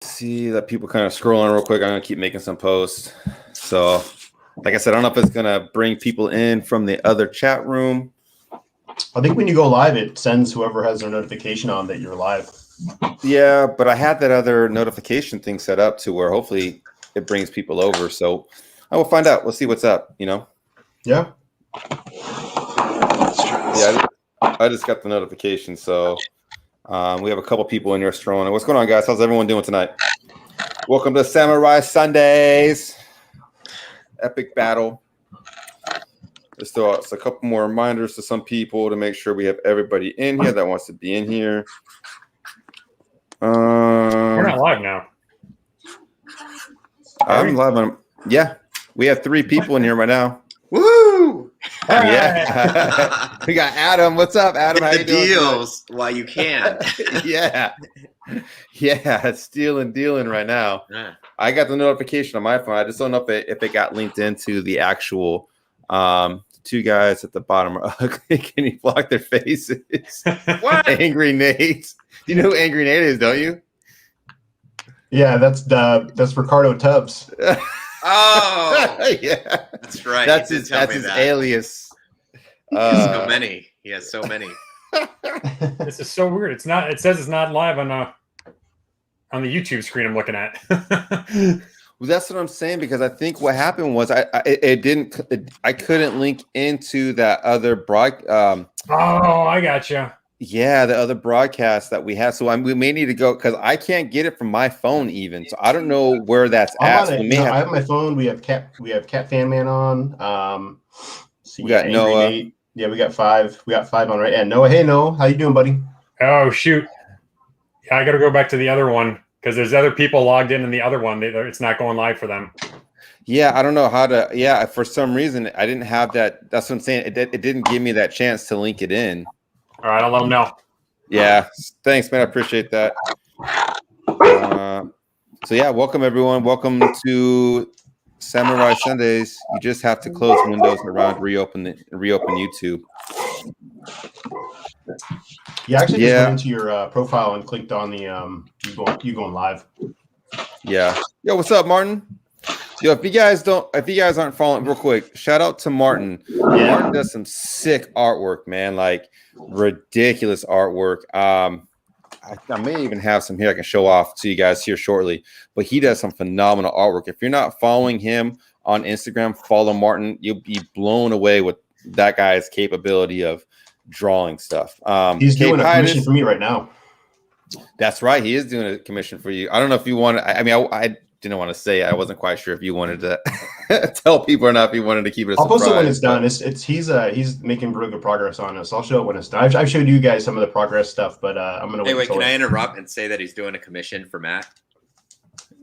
See that people kind of scrolling real quick. I'm gonna keep making some posts. So, like I said, I don't know if it's gonna bring people in from the other chat room. I think when you go live, it sends whoever has their notification on that you're live. Yeah, but I had that other notification thing set up to where hopefully it brings people over. So I will find out. We'll see what's up. You know. Yeah. Yeah. I just got the notification, so we have a couple people in here strolling. What's going on, guys? How's everyone doing tonight? Welcome to Samurai Sundays. Epic battle. Let's throw out a couple more reminders to some people to make sure we have everybody in here that wants to be in here. We're not live now. I'm live on. Yeah, we have 3 people in here right now. Woo! Yeah, we got Adam. What's up, Adam? Get the deals while you can. Yeah, it's dealing right now. Yeah. I got the notification on my phone. I just don't know if it got linked into the actual 2 guys at the bottom are ugly. Can you block their faces? What? Angry Nate. You know who Angry Nate is, don't you? Yeah, that's Ricardo Tubbs. Oh, yeah, that's right. That's his alias. He has so many. He has so many. This is so weird. It's not. It says it's not live on the YouTube screen I'm looking at. Well, that's what I'm saying, because I think what happened was I couldn't link into that other Oh, I gotcha. Yeah, the other broadcast that we have. So we may need to go, because I can't get it from my phone even. So I don't know where that's at. I have my phone. We have Cat Fan Man on. We got Noah. Nate. Yeah, we got 5. We got 5 on, right? And Noah. Hey, Noah, how you doing, buddy? Oh shoot! Yeah, I got to go back to the other one because there's other people logged in the other one. It's not going live for them. Yeah, I don't know how to. Yeah, for some reason I didn't have that. That's what I'm saying. It didn't give me that chance to link it in. All right, I'll let them know. Yeah, thanks, man. I appreciate that. So yeah, welcome everyone. Welcome to Samurai Sundays. You just have to close Windows around, reopen YouTube. Yeah, actually, just went into your profile and clicked on the you going live. Yeah. Yo, what's up, Martin? Yo, if you guys aren't following, real quick, shout out to Martin. Yeah. Martin does some sick artwork, man. Like ridiculous artwork. I may even have some here I can show off to you guys here shortly. But he does some phenomenal artwork. If you're not following him on Instagram, follow Martin. You'll be blown away with that guy's capability of drawing stuff. He's doing a commission for me right now. That's right. He is doing a commission for you. I don't know if you want to. I didn't want to say. I wasn't quite sure if you wanted to tell people or not. If you wanted to keep it a surprise. I'll post it when it's done. He's making really good progress on this. I'll show it when it's done. I've showed you guys some of the progress stuff, but I'm gonna. Hey, wait! Can I interrupt and say that he's doing a commission for Matt?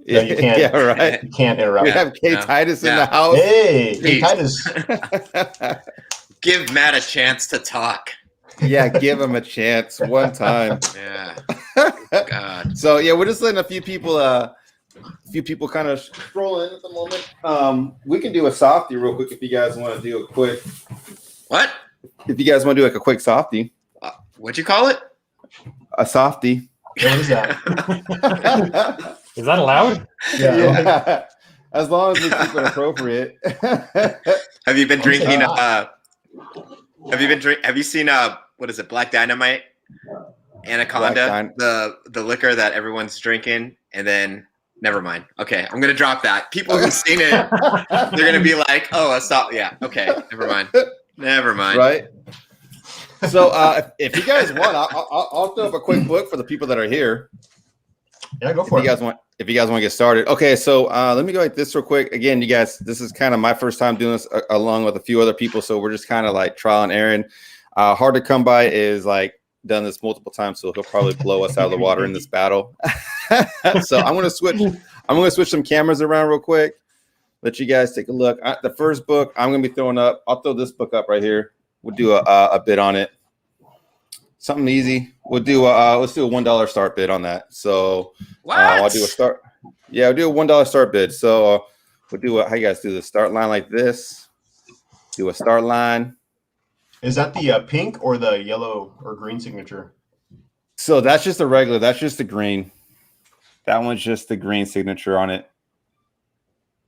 No, you can't. Yeah, right. You can't interrupt. We have K Titus in the house. Hey, K Titus. Give Matt a chance to talk. Yeah, give him a chance one time. Yeah. God. So yeah, we're just letting a few people kind of scroll in at the moment. We can do a softie real quick if you guys want to do a quick. What? If you guys want to do like a quick softie. What'd you call it? A softie. What is that? Is that allowed? Yeah. As long as we keep it appropriate. Have you been drinking? Have you seen what is it? Black Dynamite, Anaconda, the liquor that everyone's drinking, and then never mind. Okay, I'm gonna drop that. People who've seen it, they're gonna be like, "Oh, I saw." Yeah. Okay. Never mind. Never mind. Right. So if you guys want, I'll throw up a quick book for the people that are here. Yeah, go for it. If you guys want to get started. Okay, so let me go like this real quick. Again, you guys, this is kind of my first time doing this along with a few other people, so we're just kind of like trial and error. Hard to come by is like done this multiple times, so he'll probably blow us out of the water in this battle. So I'm gonna switch some cameras around real quick. Let you guys take a look. The first book I'm gonna be throwing up. I'll throw this book up right here. We'll do a bid on it. Something easy. We'll do let's do a $1 start bid on that. So I'll do a start. Yeah, we'll do a $1 start bid. So we'll do how you guys do the start line like this. Do a start line. Is that the pink or the yellow or green signature? So that's just a regular. That's just the green. That one's just the green signature on it.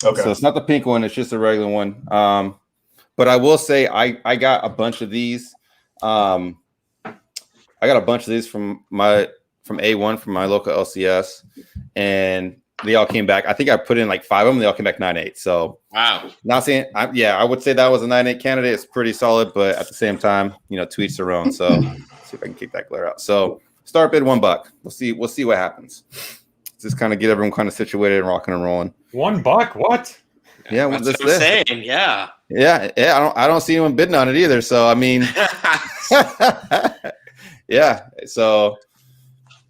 Okay. So it's not the pink one, it's just a regular one. But I will say I got a bunch of these. I got a bunch of these from A1 from my local LCS, and they all came back. I think I put in like 5 of them. They all came back 9.8. So wow. Not saying, I would say that was a 9.8 candidate. It's pretty solid, but at the same time, to each their own. So see if I can kick that glare out. So start bid $1. We'll see what happens. Just kind of get everyone kind of situated and rocking and rolling. $1? What? Yeah, that's what I'm saying. Yeah. Yeah. I don't see anyone bidding on it either. So I mean, yeah. So.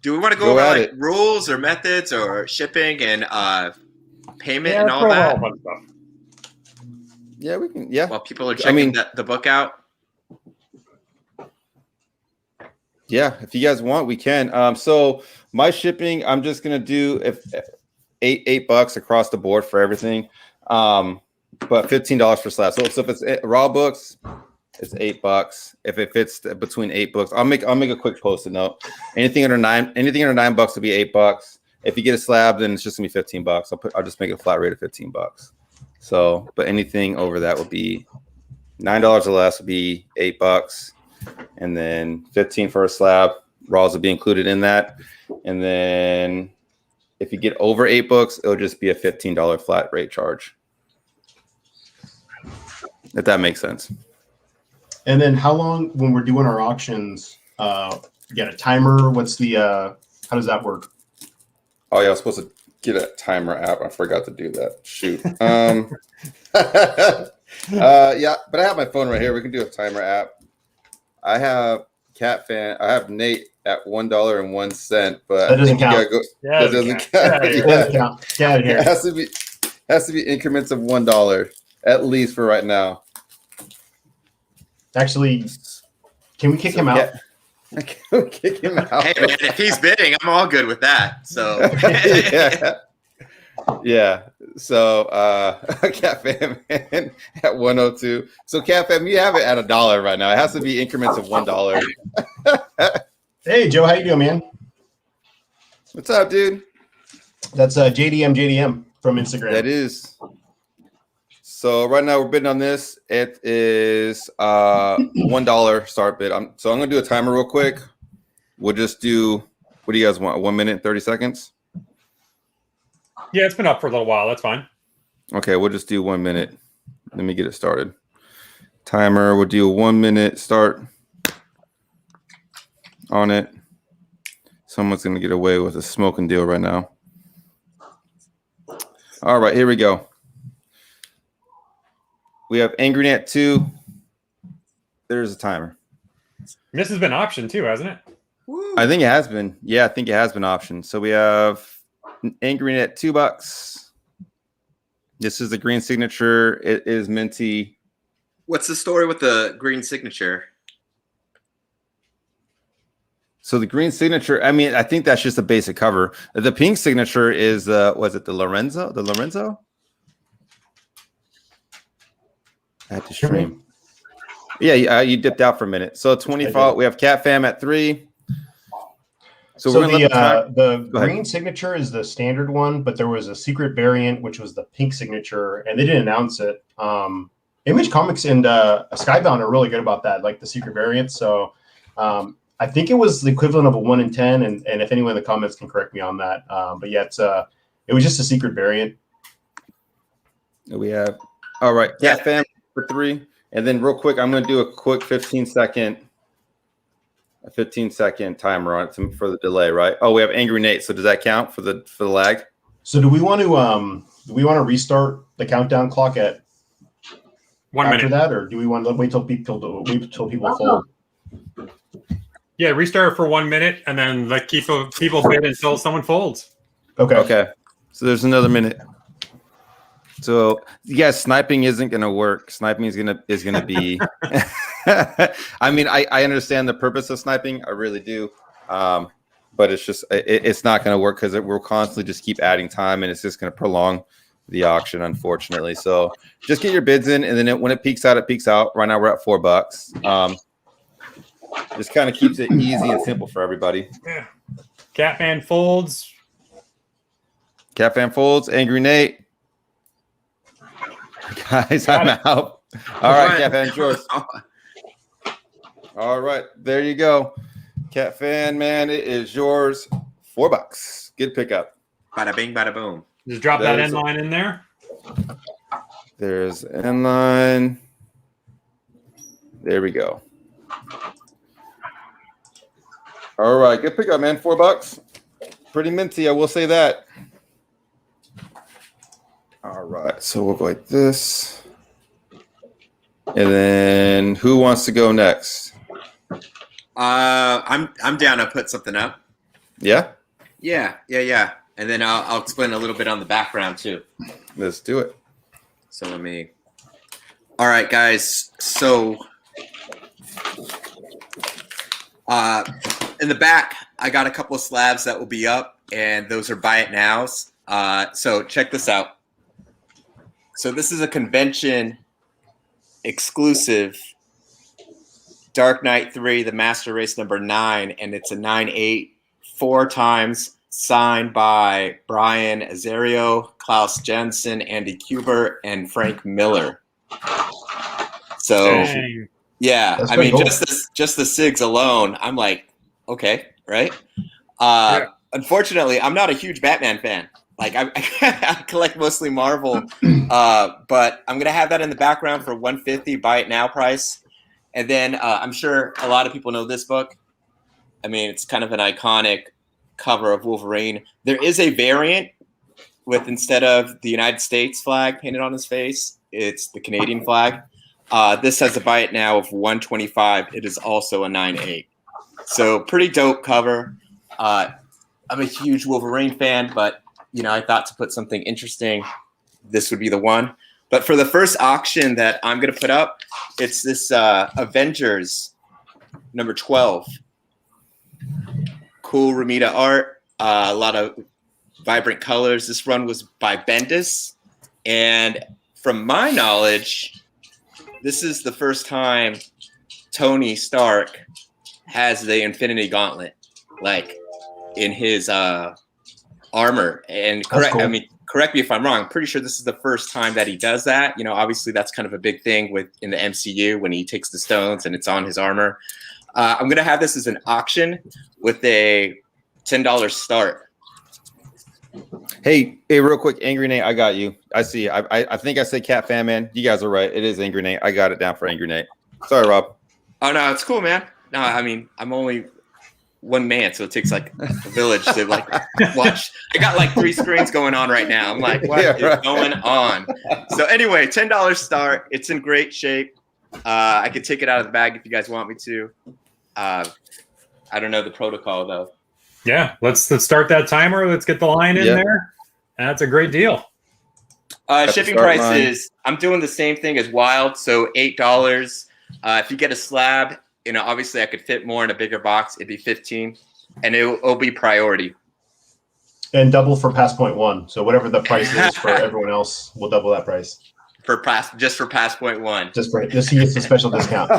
Do we want to go over like rules or methods or shipping and payment and all that? Yeah, we can. Yeah. While people are checking the book out. Yeah, if you guys want, we can. So my shipping, I'm just gonna do $8 across the board for everything, but $15 for slab. So if it's raw books, it's $8. If it fits between 8 books, I'll make a quick post-it note. Anything under $9 will be $8. If you get a slab, then it's just gonna be $15. I'll just make it a flat rate of $15. So, but anything over that would be $9 or less would be $8, and then 15 for a slab. Raws will be included in that, and then if you get over 8 books, it'll just be a $15 flat rate charge. If that makes sense. And then how long, when we're doing our auctions, you got a timer? What's the, how does that work? Oh yeah, I was supposed to get a timer app. I forgot to do that. Shoot. Yeah, but I have my phone right here. We can do a timer app. I have I have Nate at $1.01, but that doesn't count. That doesn't count. Get out of here. It has to be increments of $1 at least for right now. Actually, can we kick him out? Can we kick him out? Hey man, if he's bidding, I'm all good with that. So yeah. So Cat Fam at 102. So Cat Fam, you have it at $1 right now. It has to be increments of $1. Hey Joe, how you doing, man? What's up, dude? That's JDM from Instagram. That is. So right now we're bidding on this. It is $1 start bid. So I'm gonna do a timer real quick. We'll just do, what do you guys want? 1 minute, 30 seconds? Yeah, it's been up for a little while. That's fine. Okay, we'll just do 1 minute. Let me get it started. Timer, we'll do a 1 minute start on it. Someone's gonna get away with a smoking deal right now. All right, here we go. We have Angry Net 2. There's a timer. This has been optioned too, hasn't it? I think it has been. Yeah, I think it has been optioned. So we have Angry Net $2. This is the green signature. It is minty. what's the story with the green signature? So the green signature, I mean, I think that's just a basic cover. The pink signature is, was it the Lorenzo? The Lorenzo? I had to stream. Yeah, you dipped out for a minute. So 20 we have Cat Fam at 3. So the green signature is the standard one, but there was a secret variant, which was the pink signature, and they didn't announce it. Image Comics and Skybound are really good about that, like the secret variant. So I think it was the equivalent of a 1 in 10, and if anyone in the comments can correct me on that. But yeah, it was just a secret variant. We have, all right, Cat Fam for 3. And then real quick, I'm going to do a quick 15-second timer on it for the delay, right? Oh, we have Angry Nate. So does that count for the lag? So do we want to restart the countdown clock at 1 after minute that, or do we want to wait till people fold? Yeah, restart for 1 minute and then let people bid until someone folds. Okay. So there's another minute. So yeah, sniping isn't gonna work. Sniping is gonna be. I mean, I understand the purpose of sniping, I really do, but it's just it's not gonna work because we'll constantly just keep adding time, and it's just gonna prolong the auction, unfortunately. So just get your bids in, and then when it peaks out, it peaks out. Right now we're at $4. Just kind of keeps it easy and simple for everybody. Yeah. Catman folds. Cat Fan folds. Angry Nate. Guys, I'm out. All right, Cat Fan, yours. All right, there you go. Cat Fan, man, it is yours. $4. Good pickup. Bada bing, bada boom. Just drop that end line in there. There's end line. There we go. All right, good pickup, man. $4. Pretty minty, I will say that. All right, so we'll go like this. And then who wants to go next? I'm down to put something up. Yeah? Yeah. And then I'll explain a little bit on the background too. Let's do it. So all right, guys. So in the back, I got a couple of slabs that will be up, and those are buy it nows. So check this out. So this is a convention exclusive Dark Knight 3, the Master Race number 9, and it's a 9/8, 4 times, signed by Brian Azario, Klaus Jensen, Andy Kubert, and Frank Miller. So, Dang. yeah, That's I mean, cool. just the SIGs alone, I'm like, okay, right? Unfortunately, I'm not a huge Batman fan. Like, I collect mostly Marvel, but I'm gonna have that in the background for $150, buy it now price. And then I'm sure a lot of people know this book. I mean, it's kind of an iconic cover of Wolverine. There is a variant with, instead of the United States flag painted on his face, it's the Canadian flag. This has a buy it now of $125. It is also a 9/8. So pretty dope cover. I'm a huge Wolverine fan, but I thought to put something interesting, this would be the one. But for the first auction that I'm going to put up, it's this Avengers number 12. Cool Ramita art, a lot of vibrant colors. This run was by Bendis. And from my knowledge, this is the first time Tony Stark has the Infinity Gauntlet, like in his armor. And correct, cool. I mean, correct me if I'm wrong. I'm pretty sure this is the first time that he does that. Obviously that's kind of a big thing in the MCU when he takes the stones and it's on his armor. I'm going to have this as an auction with a $10 start. Hey, real quick, Angry Nate, I got you. I see. I think I said Cat Fan, man. You guys are right. It is Angry Nate. I got it down for Angry Nate. Sorry, Rob. Oh, no, it's cool, man. No, I mean, I'm only one man, so it takes like a village to like watch. I got like 3 screens going on right now. I'm like, what is going on? So anyway, $10 start. It's in great shape. I could take it out of the bag if you guys want me to. I don't know the protocol though. Yeah, let's start that timer. Let's get the line in there. That's a great deal. Shipping prices, I'm doing the same thing as Wild, so $8. If you get a slab, obviously I could fit more in a bigger box. It'd be $15, and it'll be priority. And double for Passport 1. So whatever the price is for everyone else, we'll double that price. Just for Passport 1. Just he gets a special discount.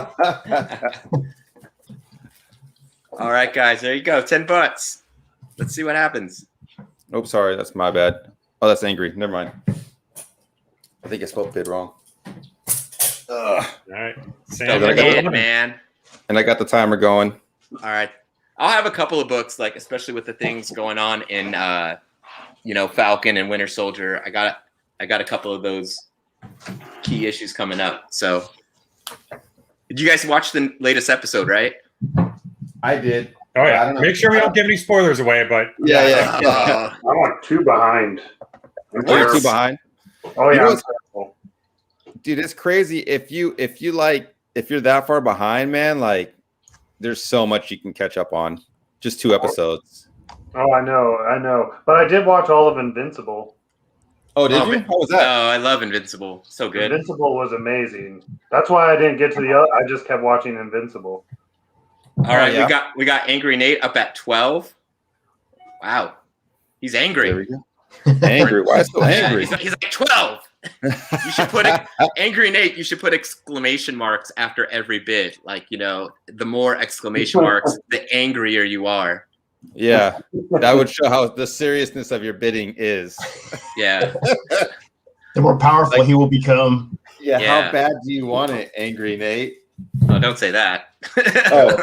All right, guys, there you go. $10. Let's see what happens. Oh, sorry, that's my bad. Oh, that's Angry. Never mind. I think I spelled bid wrong. All right, Sam, man. And I got the timer going. All right, I'll have a couple of books, like especially with the things going on in, Falcon and Winter Soldier. I got a couple of those key issues coming up. So, did you guys watch the latest episode? Right? I did. Oh yeah. Make sure we don't give any spoilers away. But yeah. I'm like 2 behind. You're 2 behind. Oh yeah. Dude, it's crazy. If you're that far behind, man, like there's so much you can catch up on. Just 2 episodes. Oh, I know. But I did watch all of Invincible. Oh, did you? How was that? Oh, I love Invincible. So good. Invincible was amazing. That's why I didn't get to the other. I just kept watching Invincible. All right, we got Angry Nate up at 12. Wow, he's angry. There we go. Angry? Why so angry? He's like 12. You should put Angry Nate. You should put exclamation marks after every bid. Like the more exclamation marks, the angrier you are. Yeah, that would show how the seriousness of your bidding is. Yeah. The more powerful he will become. Yeah, Yeah. how bad do you want it, Angry Nate? Oh, don't say that. Oh,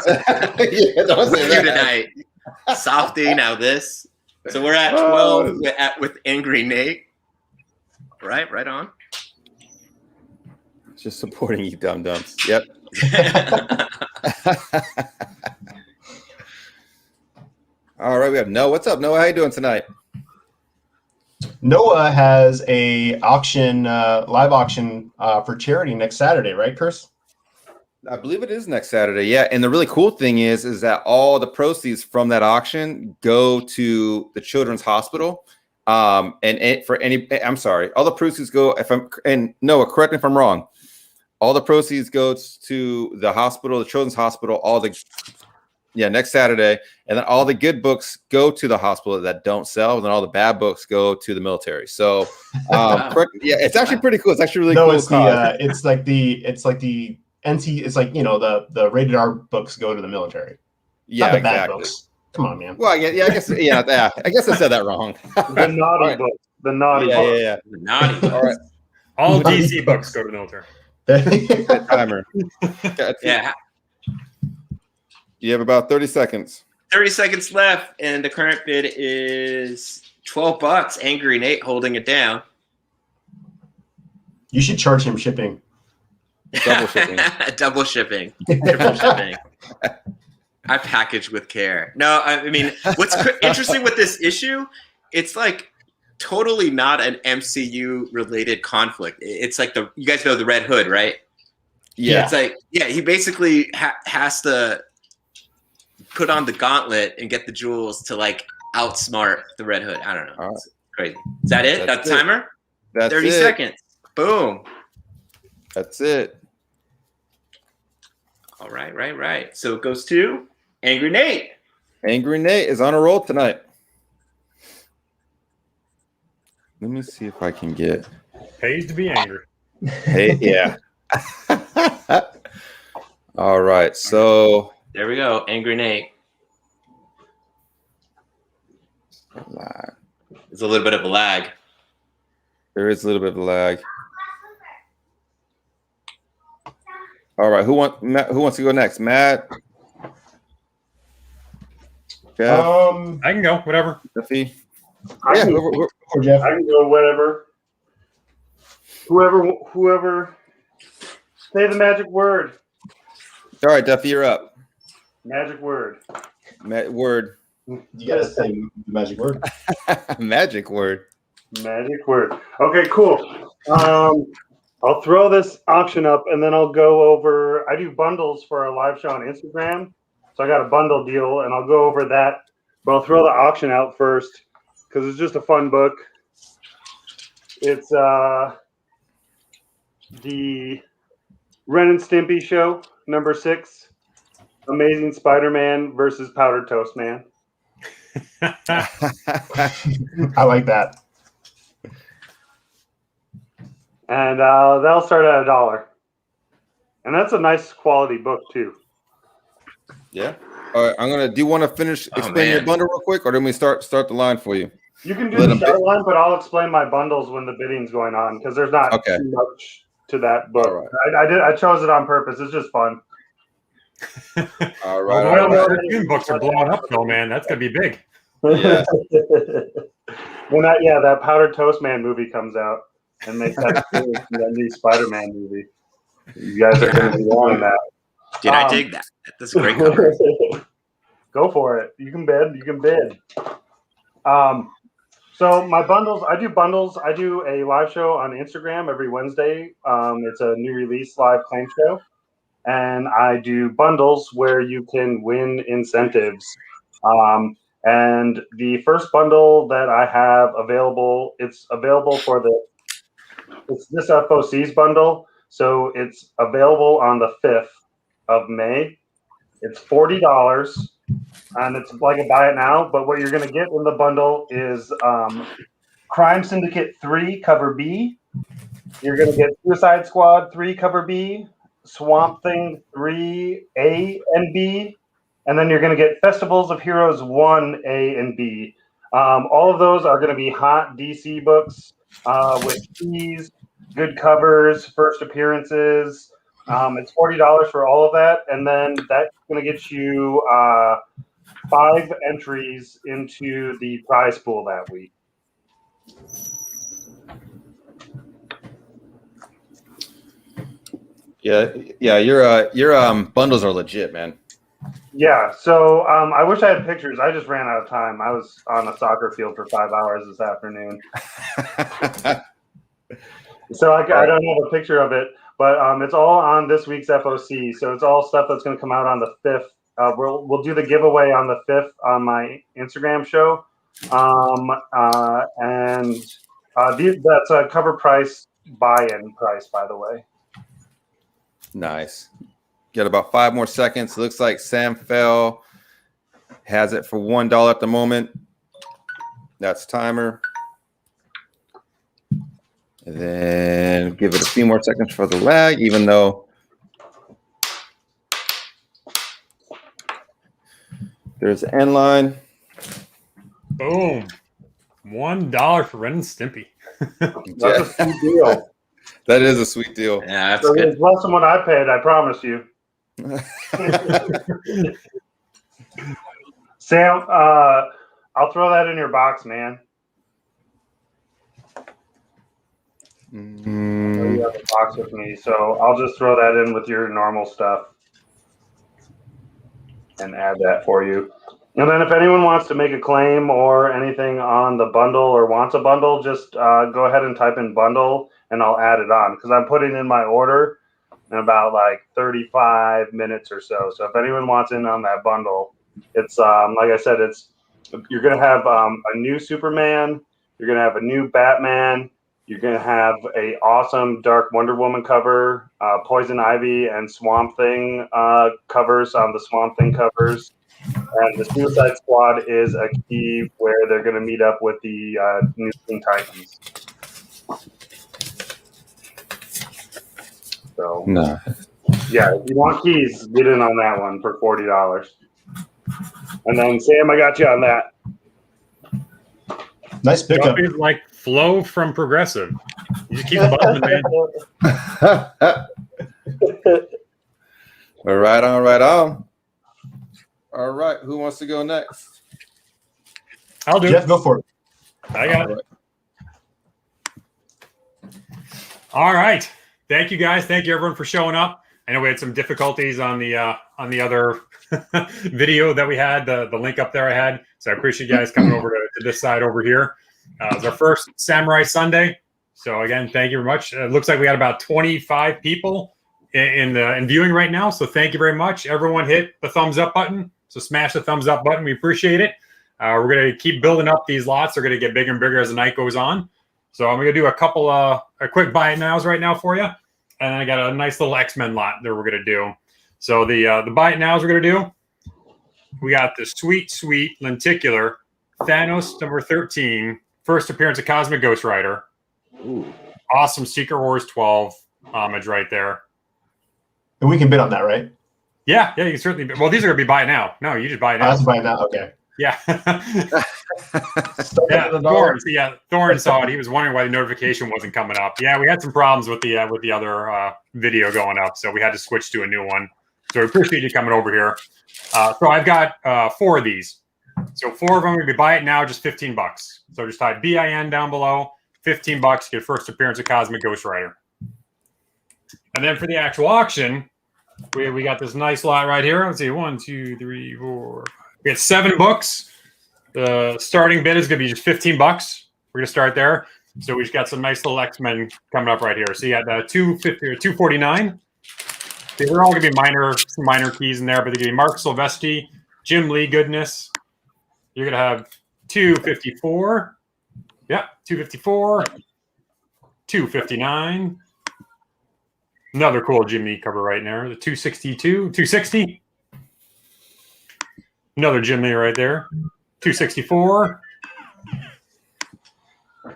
yeah, don't say You that. tonight. Softy, now this. So we're at 12 with Angry Nate. Right on. Just supporting you dum-dums. Yep. All right, we have Noah. What's up, Noah? How you doing tonight? Noah has a auction, live auction for charity next Saturday, right, Chris? I believe it is next Saturday. Yeah, and the really cool thing is that all the proceeds from that auction go to the Children's Hospital. All the proceeds go. And Noah, correct me if I'm wrong. All the proceeds goes to the hospital, the Children's Hospital. Next Saturday, and then all the good books go to the hospital that don't sell, and then all the bad books go to the military. So, it's actually pretty cool. It's actually really cool. It's like the NC. It's like the rated R books go to the military. Yeah, not the exactly. bad books. Come on, man. Well, I guess I said that wrong. The naughty books. The naughty books. Yeah. The naughty books. All right. All DC books go to the military. Timer. Yeah. You have about 30 seconds. 30 seconds left, and the current bid is $12. Angry Nate holding it down. You should charge him shipping. Double shipping. Double shipping. Triple shipping. I package with care. No, I mean, what's interesting with this issue, it's like totally not an MCU related conflict. It's like you guys know the Red Hood, right? Yeah. It's like, he basically has to put on the gauntlet and get the jewels to like outsmart the Red Hood. I don't know. Right. It's crazy. Is that it? That's timer? That's 30 seconds. Boom. That's it. All right. So it goes to Angry Nate. Angry Nate is on a roll tonight. Let me see if I can get. Pays to be angry. Hey, yeah. All right. So There we go. Angry Nate. There's a little bit of a lag. There is a little bit of a lag. All right. Who wants to go next? Matt? Jeff? I can go. Whatever. Jeffy? I can go whatever. Whoever. Say the magic word. All right, Duffy, you're up. Magic word. Word. You gotta say the magic word. Magic word. Magic word. Okay, cool. I'll throw this auction up, and then I'll go over. I do bundles for our live show on Instagram, so I got a bundle deal, and I'll go over that. But I'll throw the auction out first because it's just a fun book. It's the Ren and Stimpy show, number 6, Amazing Spider-Man versus Powdered Toast Man. I like that. And they'll start at $1. And that's a nice quality book, too. Yeah. All right. Do you want to finish explaining your bundle real quick, or do we start the line for you? You can do the start line, but I'll explain my bundles when the bidding's going on because there's not too much to that book. Right. I chose it on purpose. It's just fun. All right. Well, the books are blowing up, though, man. That's gonna be big. Yeah. When that Powdered Toast Man movie comes out and makes that new Spider-Man movie, you guys are going to be wanting that. Dude, I dig that. That's a great cover. Go for it. You can bid. So my bundles, I do bundles. I do a live show on Instagram every Wednesday. It's a new release live claim show. And I do bundles where you can win incentives. And the first bundle that I have available, it's available it's this FOC's bundle. So it's available on the 5th of May. It's $40. And it's like a buy it now. But what you're going to get in the bundle is Crime Syndicate 3 Cover B. You're going to get Suicide Squad 3 Cover B, Swamp Thing 3 A and B, And then you're going to get Festivals of Heroes 1, A, and B. All of those are going to be hot DC books with keys, good covers, first appearances. It's $40 for all of that. And then that's going to get you 5 entries into the prize pool that week. Yeah, your bundles are legit, man. Yeah, so I wish I had pictures. I just ran out of time. I was on a soccer field for 5 hours this afternoon. So I don't have a picture of it, but it's all on this week's FOC. So it's all stuff that's going to come out on the 5th. We'll do the giveaway on the 5th on my Instagram show. That's a cover price, buy-in price, by the way. Nice. Got about 5 more seconds. Looks like Sam Fell has it for $1 at the moment. That's timer. And then give it a few more seconds for the lag, even though there's the end line. Boom. $1 for Ren and Stimpy. That's a sweet deal. That is a sweet deal. Yeah, that's So good. it's less than what I paid, I promise you. Sam, I'll throw that in your box, man. I know you have a box with me, so I'll just throw that in with your normal stuff and add that for you. And then if anyone wants to make a claim or anything on the bundle or wants a bundle, just go ahead and type in bundle and I'll add it on because I'm putting in my order in about like 35 minutes or so. So if anyone wants in on that bundle, it's like I said, you're going to have a new Superman, you're going to have a new Batman, you're going to have a awesome Dark Wonder Woman cover, Poison Ivy and Swamp Thing covers on the Swamp Thing covers. And the Suicide Squad is a key where they're going to meet up with the new Teen Titans. So, No. Yeah, if you want keys, get in on that one for $40. And then, Sam, I got you on that. Nice pickup. Is like Flo from Progressive. You just keep buzzing, man. Right on, right on. All right, who wants to go next? I'll do Jeff, it. go for it. I got it. All right. Thank you, guys. Thank you, everyone, for showing up. I know we had some difficulties on the other video that we had, the link up there I had. So I appreciate you guys coming over to this side over here. It's our first Samurai Sunday. So again, thank you very much. It looks like we got about 25 people in viewing right now. So thank you very much. Everyone hit the thumbs up button. So smash the thumbs up button. We appreciate it. We're going to keep building up these lots. They're going to get bigger and bigger as the night goes on. So I'm going to do a couple a quick buy it nows right now for you. And I got a nice little X-Men lot that we're going to do. So the buy it nows we're going to do. We got the sweet lenticular Thanos number 13. First appearance of Cosmic Ghost Rider. Ooh. Awesome Secret Wars 12 homage right there. And we can bid on that, right? Yeah, you can certainly. Well, these are going to be buy it now. No, you just buy it now. That's buy it now. Okay. Yeah. Thorne saw it. He was wondering why the notification wasn't coming up. Yeah, we had some problems with the other video going up, so we had to switch to a new one. So we appreciate you coming over here. So I've got 4 of these. So 4 of them are going to be buy it now, just $15. So just type BIN down below, $15. Get first appearance of Cosmic Ghost Rider. And then for the actual auction, we got this nice lot right here. Let's see, 1, 2, 3, 4. We got 7 books. The starting bid is going to be just $15. We're going to start there. So we just got some nice little X-Men coming up right here. So you got the 250 or 249. They're all going to be some minor keys in there, but they're going to be Mark Silvestri, Jim Lee goodness. You're going to have 254. Yeah, 254. 259. Another cool Jim Lee cover right there. The 262, 260. Another Jim Lee right there. 264.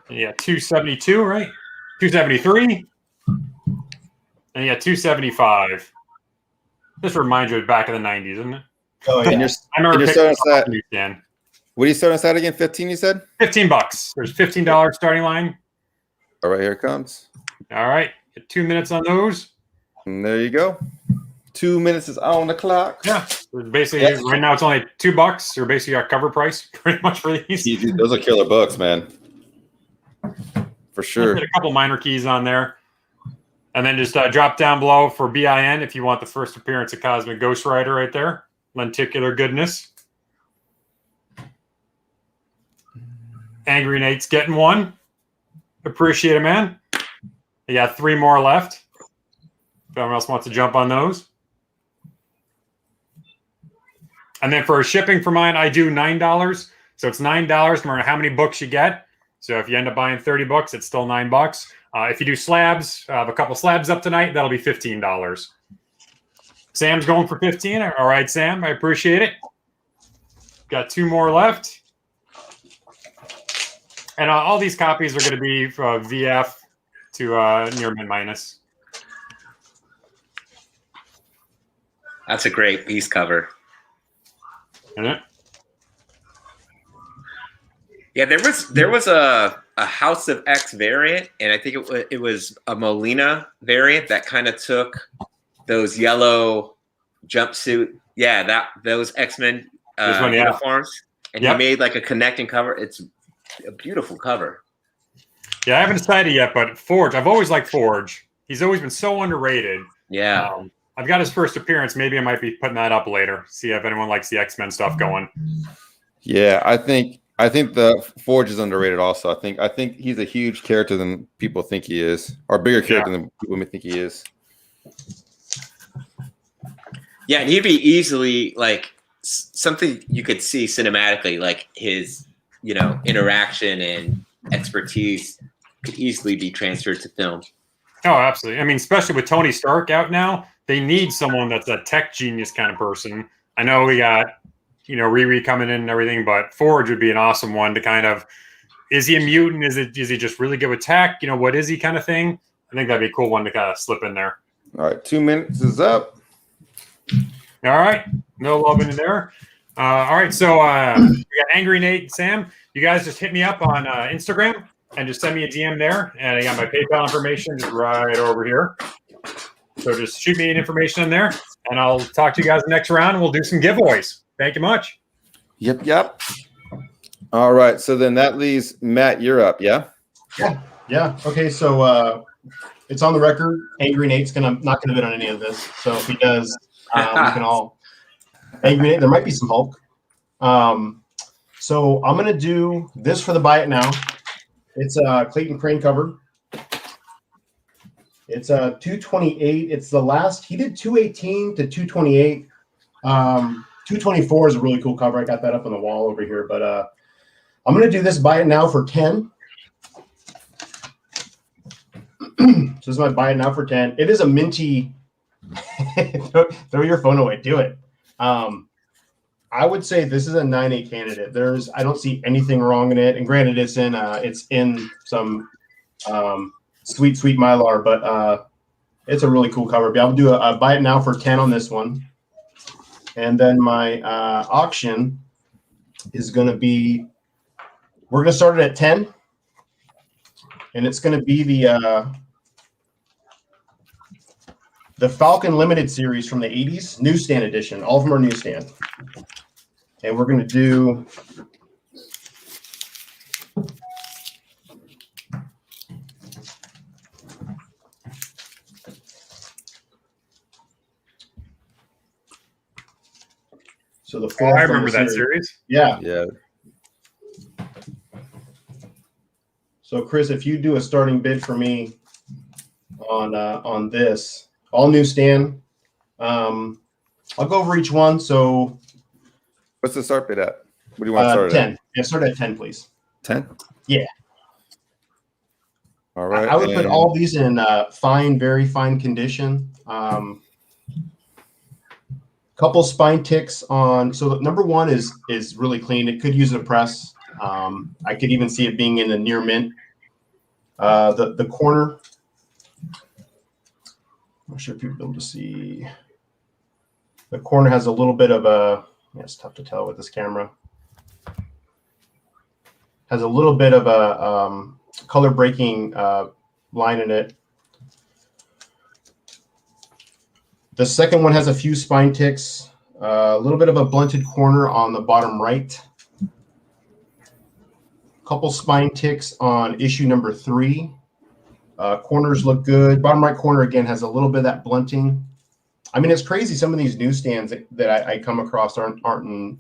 And yeah, 272, right? 273. And yeah, 275. This reminds you of back in the 90s, isn't it? Oh yeah. I remember starting us at, at. what are you starting us at again? 15, you said? $15. There's $15 starting line. All right, here it comes. All right. Get 2 minutes on those. And there you go. 2 minutes is on the clock. Yeah. Basically, right now it's only $2. Or basically our cover price pretty much for these. Easy. Those are killer bucks, man. For sure. Get a couple minor keys on there. And then just drop down below for BIN if you want the first appearance of Cosmic Ghost Rider right there. Lenticular goodness. Angry Nate's getting one. Appreciate it, man. You got 3 more left. If anyone else wants to jump on those. And then for shipping for mine, I do $9. So it's $9 no matter how many books you get. So if you end up buying 30 books, it's still $9. If you do slabs, I have a couple slabs up tonight. That'll be $15. Sam's going for 15. All right, Sam, I appreciate it. Got 2 more left. And all these copies are going to be VF to near min minus. That's a great piece cover. Isn't it? Yeah, there was a House of X variant, and I think it was a Molina variant that kind of took those yellow jumpsuit, those X-Men uniforms, and he made like a connecting cover. It's a beautiful cover. Yeah, I haven't decided yet, but Forge, I've always liked Forge. He's always been so underrated. Yeah. I've got his first appearance. Maybe I might be putting that up later. See if anyone likes the X-Men stuff going. Yeah, I think the Forge is underrated also. I think he's a huge character than people think he is, or a bigger character than people may think he is. Yeah, and he'd be easily like something you could see cinematically, like his, interaction and expertise could easily be transferred to film. Oh, absolutely. I mean, especially with Tony Stark out now, they need someone that's a tech genius kind of person. I know we got, Riri coming in and everything, but Forge would be an awesome one to kind of, is he a mutant? Is he just really good with tech? What is he kind of thing? I think that'd be a cool one to kind of slip in there. All right, 2 minutes is up. All right. No love in there. All right. So we got Angry Nate and Sam. You guys just hit me up on Instagram and just send me a DM there. And I got my PayPal information just right over here. So just shoot me an information in there, and I'll talk to you guys next round, and we'll do some giveaways. Thank you much. Yep. All right. So then that leaves Matt. You're up. Yeah. Yeah. Okay. So it's on the record. Angry Nate's not gonna bid on any of this. So if he does, we can all. Angry Nate. There might be some Hulk. So I'm gonna do this for the buy it now. It's a Clayton Crane cover. It's a 228. It's the last. He did 218 to 228. 224 is a really cool cover. I got that up on the wall over here. But I'm going to do this buy it now for 10. So this is my buy it now for 10. It is a minty. Throw your phone away. Do it. I would say this is a 9A candidate. I don't see anything wrong in it. And granted, it's in some sweet Mylar, but it's a really cool cover. I'll do a buy it now for 10 on this one. And then my auction is going to be, we're going to start it at 10. And it's going to be the Falcon Limited series from the 80s, newsstand edition. All of them are newsstand. And we're going to do so the fourth. I remember that series. Yeah. So Chris, if you do a starting bid for me on this, all newsstand, I'll go over each one. So what's the start bid at? What do you want to start 10. at? Yeah, start at 10, please. 10? Yeah. All right. I would put all these in very fine condition. Couple spine ticks on. So number one is really clean. It could use a press. I could even see it being in the near mint. The corner. I'm not sure if you'll be able to see. The corner has a little bit of a Yeah, it's tough to tell with this camera. Has a little bit of a color breaking line in it. The second one has a few spine ticks, a little bit of a blunted corner on the bottom right. Couple spine ticks on issue number 3. Corners look good. Bottom right corner again has a little bit of that blunting. I mean, it's crazy. Some of these newsstands that I come across are in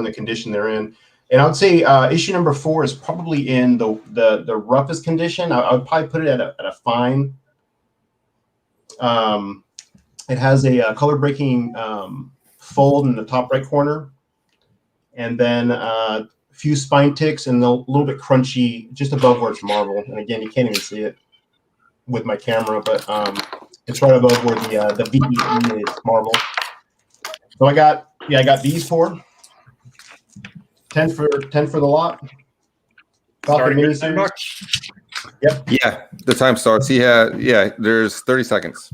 the condition they're in. And I would say issue number 4 is probably in the roughest condition. I would probably put it at a fine. It has a color breaking fold in the top right corner, and then a few spine ticks and a little bit crunchy just above where it's marble. And again, you can't even see it with my camera, but it's right above where the VE is marble. So I got these 4. 10 for the lot. Starting at $10. Yep. Yeah, the time starts. There's 30 seconds.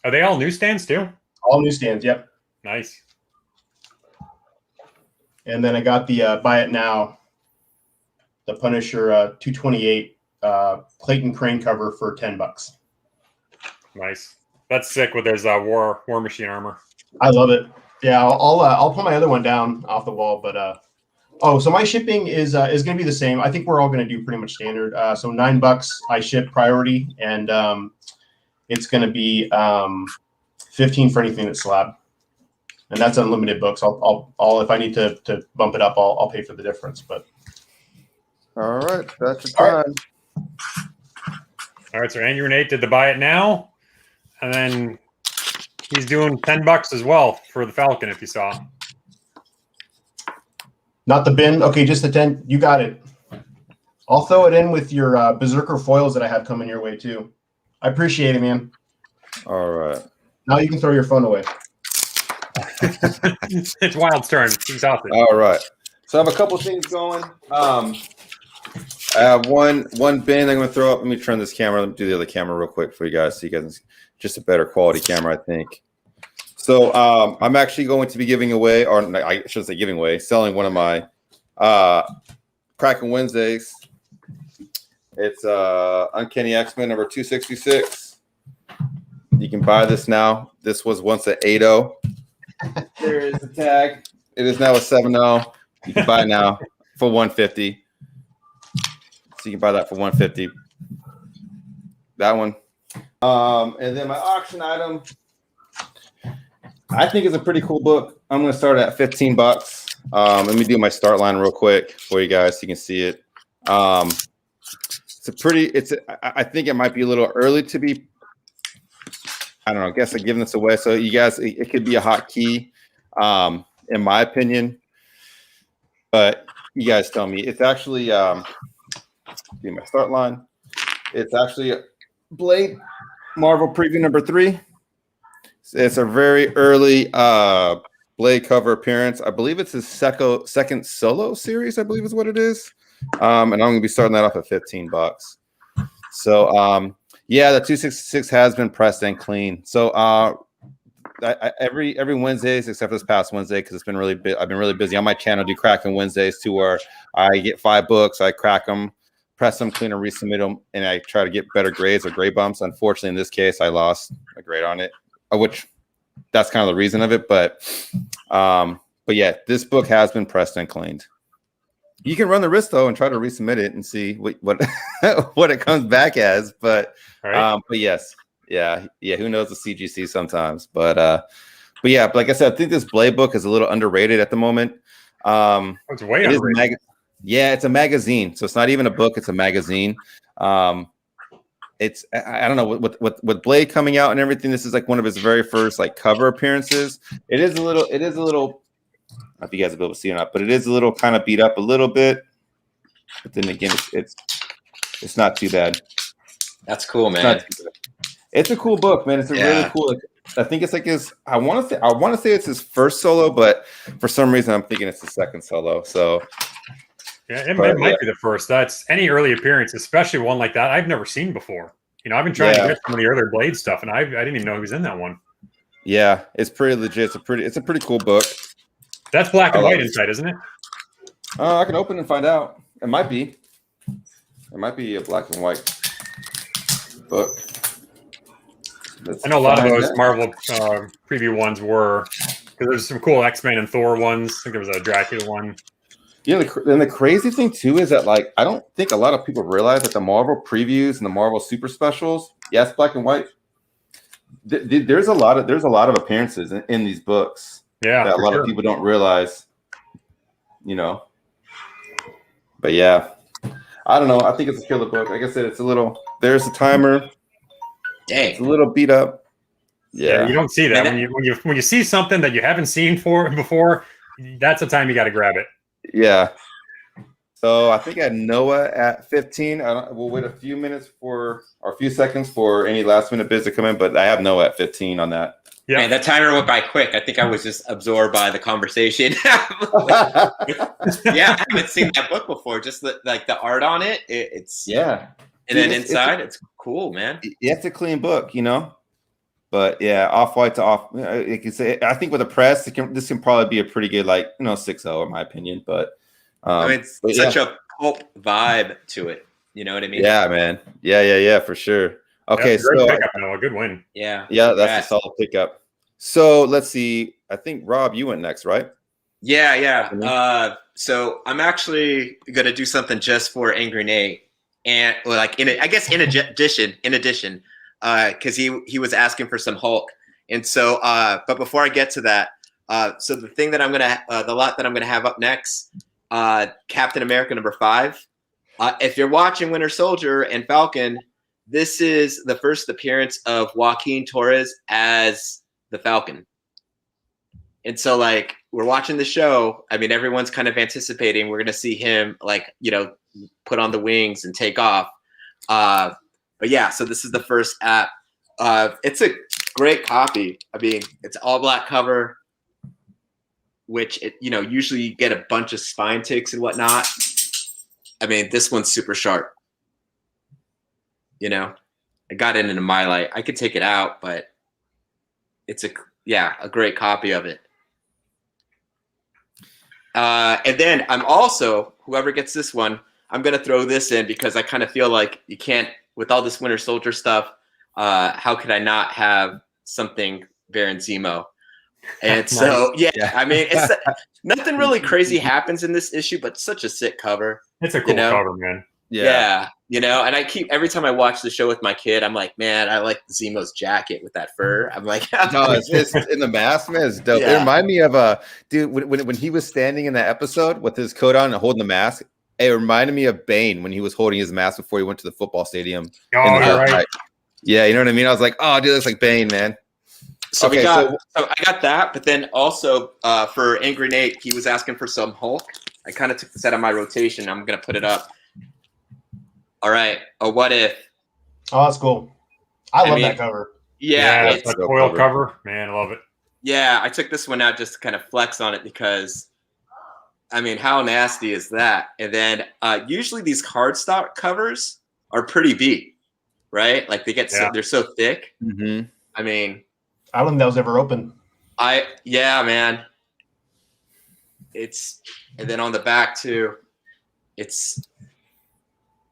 Are they all newsstands too? All newsstands, yep. Nice. And then I got the Buy It Now, the Punisher 228 Clayton Crane cover for $10. Nice. That's sick with his War Machine armor. I love it. Yeah, I'll pull my other one down off the wall, but so my shipping is going to be the same. I think we're all going to do pretty much standard. So $9 I ship priority, and it's going to be $15 for anything that's slab, and that's unlimited books. I'll if I need to bump it up, I'll pay for the difference. But all right, that's your time. All right, so Andrew Nate did the Buy It Now, and then he's doing $10 as well for the Falcon. If you saw, not the bin. Okay, just the 10. You got it. I'll throw it in with your Berserker foils that I have coming your way too. I appreciate it, man. All right. Now you can throw your phone away. It's Wild's turn. He's out there. All right. So I have a couple things going. I have one bin I'm going to throw up. Let me turn this camera. Let me do the other camera real quick for you guys so you guys just a better quality camera, I think. So I'm actually going to be giving away, or I shouldn't say giving away, selling one of my Kraken Wednesdays. It's Uncanny X-Men number 266. You can buy this now. This was once an 8.0. There is the tag. It is now a 7.0. You can buy it now for $150. So you can buy that for $150. That one. And then my auction item, I think it's a pretty cool book. I'm going to start at $15. Let me do my start line real quick for you guys so you can see it. I think it might be a little early to be, I don't know, I guess I'm giving this away. So you guys, it could be a hot key, in my opinion. But you guys tell me. It's actually, do my start line. It's actually a Blade Marvel preview number 3. It's a very early Blade cover appearance. I believe it's his second solo series, I believe is what it is. And I'm going to be starting that off at $15. So, yeah, the 266 has been pressed and clean. So, every Wednesdays except this past Wednesday, because it's been really I've been really busy on my channel. Do Kraken Wednesdays too, where I get 5 books, I crack them, press them, clean, and resubmit them, and I try to get better grades or grade bumps. Unfortunately, in this case, I lost a grade on it, which that's kind of the reason of it. But yeah, this book has been pressed and cleaned. You can run the risk though and try to resubmit it and see what what it comes back as. But but yes, yeah. Who knows the CGC sometimes? But yeah, like I said, I think this Blade book is a little underrated at the moment. It's way underrated. Yeah, it's a magazine, so it's not even a book; it's a magazine. It's I don't know with Blade coming out and everything. This is like one of his very first like cover appearances. It is a little. I don't know if you guys will be able to see or not, but it is a little kind of beat up a little bit. But then again, it's not too bad. That's cool, man. It's a cool book, man. It's a really cool. I think it's like his. I want to say it's his first solo, but for some reason I'm thinking it's the second solo. So yeah, it might be the first. That's any early appearance, especially one like that I've never seen before. You know, I've been trying to get some of the earlier Blade stuff, and I didn't even know he was in that one. Yeah, it's pretty legit. It's a pretty cool book. That's black and white inside, isn't it? I can open and find out. It might be. It might be a black and white book. I know a lot of those Marvel preview ones were, because there's some cool X-Men and Thor ones. I think there was a Dracula one. Yeah, and the crazy thing too is that like I don't think a lot of people realize that the Marvel previews and the Marvel super specials, yes, black and white. There's a lot of appearances in these books. Yeah, that a lot of people don't realize. You know, but yeah, I don't know. I think it's a killer book. Like I said, it's a little. There's a timer. Dang, it's a little beat up. Yeah, you don't see that when you see something that you haven't seen before. That's the time you got to grab it. Yeah. So I think I had Noah at 15. We'll wait a few seconds for any last minute bids to come in, but I have Noah at 15 on that. Yeah, man, that timer went by quick. I think I was just absorbed by the conversation. Yeah, I haven't seen that book before. Just like the art on it, it's yeah. And then inside, it's cool, man. It's a clean book, you know. But yeah, Off-White to off. Like you say, I think with a press, this can probably be a pretty good, 6-0 in my opinion. But I mean, it's such a pulp vibe to it. You know what I mean? Yeah, man. Yeah, for sure. Okay, so pickup, a good win. Yeah, that's a solid pickup. So let's see. I think Rob, you went next, right? Yeah. So I'm actually gonna do something just for Angry Nate, and in addition, because he was asking for some Hulk, and so but before I get to that, so the lot that I'm gonna have up next, Captain America #5. If you're watching Winter Soldier and Falcon, this is the first appearance of Joaquin Torres as the Falcon. And so we're watching the show. I mean, everyone's kind of anticipating we're going to see him put on the wings and take off. But yeah, so this is the first app. It's a great copy. I mean, it's all black cover, which usually you get a bunch of spine ticks and whatnot. I mean, this one's super sharp. I got it in a my light. I could take it out, but it's a great copy of it. And then I'm also, whoever gets this one, I'm going to throw this in because I kind of feel like you can't, with all this Winter Soldier stuff, how could I not have something Baron Zemo? And so, I mean, it's nothing really crazy happens in this issue, but such a sick cover. It's a cool cover, man. Yeah, and every time I watch the show with my kid, I'm like, man, I like Zemo's jacket with that fur. I'm like, no, it's in the mask, man. It's dope. Yeah. It reminded me of dude when he was standing in that episode with his coat on and holding the mask. It reminded me of Bane when he was holding his mask before he went to the football stadium. Oh, you're right. Yeah, you know what I mean. I was like, oh, dude, that's like Bane, man. So I got that, but then also for Angry Nate, he was asking for some Hulk. I kind of took this out of my rotation. I'm gonna put it up. All right. A What If? Oh, that's cool. I love that cover. Yeah, it's like a foil cover. Man, I love it. Yeah, I took this one out just to kind of flex on it because, I mean, how nasty is that? And then usually these cardstock covers are pretty beat, right? Like they're so thick. Mm-hmm. I mean, I don't think that was ever open. Man. And then on the back too, it's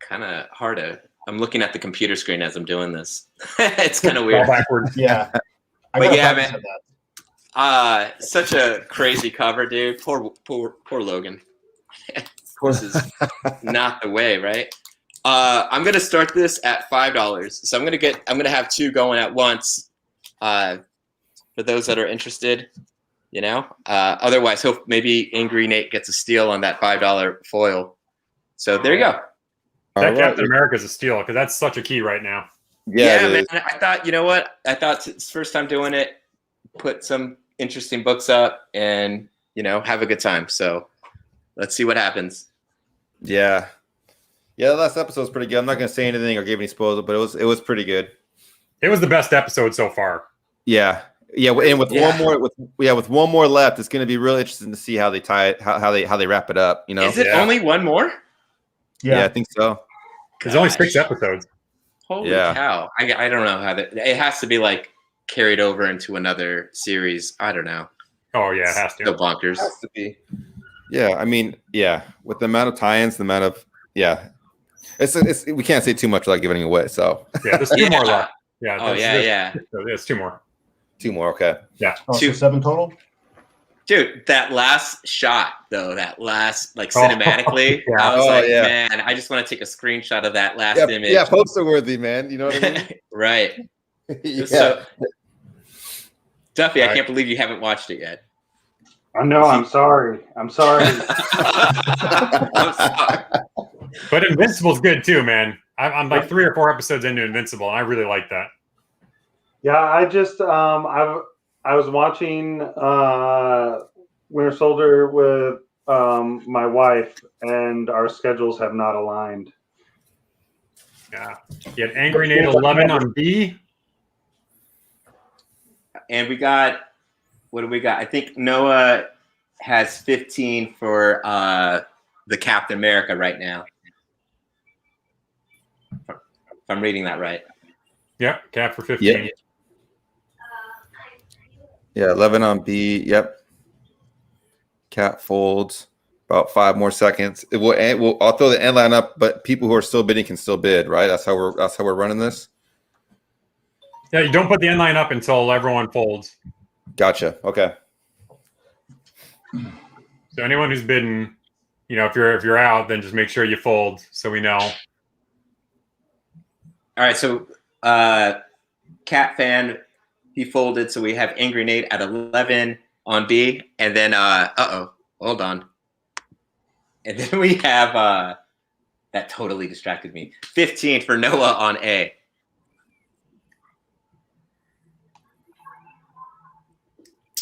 kind of hard to. I'm looking at the computer screen as I'm doing this. It's kind of weird. All backwards. Yeah. But yeah, man. Such a crazy cover, dude. Poor Logan. Of course, is not the way, right? I'm gonna start this at $5. So I'm gonna have two going at once. For those that are interested, otherwise, hope maybe Angry Nate gets a steal on that $5 foil. So there you go. That Captain America is a steal because that's such a key right now. Yeah, man. I thought, you know what? I thought it's first time doing it. Put some interesting books up and have a good time. So let's see what happens. Yeah. The last episode was pretty good. I'm not gonna say anything or give any spoilers, but it was pretty good. It was the best episode so far. Yeah, and with one more left, it's gonna be really interesting to see how they tie it, how they wrap it up. Is it only one more? Yeah, I think so. There's only 6 episodes. Holy cow! I don't know how that. It has to be like carried over into another series. I don't know. Oh yeah, it has to. So bonkers. It has to be. Yeah, I mean, yeah, with the amount of tie-ins, the amount of it's we can't say too much without giving it away. So yeah, there's two more left. Yeah. Oh yeah. There's two more. Two more. Okay. Yeah. Oh, so 7 total. Dude, that last shot though, that last like cinematically, I was man, I just want to take a screenshot of that last image. Yeah, poster worthy, man. You know what I mean? Right. Yeah. So, Duffy, I can't believe you haven't watched it yet. I know. I'm sorry. I'm sorry. I'm sorry. But Invincible's good too, man. I'm like 3 or 4 episodes into Invincible, and I really like that. Yeah, I just I was watching Winter Soldier with my wife, and our schedules have not aligned. Yeah. You had Angry Nate 11 on B. And we got, what do we got? I think Noah has 15 for the Captain America right now. If I'm reading that right. Yep, Cap for 15. Yep. Yeah, 11 on B. Yep. Cap folds. About 5 more seconds. It will. I'll throw the end line up, but people who are still bidding can still bid, right? That's how we're running this. Yeah, you don't put the end line up until everyone folds. Gotcha. Okay. So anyone who's bidding, if you're out, then just make sure you fold so we know. All right, so Cat Fan, he folded, so we have Angry Nate at 11 on B, and then hold on. And then we have that totally distracted me. 15 for Noah on A.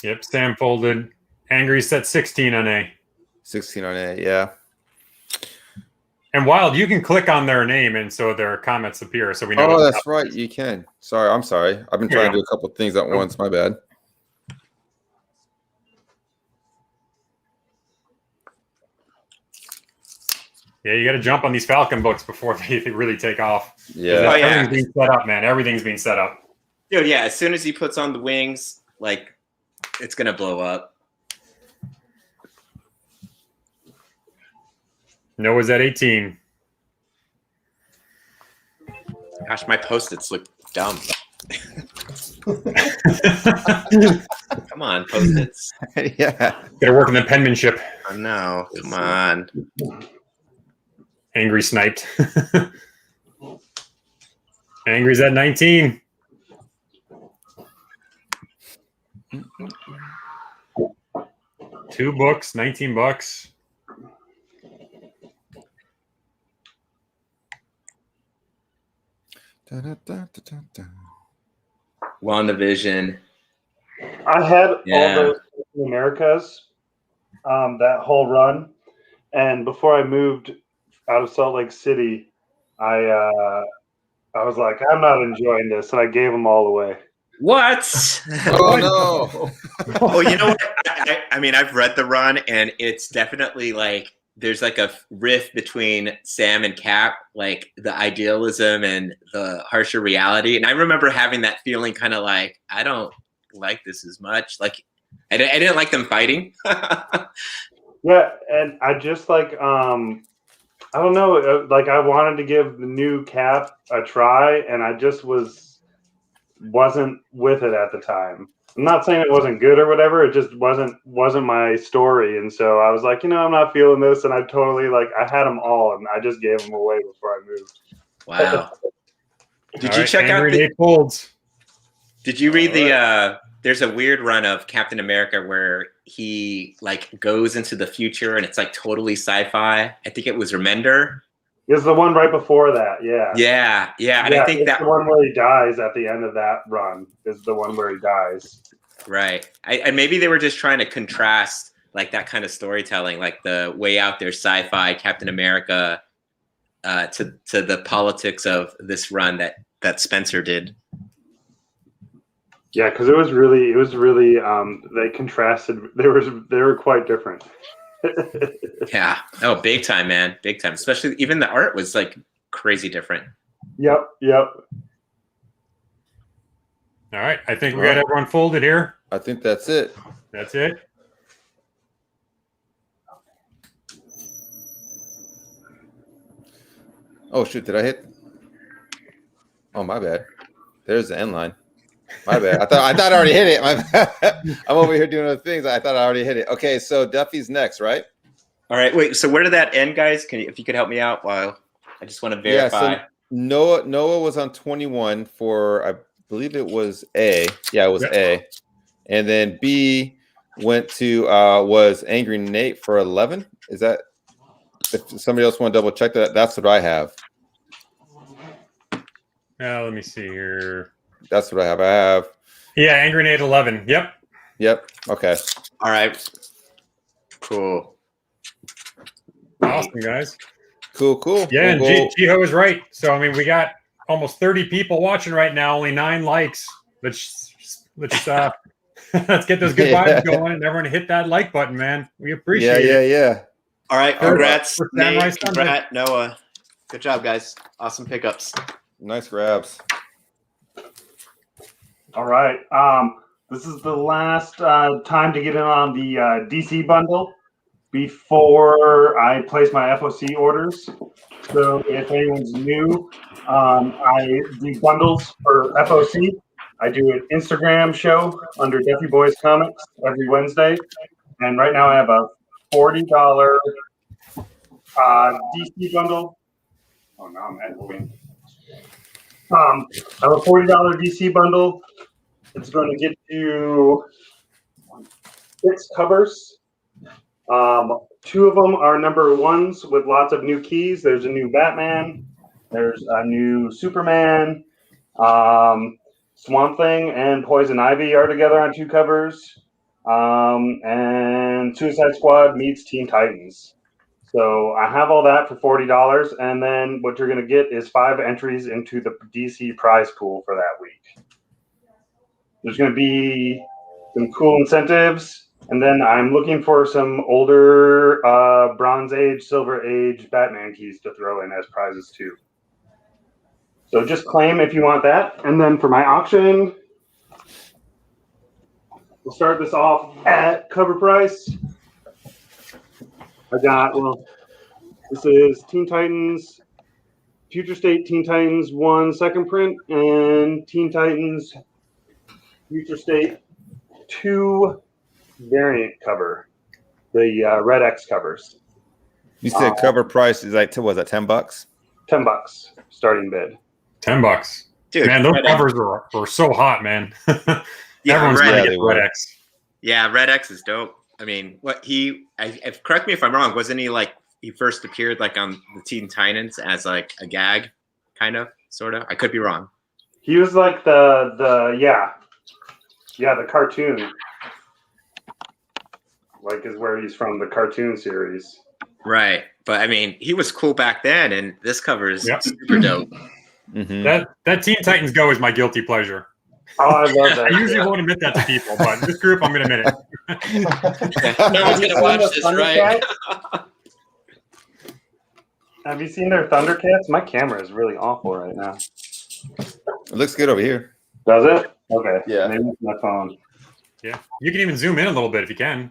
Yep, Sam folded. Angry's set 16 on A. 16 on A, yeah. And Wild, you can click on their name, and so their comments appear, so we know. Oh, that's right. You can. Sorry, I'm sorry. I've been trying to do a couple of things at once. My bad. Yeah, you got to jump on these Falcon books before they really take off. Yeah. Everything's being set up, man. Everything's being set up. Dude, yeah, as soon as he puts on the wings, like, it's going to blow up. Noah's at 18. Gosh, my Post-its look dumb. Come on, Post-its. Yeah. Gotta work on the penmanship. Oh, no, come on. Angry sniped. Angry's at 19. Two books, $19. WandaVision. I had all those Americas, that whole run, and before I moved out of Salt Lake City, I was like, I'm not enjoying this, and I gave them all away. What? Oh no! Well, you know what? I mean, I've read the run, and it's definitely like there's like a rift between Sam and Cap, like the idealism and the harsher reality. And I remember having that feeling, kind of like I don't like this as much. Like I didn't like them fighting. Yeah, and I just like I don't know, like I wanted to give the new Cap a try, and I just wasn't with it at the time. I'm not saying it wasn't good or whatever. It just wasn't my story, and so I was like, I'm not feeling this, and I totally I had them all, and I just gave them away before I moved. Wow! Did you check out the folds? Did you read the? There's a weird run of Captain America where he goes into the future, and it's totally sci-fi. I think it was Remender. It's the one right before that, yeah. Yeah. And I think that the one where he dies at the end of that run is the one where he dies. Right. And maybe they were just trying to contrast that kind of storytelling, like the way out there sci-fi Captain America to the politics of this run that Spencer did. Yeah, because it was really they contrasted. They were quite different. Yeah. Oh, big time, man. Big time. Especially even the art was crazy different. Yep. All right. I think we got everyone folded here. I think that's it. That's it. Oh shoot! Did I hit? Oh my bad. There's the end line. My bad. I thought I already hit it. My bad. I'm over here doing other things. I thought I already hit it. Okay, so Duffy's next, right? All right. Wait. So where did that end, guys? If you could help me out, while I just want to verify. Yeah, so Noah was on 21 for, I believe it was A. Yeah, it was A. And then B went to was Angry Nate for 11. Is that? If somebody else want to double check that, that's what I have. Let me see here. That's what I have. Yeah, Angry Nate 11. Yep. Okay. All right. Cool. Awesome, guys. Cool. Yeah, and Jiho is right. So, I mean, we got almost 30 people watching right now, only 9 likes. Let's let's get those good vibes going and everyone hit that like button, man. We appreciate it. Yeah. All right. Congrats, Nate, congrats, Noah. Good job, guys. Awesome pickups. Nice grabs. All right. This is the last time to get in on the DC bundle before I place my FOC orders. So if anyone's new, I do bundles for FOC. I do an Instagram show under Duffy Boys Comics every Wednesday. And right now I have a $40 DC bundle. Oh, no, I'm echoing. I have a $40 DC bundle. It's going to get you 6 covers. 2 of them are number 1s with lots of new keys. There's a new Batman. There's a new Superman. Swamp Thing and Poison Ivy are together on 2 covers. And Suicide Squad meets Teen Titans. So I have all that for $40, and then what you're going to get is 5 entries into the DC prize pool for that week. There's going to be some cool incentives, and then I'm looking for some older Bronze Age, Silver Age Batman keys to throw in as prizes too. So just claim if you want that, and then for my auction, we'll start this off at cover price. This is Teen Titans, Future State Teen Titans 1 second print, and Teen Titans Future State 2 variant cover, the Red X covers. You said cover price is like, what was that, $10? $10 starting bid. $10. Dude, man, those covers were so hot, man. Everyone's going to get Red X. Yeah, Red X is dope. I mean, correct me if I'm wrong. Wasn't he like he first appeared like on the Teen Titans as like a gag, kind of, sort of? I could be wrong. He was like the cartoon, like is where he's from, the cartoon series. Right, but I mean, he was cool back then, and this cover is super dope. Mm-hmm. That Teen Titans Go is my guilty pleasure. Oh, I love that. I usually won't admit that to people, but this group, I'm going to admit it. No one's going to watch this, right? Have you seen their Thundercats? My camera is really awful right now. It looks good over here. Does it? Okay. Yeah. Maybe it's my phone. Yeah. You can even zoom in a little bit if you can.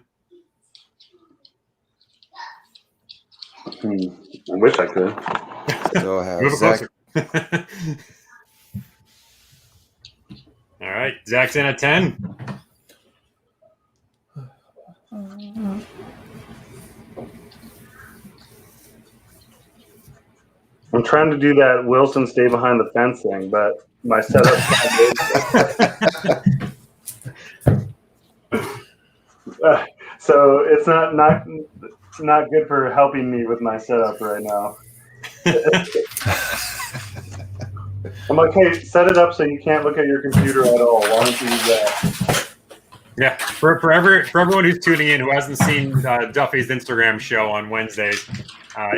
I wish I could. So I have Zach. All right, Zach's in at 10. I'm trying to do that Wilson stay behind the fence thing, but my setup. So it's not good for helping me with my setup right now. I'm like, hey, set it up so you can't look at your computer at all. Why don't you do that? Yeah, for everyone who's tuning in who hasn't seen Duffy's Instagram show on Wednesdays,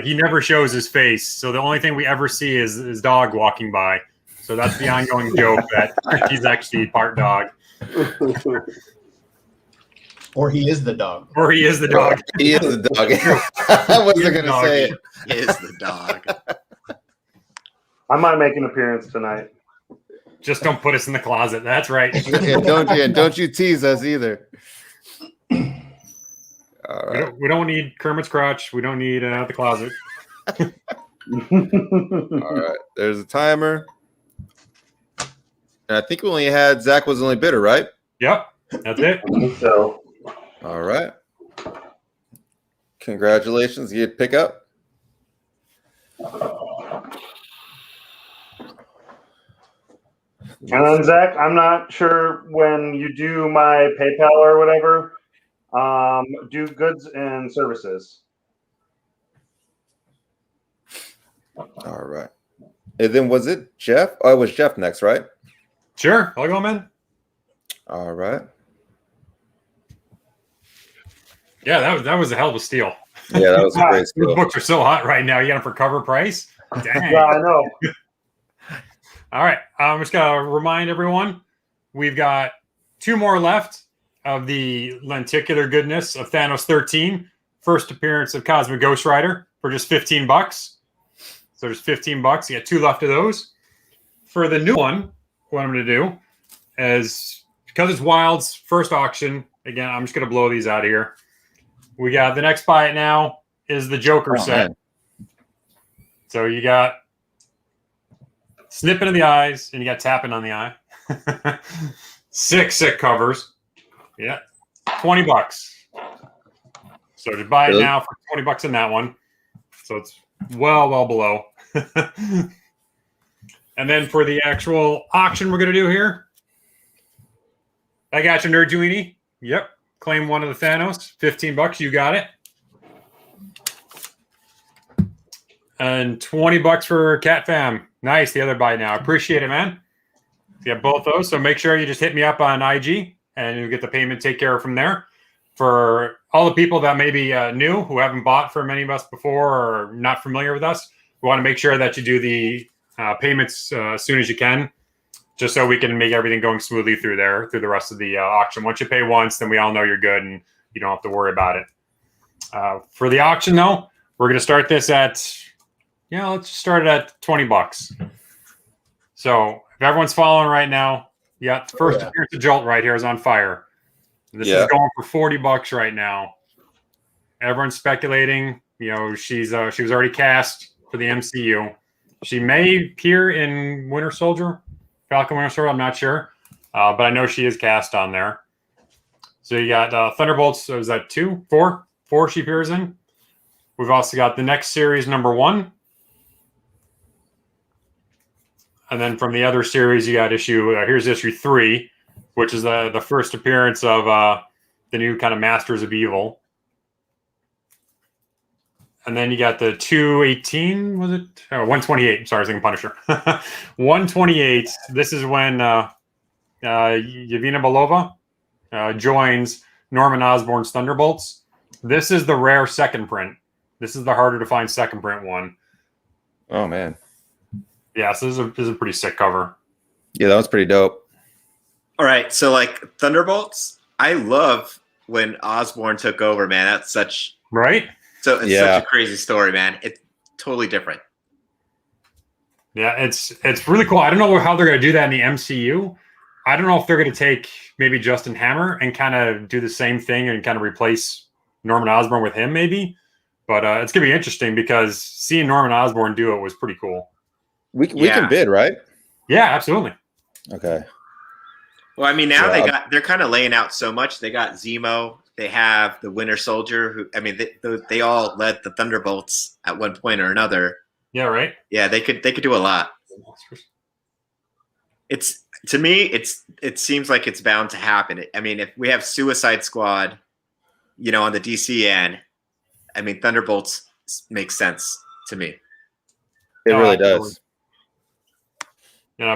he never shows his face. So the only thing we ever see is his dog walking by. So that's the ongoing joke that he's actually part dog. Or he is the dog. Or he is the dog. He is the dog. I wasn't going to say it. He is the dog. I might make an appearance tonight. Just don't put us in the closet. That's right. Don't you tease us either. All right. We don't need Kermit's crotch. We don't need the closet. All right. There's a timer. And I think we only had Zach was the only bidder, right? Yep. That's it. I think so. All right. Congratulations. You pick up. And then Zach, I'm not sure when you do my PayPal or whatever. Do goods and services. All right. And then was it Jeff? Oh, it was Jeff next, right? Sure. I'll go, man. All right. Yeah, that was a hell of a steal. Yeah, that was a great steal. Those books are so hot right now. You got them for cover price. Dang. Yeah, I know. All right. I'm just going to remind everyone, we've got 2 more left of the lenticular goodness of Thanos 13. First appearance of Cosmic Ghost Rider for just $15. So there's $15. You got 2 left of those. For the new one, what I'm going to do is, because it's Wild's first auction, again, I'm just going to blow these out of here. We got the next buy it now is the Joker set. Man. So you got snipping of the eyes and you got tapping on the eye. 6 sick covers. Yeah. $20. So to buy it now for $20 in that one. So it's well below. And then for the actual auction we're going to do here, I got your Nerd Juini. Yep. Claim one of the Thanos. $15. You got it. And $20 for Cat Fam. Nice. The other buy now. Appreciate it, man. You got both those. So make sure you just hit me up on IG and you'll get the payment take care of from there. For all the people that may be new, who haven't bought from any of us before or not familiar with us, we want to make sure that you do the payments as soon as you can, just so we can make everything going smoothly through the rest of the auction. Once you pay once, then we all know you're good and you don't have to worry about it. For the auction, though, we're going to start this at, let's start it at $20. So if everyone's following right now, the first appearance of Jolt right here is on fire. This is going for $40 right now. Everyone's speculating. She was already cast for the MCU. She may appear in Winter Soldier, Falcon Winter Soldier. I'm not sure, but I know she is cast on there. So you got Thunderbolts. So is that 2, 4? 4 she appears in. We've also got the next series, number 1. And then from the other series, you got here's issue 3, which is the first appearance of the new kind of Masters of Evil. And then you got the 218, was it? Oh, 128. Sorry, I was thinking Punisher. 128. This is when Yevgenia Belova joins Norman Osborn's Thunderbolts. This is the rare second print. This is the harder to find second print one. Oh, man. Yeah, so this is a pretty sick cover. Yeah, that was pretty dope. All right, so like Thunderbolts, I love when Osborn took over, man. That's such... Right? So it's such a crazy story, man. It's totally different. Yeah, it's really cool. I don't know how they're going to do that in the MCU. I don't know if they're going to take maybe Justin Hammer and kind of do the same thing and kind of replace Norman Osborn with him maybe. But it's going to be interesting because seeing Norman Osborn do it was pretty cool. We can bid, right? Yeah, absolutely. Okay. Well, I mean, now they're kind of laying out so much. They got Zemo. They have the Winter Soldier, who, I mean, they all led the Thunderbolts at one point or another. Yeah, right. Yeah, they could do a lot. To me, it seems like it's bound to happen. I mean, if we have Suicide Squad, on the DC end, I mean, Thunderbolts makes sense to me. It really does.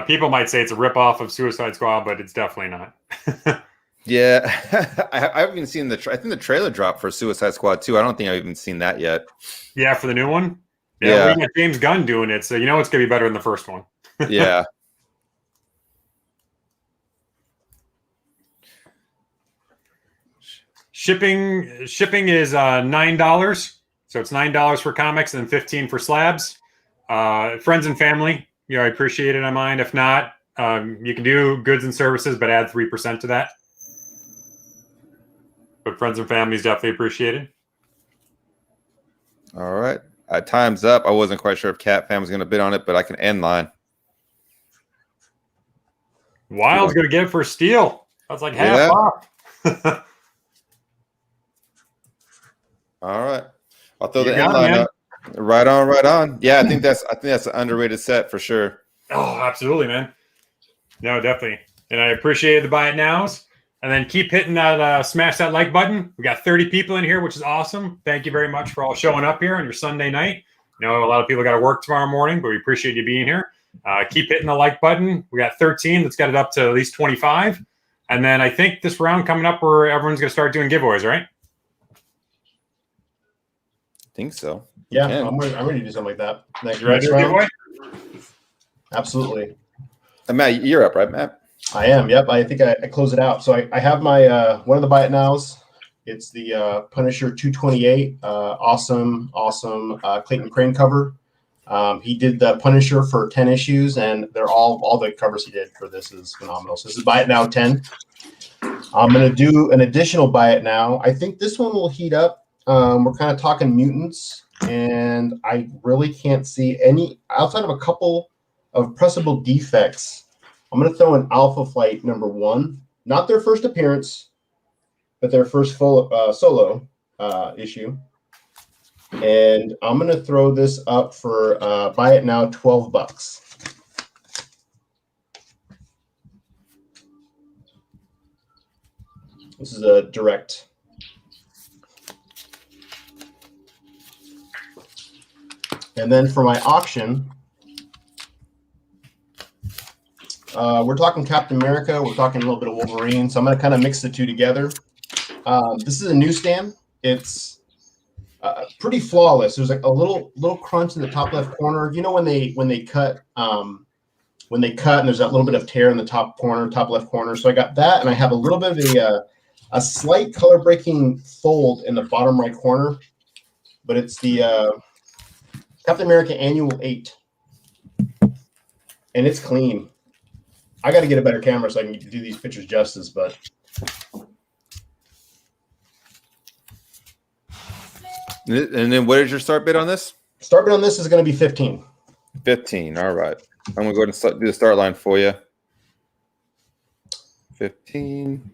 People might say it's a ripoff of Suicide Squad, but it's definitely not. Yeah, I haven't even seen I think the trailer dropped for Suicide Squad 2. I don't think I've even seen that yet. Yeah, for the new one? Yeah. We got James Gunn doing it, so it's going to be better than the first one. Yeah. Shipping is $9. So it's $9 for comics and $15 for slabs. Friends and family, I appreciate it on mine. If not, You can do goods and services, but add 3% to that. But friends and family is definitely appreciated. All right. Time's up. I wasn't quite sure if Cat Fam was going to bid on it, but I can end line. Wild's going to get it for steel. That's like half off. All right. I'll throw the end line up. Right on, right on. Yeah, I think that's an underrated set for sure. Oh, absolutely, man. No, definitely. And I appreciate the buy it nows. And then keep hitting that, smash that like button. We got 30 people in here, which is awesome. Thank you very much for all showing up here on your Sunday night. You know, a lot of people got to work tomorrow morning, but we appreciate you being here. Keep hitting the like button. We got 13. Let's get it up to at least 25. And then I think this round coming up where everyone's going to start doing giveaways, right? I think so. Yeah, I'm ready to do something like that. Next round. Absolutely. And Matt, you're up, right, Matt? I am. Yep. I think I close it out. So I have my one of the buy it nows. It's the Punisher 228. Awesome Clayton Crane cover. He did the Punisher for 10 issues, and they're all the covers he did for this is phenomenal. So this is buy it now 10. I'm gonna do an additional buy it now. I think this one will heat up. We're kind of talking mutants, and I really can't see any outside of a couple of pressable defects. I'm going to throw in Alpha Flight #1, not their first appearance, but their first full solo issue. And I'm going to throw this up for buy it now $12. This is a direct. And then for my auction, we're talking Captain America. We're talking a little bit of Wolverine. So I'm going to kind of mix the two together. This is a newsstand. It's pretty flawless. There's like a little crunch in the top left corner. You know when they cut and there's that little bit of tear in the top left corner. So I got that, and I have a little bit of a slight color breaking fold in the bottom right corner. But it's the Captain America Annual 8, and it's clean. I got to get a better camera so I can do these pictures justice, but. And then what is your start bid on this? Start bid on this is going to be 15. 15. All right. I'm going to go ahead and do the start line for you. 15.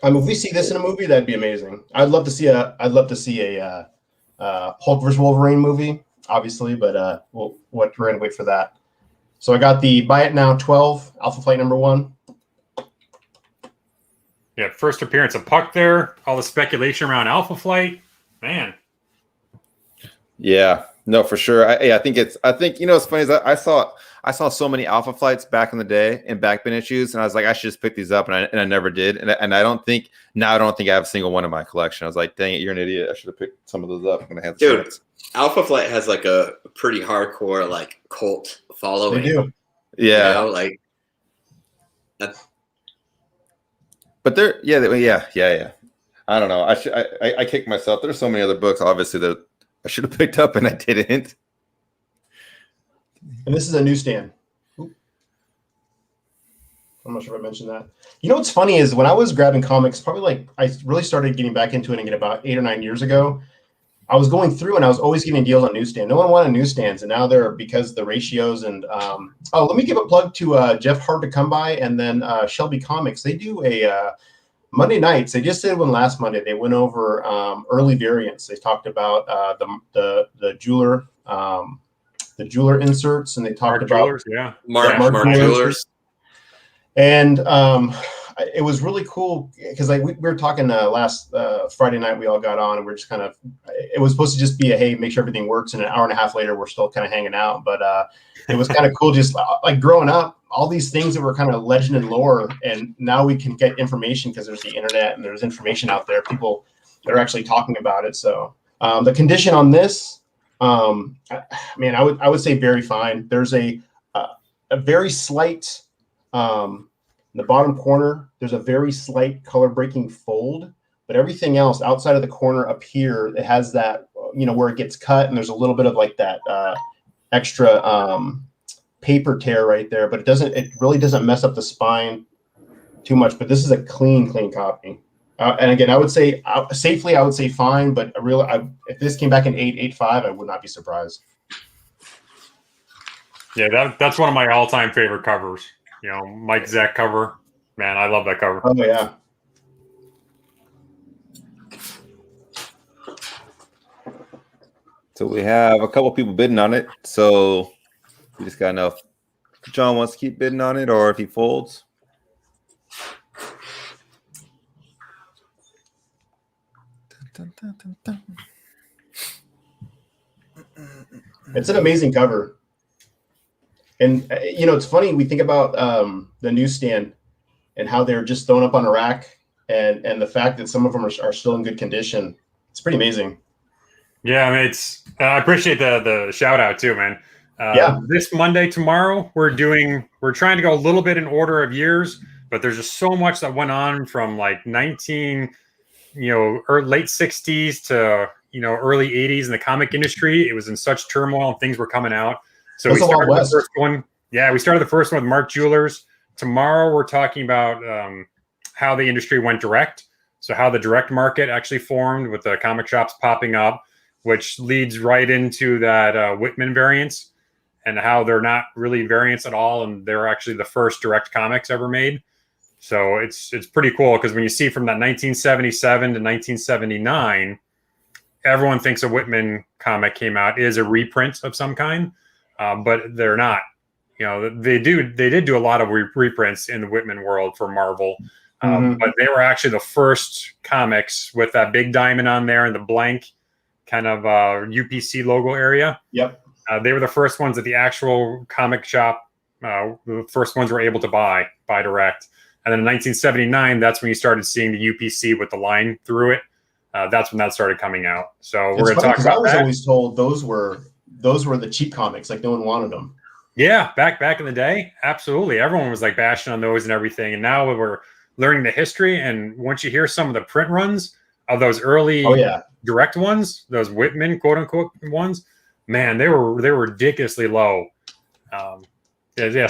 If we see this in a movie, that'd be amazing. I'd love to see a Hulk vs. Wolverine movie, obviously, but we're going to wait for that. So I got the buy it now 12 Alpha Flight #1. Yeah, first appearance of Puck there. All the speculation around Alpha Flight, man. Yeah, no, for sure. I think you know what's funny is I saw so many Alpha Flights back in the day in backbin issues, and I was like, I should just pick these up, and I never did. And I don't think I have a single one in my collection. I was like, dang it, you're an idiot. I should have picked some of those up when I had the chance. Alpha Flight has like a pretty hardcore like cult following. They do. Yeah. You know, like that's. But they're yeah. I don't know. I kicked myself. There's so many other books, obviously, that I should have picked up and I didn't. And this is a newsstand. I'm not sure if I mentioned that. You know what's funny is when I was grabbing comics, probably like I really started getting back into it about 8 or 9 years ago. I was going through and I was always getting deals on newsstand. No one wanted newsstands, and now they're because the ratios and let me give a plug to Jeff Hard to Come By and then Shelby Comics. They do a Monday nights. They just did one last Monday. They went over early variants. They talked about the jeweler inserts, and they talked about Jewelers, yeah. Mark Jewelers. And it was really cool because like we were talking last Friday night. We all got on and we're just kind of. It was supposed to just be a hey, make sure everything works. And an hour and a half later, we're still kind of hanging out. But it was kind of cool, just like growing up, all these things that were kind of legend and lore, and now we can get information because there's the internet and there's information out there. People that are actually talking about it. So the condition on this, man, I would say very fine. There's a very slight. In the bottom corner, there's a very slight color breaking fold, but everything else outside of the corner up here, it has that, where it gets cut and there's a little bit of like that extra paper tear right there, but it really doesn't mess up the spine too much. But this is a clean copy. And again, I would say safely, I would say fine, but if this came back in 8.85, I would not be surprised. Yeah, that's one of my all-time favorite covers. You know, Mike Zeck cover. Man, I love that cover. Oh yeah. So we have a couple people bidding on it. So we just gotta know if John wants to keep bidding on it or if he folds. It's an amazing cover. And you know, it's funny, we think about the newsstand and how they're just thrown up on a rack, and the fact that some of them are still in good condition. It's pretty amazing. Yeah, I mean, I appreciate the shout out too, man. This Monday, tomorrow, we're trying to go a little bit in order of years, but there's just so much that went on from like late 60s to early 80s in the comic industry. It was in such turmoil and things were coming out. So we started the first one. Yeah, we started the first one with Mark Jewelers. Tomorrow we're talking about how the industry went direct. So how the direct market actually formed with the comic shops popping up, which leads right into that Whitman variants and how they're not really variants at all. And they're actually the first direct comics ever made. So it's pretty cool because when you see from that 1977 to 1979, everyone thinks a Whitman comic came out is a reprint of some kind, but they're not. You know, they did do a lot of reprints in the Whitman world for Marvel, but they were actually the first comics with that big diamond on there and the blank kind of UPC logo area. Yep. They were the first ones that the actual comic shop, the first ones were able to buy direct. And then in 1979, that's when you started seeing the UPC with the line through it. That's when that started coming out. So we're going to talk about that. I was always told those were the cheap comics, like no one wanted them. Yeah, back in the day, absolutely. Everyone was like bashing on those and everything. And now we're learning the history. And once you hear some of the print runs of those early direct ones, those Whitman quote unquote ones, man, they were ridiculously low. So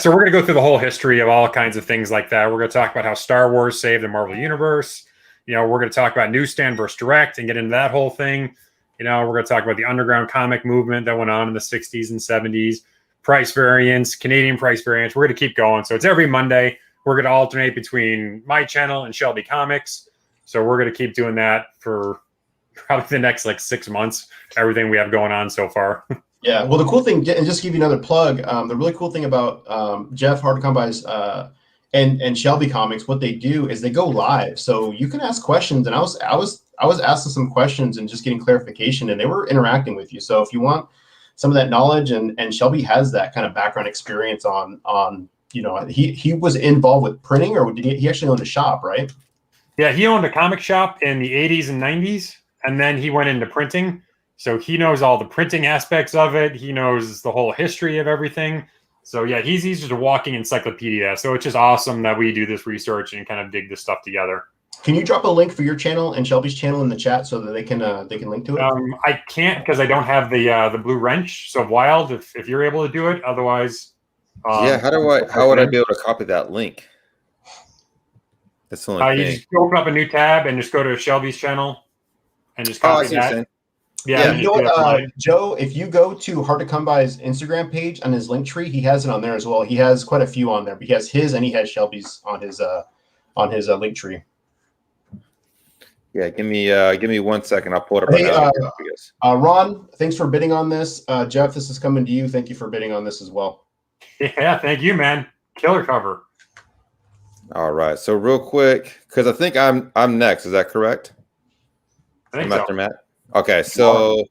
we're going to go through the whole history of all kinds of things like that. We're going to talk about how Star Wars saved the Marvel Universe. We're going to talk about newsstand versus direct and get into that whole thing. We're going to talk about the underground comic movement that went on in the 60s and 70s, price variants, Canadian price variants. We're going to keep going. So it's every Monday. We're going to alternate between my channel and Shelby Comics. So we're going to keep doing that for probably the next 6 months, everything we have going on so far. Yeah. Well, the cool thing, and just to give you another plug, the really cool thing about Jeff Hard to Come By's and Shelby Comics, what they do is they go live, so you can ask questions. And I was asking some questions and just getting clarification, and they were interacting with you. So if you want some of that knowledge, and Shelby has that kind of background experience on he was involved with printing, or did he actually owned a shop, right? Yeah, he owned a comic shop in the 80s and 90s, and then he went into printing. So he knows all the printing aspects of it. He knows the whole history of everything. So yeah, he's just a walking encyclopedia. So it's just awesome that we do this research and kind of dig this stuff together. Can you drop a link for your channel and Shelby's channel in the chat so that they can link to it? I can't because I don't have the blue wrench. So Wild, if you're able to do it, otherwise. How would I be able to copy that link? That's the only thing. You just open up a new tab and just go to Shelby's channel and just copy that. Yeah, you know what, Joe, if you go to Hard to Come By's Instagram page on his link tree, he has it on there as well. He has quite a few on there, but he has his and he has Shelby's on his link tree. Yeah, give me 1 second. I'll pull it up right now. Ron, thanks for bidding on this. Jeff, this is coming to you. Thank you for bidding on this as well. Yeah, thank you, man. Killer cover. All right. So real quick, because I think I'm next. Is that correct? I think I'm after Matt. Okay, so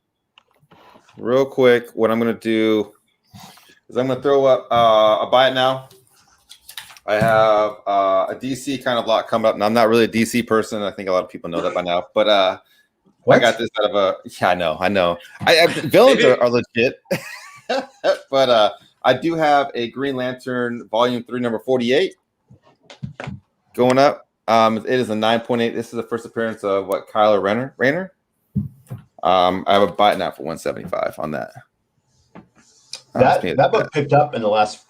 real quick, what I'm going to do is I'm going to throw up a buy it now. I have a DC kind of lot coming up. And I'm not really a DC person. I think a lot of people know that by now. But I got this out of a – yeah, I know. Villains are legit. But I do have a Green Lantern Volume 3, number 48 going up. It is a 9.8. This is the first appearance of Kylo Rayner. I have a buy it now for $175 on that. That book picked up in the last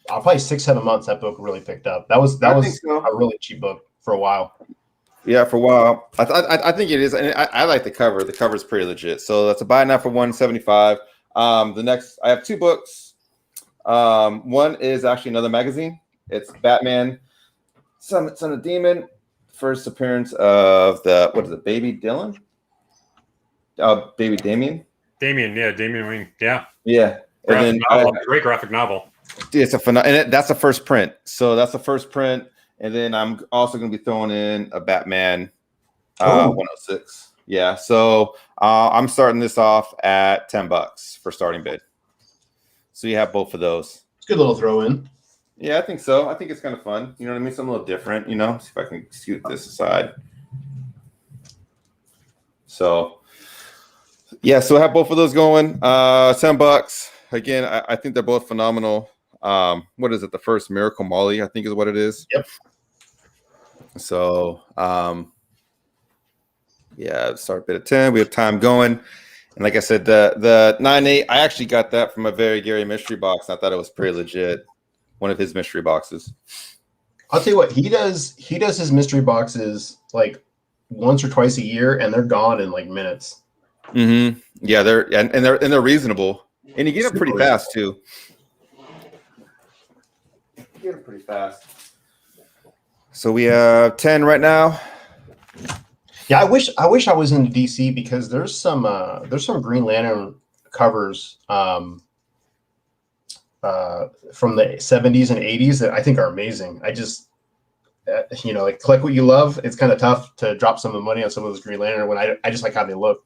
probably 6-7 months. That book really picked up. That was a really cheap book for a while. Yeah, for a while. I think it is, and I like the cover. The cover's pretty legit. So that's a buy now for $175. The next, I have 2 books. One is actually another magazine. It's Batman, Son of Demon. First appearance of Baby Dylan? Baby Damien? Damian Wayne. Yeah. Yeah. And then great graphic novel. It's that's the first print. So that's the first print. And then I'm also going to be throwing in a Batman 106. Yeah. So I'm starting this off at $10 for starting bid. So you have both of those. It's a good little throw in. Yeah, I think so. I think it's kind of fun. You know what I mean? Something a little different, See if I can scoot this aside. So, yeah, so I have both of those going. $10. Again, I think they're both phenomenal. What is it? The first Miracle Molly, I think is what it is. Yep. So, start bid at 10. We have time going. And like I said, the 9.8, I actually got that from a Very Gary mystery box. I thought it was pretty legit. One of his mystery boxes. I'll tell you what, he does his mystery boxes like once or twice a year, and they're gone in like minutes. Mm-hmm. Yeah, they're reasonable. And you get them pretty fast too. You get them pretty fast. So we have 10 right now. Yeah, I wish I was in DC because there's some Green Lantern covers from the 70s and 80s that I think are amazing. I just like collect what you love. It's kind of tough to drop some of the money on some of those Green Lantern when I just like how they look.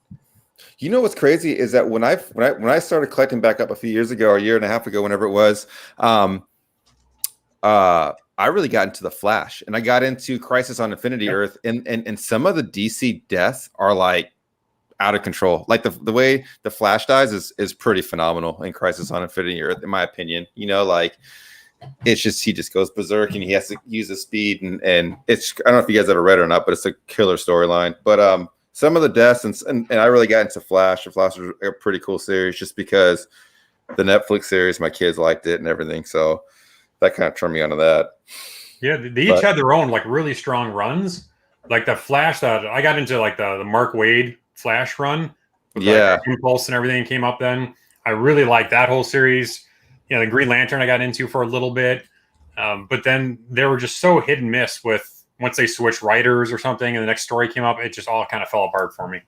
You know what's crazy is that when I started collecting back up a few years ago, or a year and a half ago, whenever it was, I really got into the Flash, and I got into Crisis on Infinity Earth, and some of the DC deaths are like out of control. Like the way the Flash dies is pretty phenomenal in Crisis on Infinity Earth, in my opinion. Like it's just he just goes berserk and he has to use his speed, and it's, I don't know if you guys ever read it or not, but it's a killer storyline. But some of the deaths and I really got into Flash. The Flash was a pretty cool series just because the Netflix series, my kids liked it and everything. So that kind of turned me onto that. Yeah, they each had their own like really strong runs. Like the Flash that I got into, like the Mark Waid Flash run. With like Impulse and everything came up then. I really liked that whole series. The Green Lantern I got into for a little bit. But then they were just so hit and miss with once they switched writers or something and the next story came up, it just all kind of fell apart for me.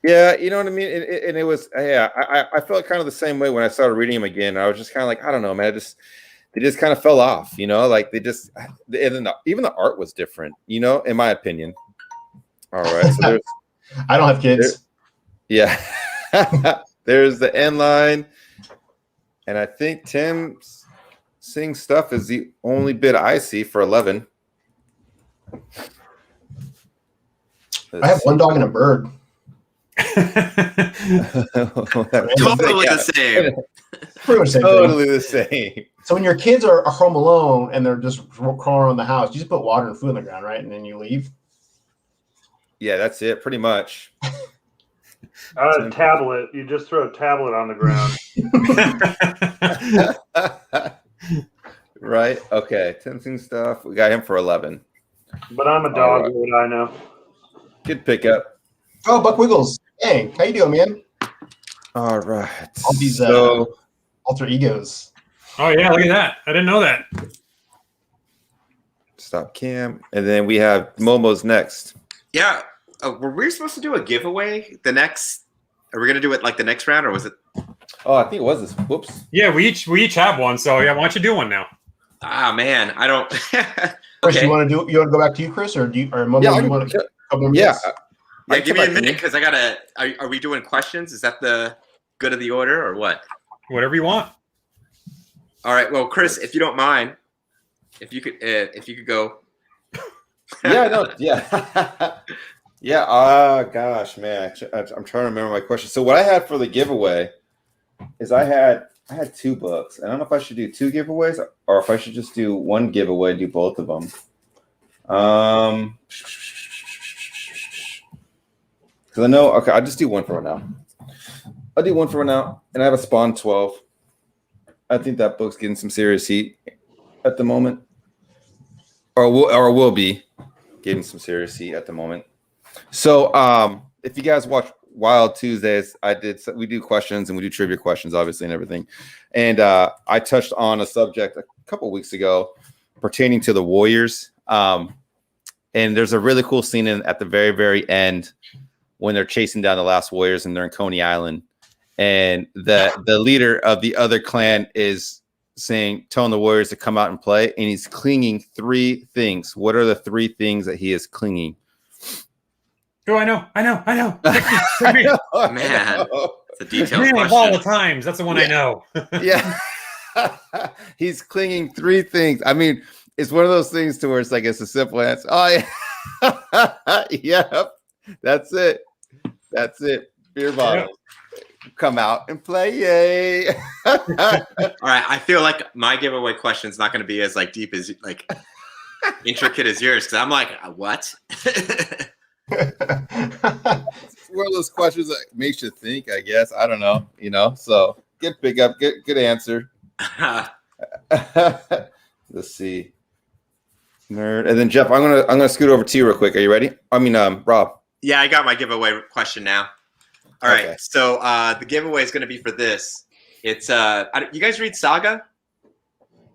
Yeah, you know what I mean? And it was, I felt kind of the same way when I started reading them again. I was just kind of like, I don't know, man. They just kind of fell off, like even the art was different, in my opinion. All right. So I don't have kids. Yeah. There's the end line. And I think Tim's Sing Stuff is the only bid I see for 11. I have one dog and a bird. Totally the same. Pretty much totally the same. So when your kids are home alone and they're just crawling around the house, you just put water and food on the ground, right? And then you leave. Yeah, that's it, pretty much. A tablet. You just throw a tablet on the ground. Right. Okay. Tempting Stuff. We got him for 11. But I'm a dog. What would I know? Good pickup. Oh, Buck Wiggles. Hey, how you doing, man? All right. All these alter egos. Oh yeah, look at that. I didn't know that. Stop Cam. And then we have Momo's next. Yeah. Were we supposed to do a giveaway the next? Are we going to do it like the next round, or was it? Oh, I think it was this. Whoops. Yeah, we each have one. So yeah, why don't you do one now? Ah, man, I don't. Chris, you want to go back to you, Chris, or Momo? Yeah, you want a couple more minutes? Yeah, give me a minute because I gotta. Are we doing questions? Is that the good of the order or what? Whatever you want. All right. Well, Chris, if you don't mind, if you could go. Yeah. No. Yeah. Yeah. Gosh, man. I'm trying to remember my question. So what I had for the giveaway is I had 2 books. I don't know if I should do 2 giveaways or if I should just do one giveaway and do both of them. Because I know. Okay, I'll just do one for now. I'll do one for now, and I have a Spawn 12. I think that book's getting some serious heat at the moment, or will be getting some serious heat at the moment. So, if you guys watch Wild Tuesdays, we do questions and we do trivia questions, obviously, and everything. And I touched on a subject a couple weeks ago pertaining to the Warriors. And there's a really cool scene at the very, very end when they're chasing down the last Warriors and they're in Coney Island. And the leader of the other clan is telling the Warriors to come out and play. And he's clinging 3 things. What are the 3 things that he is clinging? Oh, I know. Man, it's a detailed Man question. of all the times. That's the one I know. Yeah. He's clinging 3 things. I mean, it's one of those things to where it's like, it's a simple answer. Oh, yeah. Yep. That's it. Beer bottles. Yep. Come out and play. Yay. All right. I feel like my giveaway question is not going to be as like deep as like intricate as yours. Cause I'm like, what? It's one of those questions that makes you think, I guess. I don't know, so good answer. Let's see. Nerd. And then Jeff, I'm gonna scoot over to you real quick. Are you ready? I mean, Rob. Yeah, I got my giveaway question now. All right. Okay. So the giveaway is gonna be for this. It's you guys read Saga?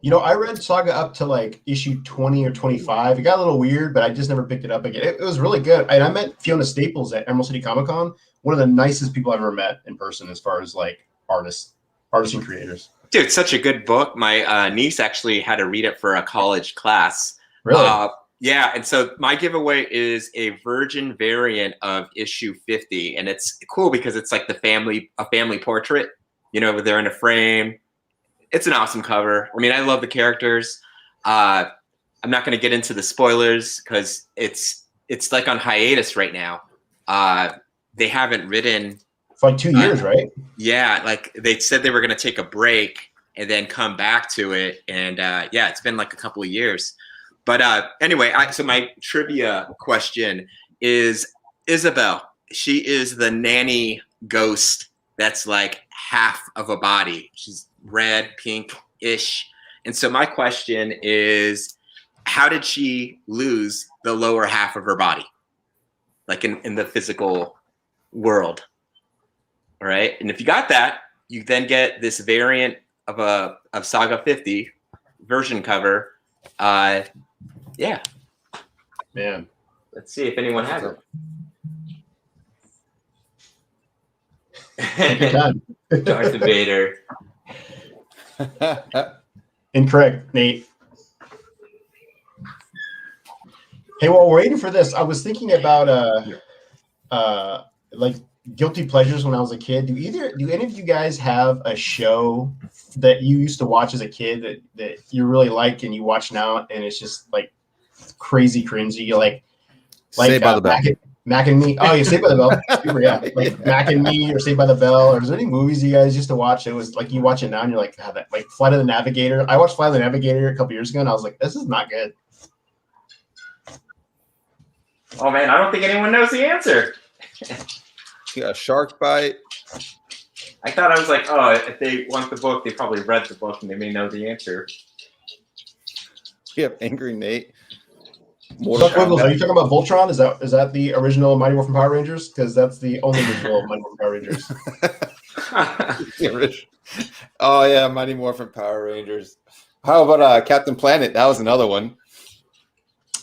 I read Saga up to like issue 20 or 25. It got a little weird, but I just never picked it up again. It was really good. And I met Fiona Staples at Emerald City Comic Con. One of the nicest people I've ever met in person as far as like artists and creators. Dude, it's such a good book. My niece actually had to read it for a college class. Really? Yeah. And so my giveaway is a virgin variant of issue 50. And it's cool because it's like a family portrait, they're in a frame. It's an awesome cover. I mean, I love the characters. I'm not going to get into the spoilers because it's like on hiatus right now. They haven't written for like 2 years, right? Yeah, like they said they were going to take a break and then come back to it. And it's been like a couple of years. But anyway, so my trivia question is Isabel. She is the nanny ghost that's like half of a body. She's red, pink-ish. And so my question is, how did she lose the lower half of her body? Like in the physical world. All right. And if you got that, you then get this variant of Saga 50 version cover. Yeah. Man. Let's see if anyone has it. Darth Vader. Incorrect, Nate. Hey, while we're waiting for this, I was thinking about like guilty pleasures when I was a kid. Do any of you guys have a show that you used to watch as a kid that you really like and you watch now and it's just like crazy cringy? Like Saved by the Bell. Mac and Me. Oh, yeah, Saved by the Bell. Super, yeah. Like Mac and Me or Saved by the Bell. Or is there any movies you guys used to watch? It was like you watch it now and you're like, God, like Flight of the Navigator. I watched Flight of the Navigator a couple years ago and I was like, this is not good. Oh man, I don't think anyone knows the answer. Yeah, Shark Bite. I thought I was like, oh, if they want the book, they probably read the book and they may know the answer. Yep, Angry Nate. Chuck Wiggles, are you talking about Voltron? Is that the original Mighty Morphin Power Rangers? Because that's the only original Mighty Morphin Power Rangers. Oh yeah, Mighty Morphin Power Rangers. How about Captain Planet? That was another one.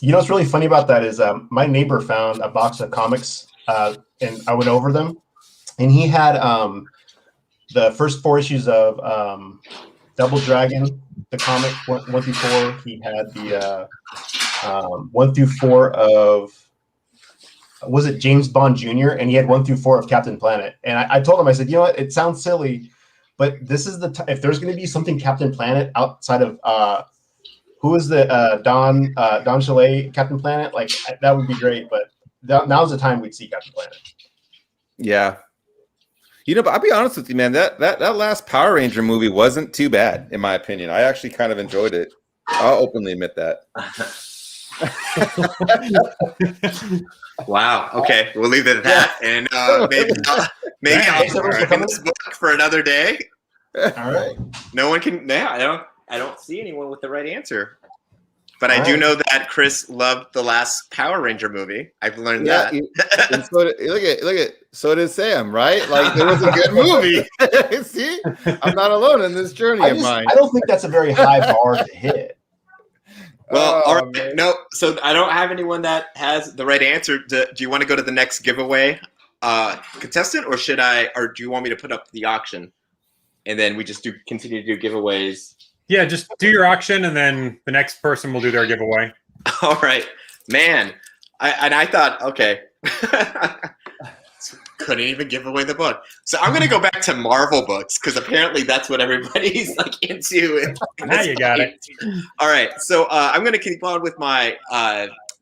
You know what's really funny about that is my neighbor found a box of comics and I went over them, and he had the first 4 issues of Double Dragon, the comic 1 through 4. He had the 1 through 4 of, was it James Bond Jr.? And he had 1 through 4 of Captain Planet. And I told him, I said, you know what? It sounds silly, but this is if there's going to be something Captain Planet outside of who is the Don Chalet Captain Planet? Like that would be great, but now's the time we'd see Captain Planet. Yeah. But I'll be honest with you, man. That last Power Ranger movie wasn't too bad, in my opinion. I actually kind of enjoyed it. I'll openly admit that. Wow. Okay, we'll leave it at that, and maybe I'll read this book for another day. All right. No one can. Yeah, I don't see anyone with the right answer. But I do know that Chris loved the last Power Ranger movie. I've learned that. And look at. So did Sam, right? Like it was a good movie. See, I'm not alone in this journey of mine. I don't think that's a very high bar to hit. Well, all right. Man. No, so I don't have anyone that has the right answer. Do you want to go to the next giveaway contestant, or should I? Or do you want me to put up the auction, and then we just continue to do giveaways? Yeah, just do your auction, and then the next person will do their giveaway. All right, man. I thought, okay, couldn't even give away the book. So I'm gonna go back to Marvel books because apparently that's what everybody's like into. Now you got it. All right, so I'm gonna keep on with my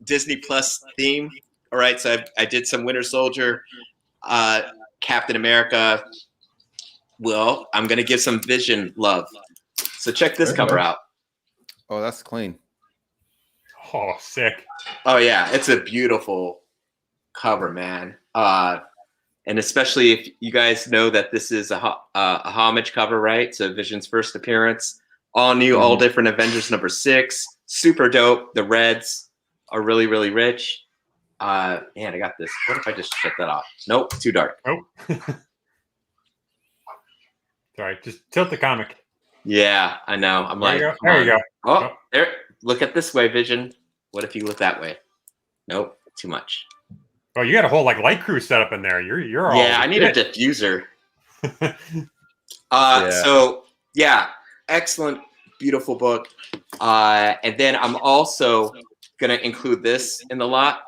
Disney Plus theme. All right, so I did some Winter Soldier, Captain America. Well, I'm gonna give some Vision love. So check this cover out. Oh, that's clean. Oh, sick. Oh yeah, it's a beautiful cover, man. And especially if you guys know that this is a homage cover, right? So Vision's first appearance, all new, all different Avengers #6, super dope. The reds are really, really rich. Man, I got this. What if I just shut that off? Nope, too dark. Nope. Sorry, just tilt the comic. Yeah, I know. I'm there like, you go. There you go. Oh, there. Look at this way, Vision. What if you look that way? Nope, too much. Oh, you got a whole like light crew set up in there. You're all. Yeah, I need a diffuser. So yeah, excellent, beautiful book. And then I'm also gonna include this in the lot.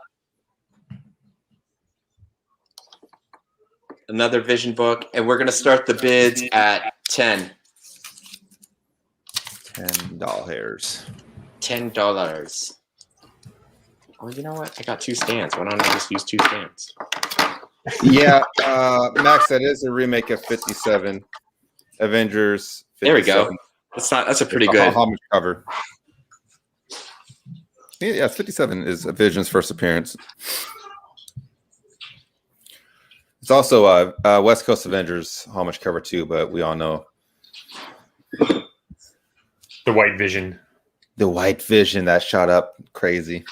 Another Vision book, and we're gonna start the bids at 10. $10. $10. Oh, you know what? I got 2 stands. Why don't I just use 2 stands? Yeah, Max, that is a remake of 57. Avengers 57. There we go. That's a pretty good homage cover. Yeah, 57 is Vision's first appearance. It's also West Coast Avengers homage cover too, but we all know the White Vision. The White Vision that shot up crazy.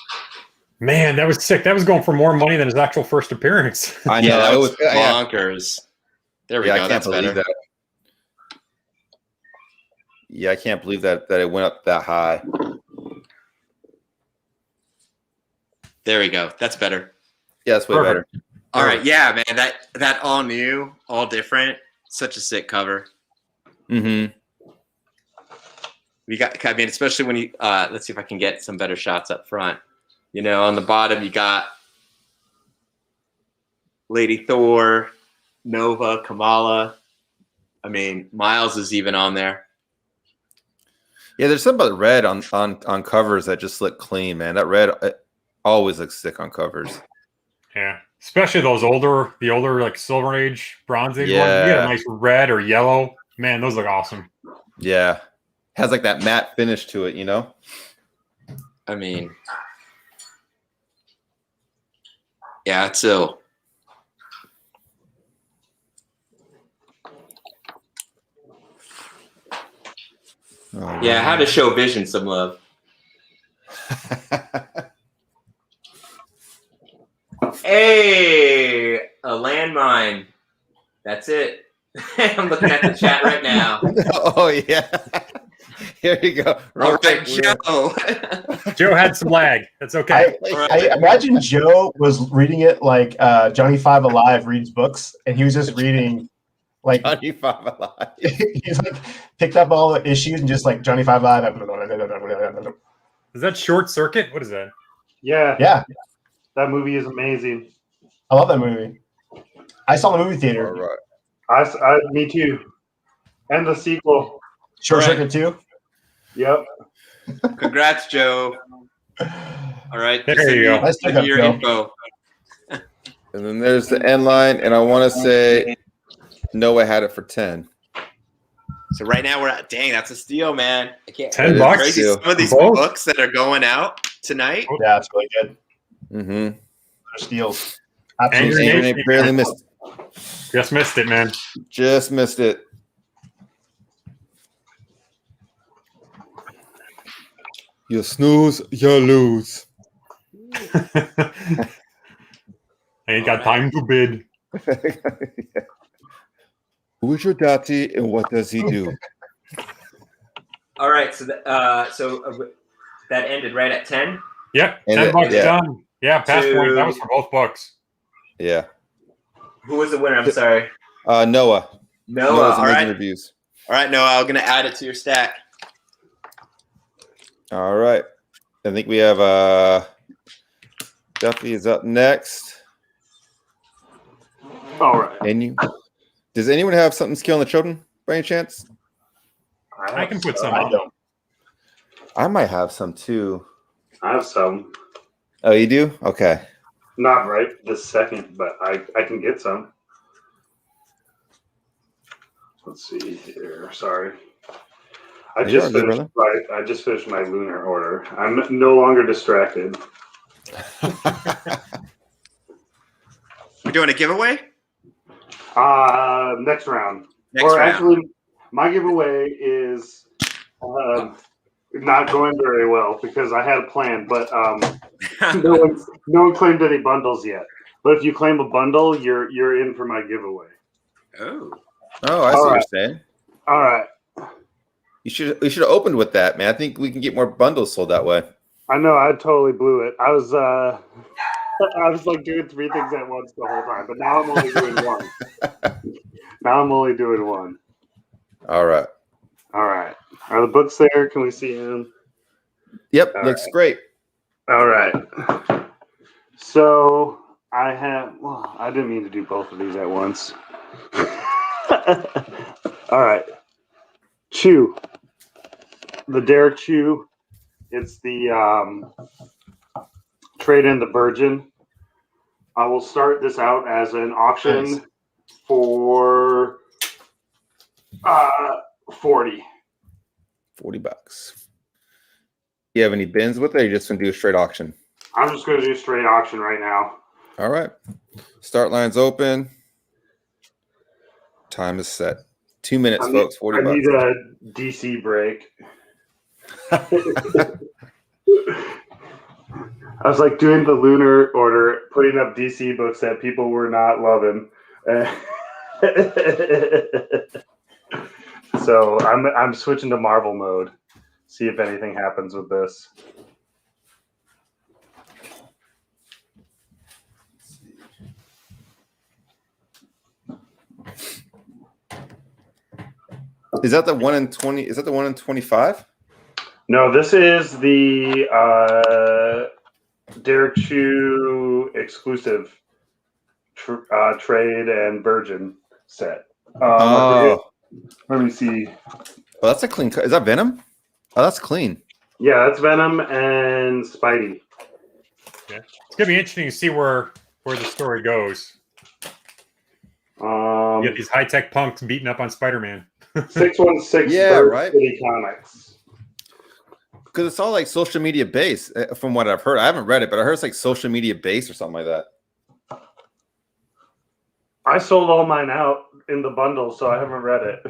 Man, that was sick. That was going for more money than his actual first appearance. I know. Yeah, that was bonkers. There we go. That's better. That. Yeah, I can't believe that it went up that high. There we go. That's better. Yeah, that's way better. All right. Yeah, man. That all new, all different. Such a sick cover. Mm-hmm. I mean, especially when you let's see if I can get some better shots up front. You know, on the bottom you got Lady Thor, Nova, Kamala. I mean, Miles is even on there. Yeah, there's something about red on covers that just look clean, man. That red always looks sick on covers. Yeah, especially the older like Silver Age, Bronze Age ones. You get a nice red or yellow. Man, those look awesome. Yeah, has like that matte finish to it, you know. I mean, yeah, it's ill. Oh, yeah, I had to show Vision some love. Hey, a landmine. That's it. I'm looking at the chat right now. Oh, yeah. Here you go. All right, Joe. Joe had some lag. That's okay. I imagine Joe was reading it like Johnny Five Alive reads books, and he was just reading like Johnny Five Alive. He's like picked up all the issues and just like Johnny Five Alive. Is that Short Circuit? What is that? Yeah. Yeah. That movie is amazing. I love that movie. I saw the movie theater. All right. Me too. And the sequel. Short Circuit 2? Yep. Congrats, Joe. All right. There you go. Let's Send me your info. And then there's the end line, and I want to say Noah had it for 10. So right now we're at, dang, that's a steal, man. I can't. $10. Crazy. Some of these books that are going out tonight. Yeah, it's really good. Mm-hmm. They're steals. Absolutely. They barely missed it. Just missed it, man. Just missed it. You snooze, you lose. I ain't got time to bid. Who is your daddy and what does he do? All right, so that ended right at 10. Yep, And $10 yeah. done. Yeah, pass point. That was for both books. Yeah. Who was the winner? I'm sorry. Noah. Noah's all amazing right. reviews. All right, Noah, I'm gonna add it to your stack. All right. I think we have Duffy is up next. All right. And does anyone have something skill on the children by any chance? I can put some I on. don't. I might have some too. I have some. Oh, you do? Okay. Not right this second, but I can get some. Let's see here. Sorry. I just finished my lunar order. I'm no longer distracted. We're doing a giveaway? Next round. Next round. Actually, my giveaway is not going very well because I had a plan, but no one claimed any bundles yet. But if you claim a bundle, you're in for my giveaway. Oh, I see what you're saying. All right. We should have opened with that, man. I think we can get more bundles sold that way. I know I totally blew it. I was like doing 3 things at once the whole time, but now I'm only doing one. All right. All right. Are the books there? Can we see them? Yep, All looks great. All right. So I didn't mean to do both of these at once. All right. Chew. The Derek Chew. It's the trade in the Virgin. I will start this out as an auction for $40. $40. You have any bins with it, or you just gonna do a straight auction? I'm just gonna do straight auction right now. All right. Start line's open. Time is set. 2 minutes, folks. $40. I need a DC break. I was like doing the lunar order, putting up DC books that people were not loving. So I'm switching to Marvel mode. See if anything happens with this. Is that the 1 in 20? Is that the 1 in 25? No, this is the Derek Chew exclusive trade and Virgin set. Let me see. Oh, that's a clean cut. Is that Venom? Oh, that's clean. Yeah, that's Venom and Spidey. Yeah. It's gonna be interesting to see where the story goes. You get these high-tech punks beating up on Spider-Man. 616 right. City Comics. Because it's all like social media based, from what I've heard. I haven't read it, but I heard it's like social media based or something like that. I sold all mine out in the bundle, so I haven't read it.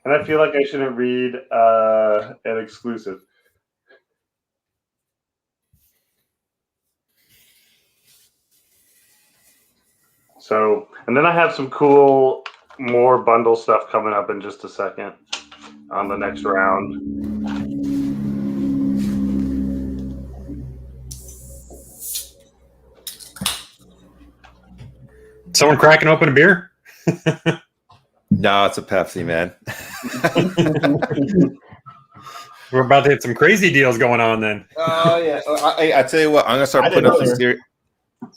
And I feel like I shouldn't read an exclusive. So, and then I have some cool more bundle stuff coming up in just a second on the next round. Someone cracking open a beer? No, it's a Pepsi, man. We're about to hit some crazy deals going on then. Oh, yeah. I tell you what, I'm going to start putting up some serious.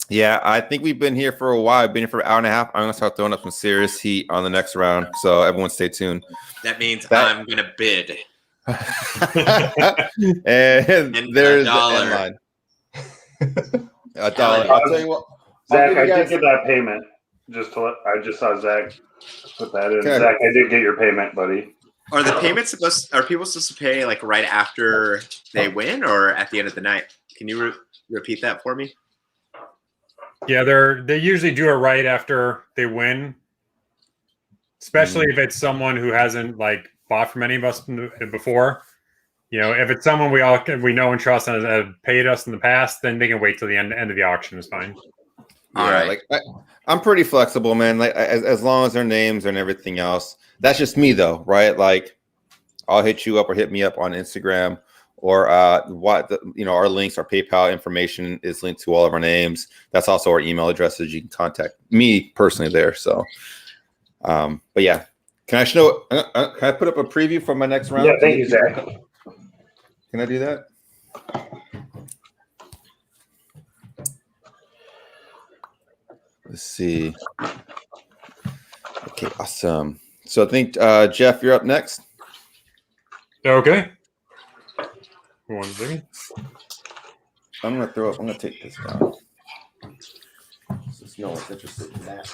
Yeah, I think we've been here for a while. I've been here for an hour and a half. I'm going to start throwing up some serious heat on the next round. So everyone stay tuned. That means I'm going to bid. and there's $1. $1. I'll tell you what. Zach, I did get that payment. I just saw Zach put that in. Okay. Zach, I did get your payment, buddy. Are the payments are people supposed to pay like right after they win or at the end of the night? Can you repeat that for me? Yeah, they usually do it right after they win, especially if it's someone who hasn't like bought from any of us before. You know, if it's someone we know and trust and have paid us in the past, then they can wait till the end of the auction is fine. All right. Like I'm pretty flexible, man. Like as long as their names and everything else. That's just me though, right? Like I'll hit you up or hit me up on Instagram or our links, our PayPal information is linked to all of our names. That's also our email addresses. You can contact me personally there. So, but yeah, can I put up a preview for my next round? Yeah, thank you, Zach. Can I do that? Let's see. Okay, awesome. So I think Jeff, you're up next. Okay. One second. I'm gonna take this down. Since no one's interested in that.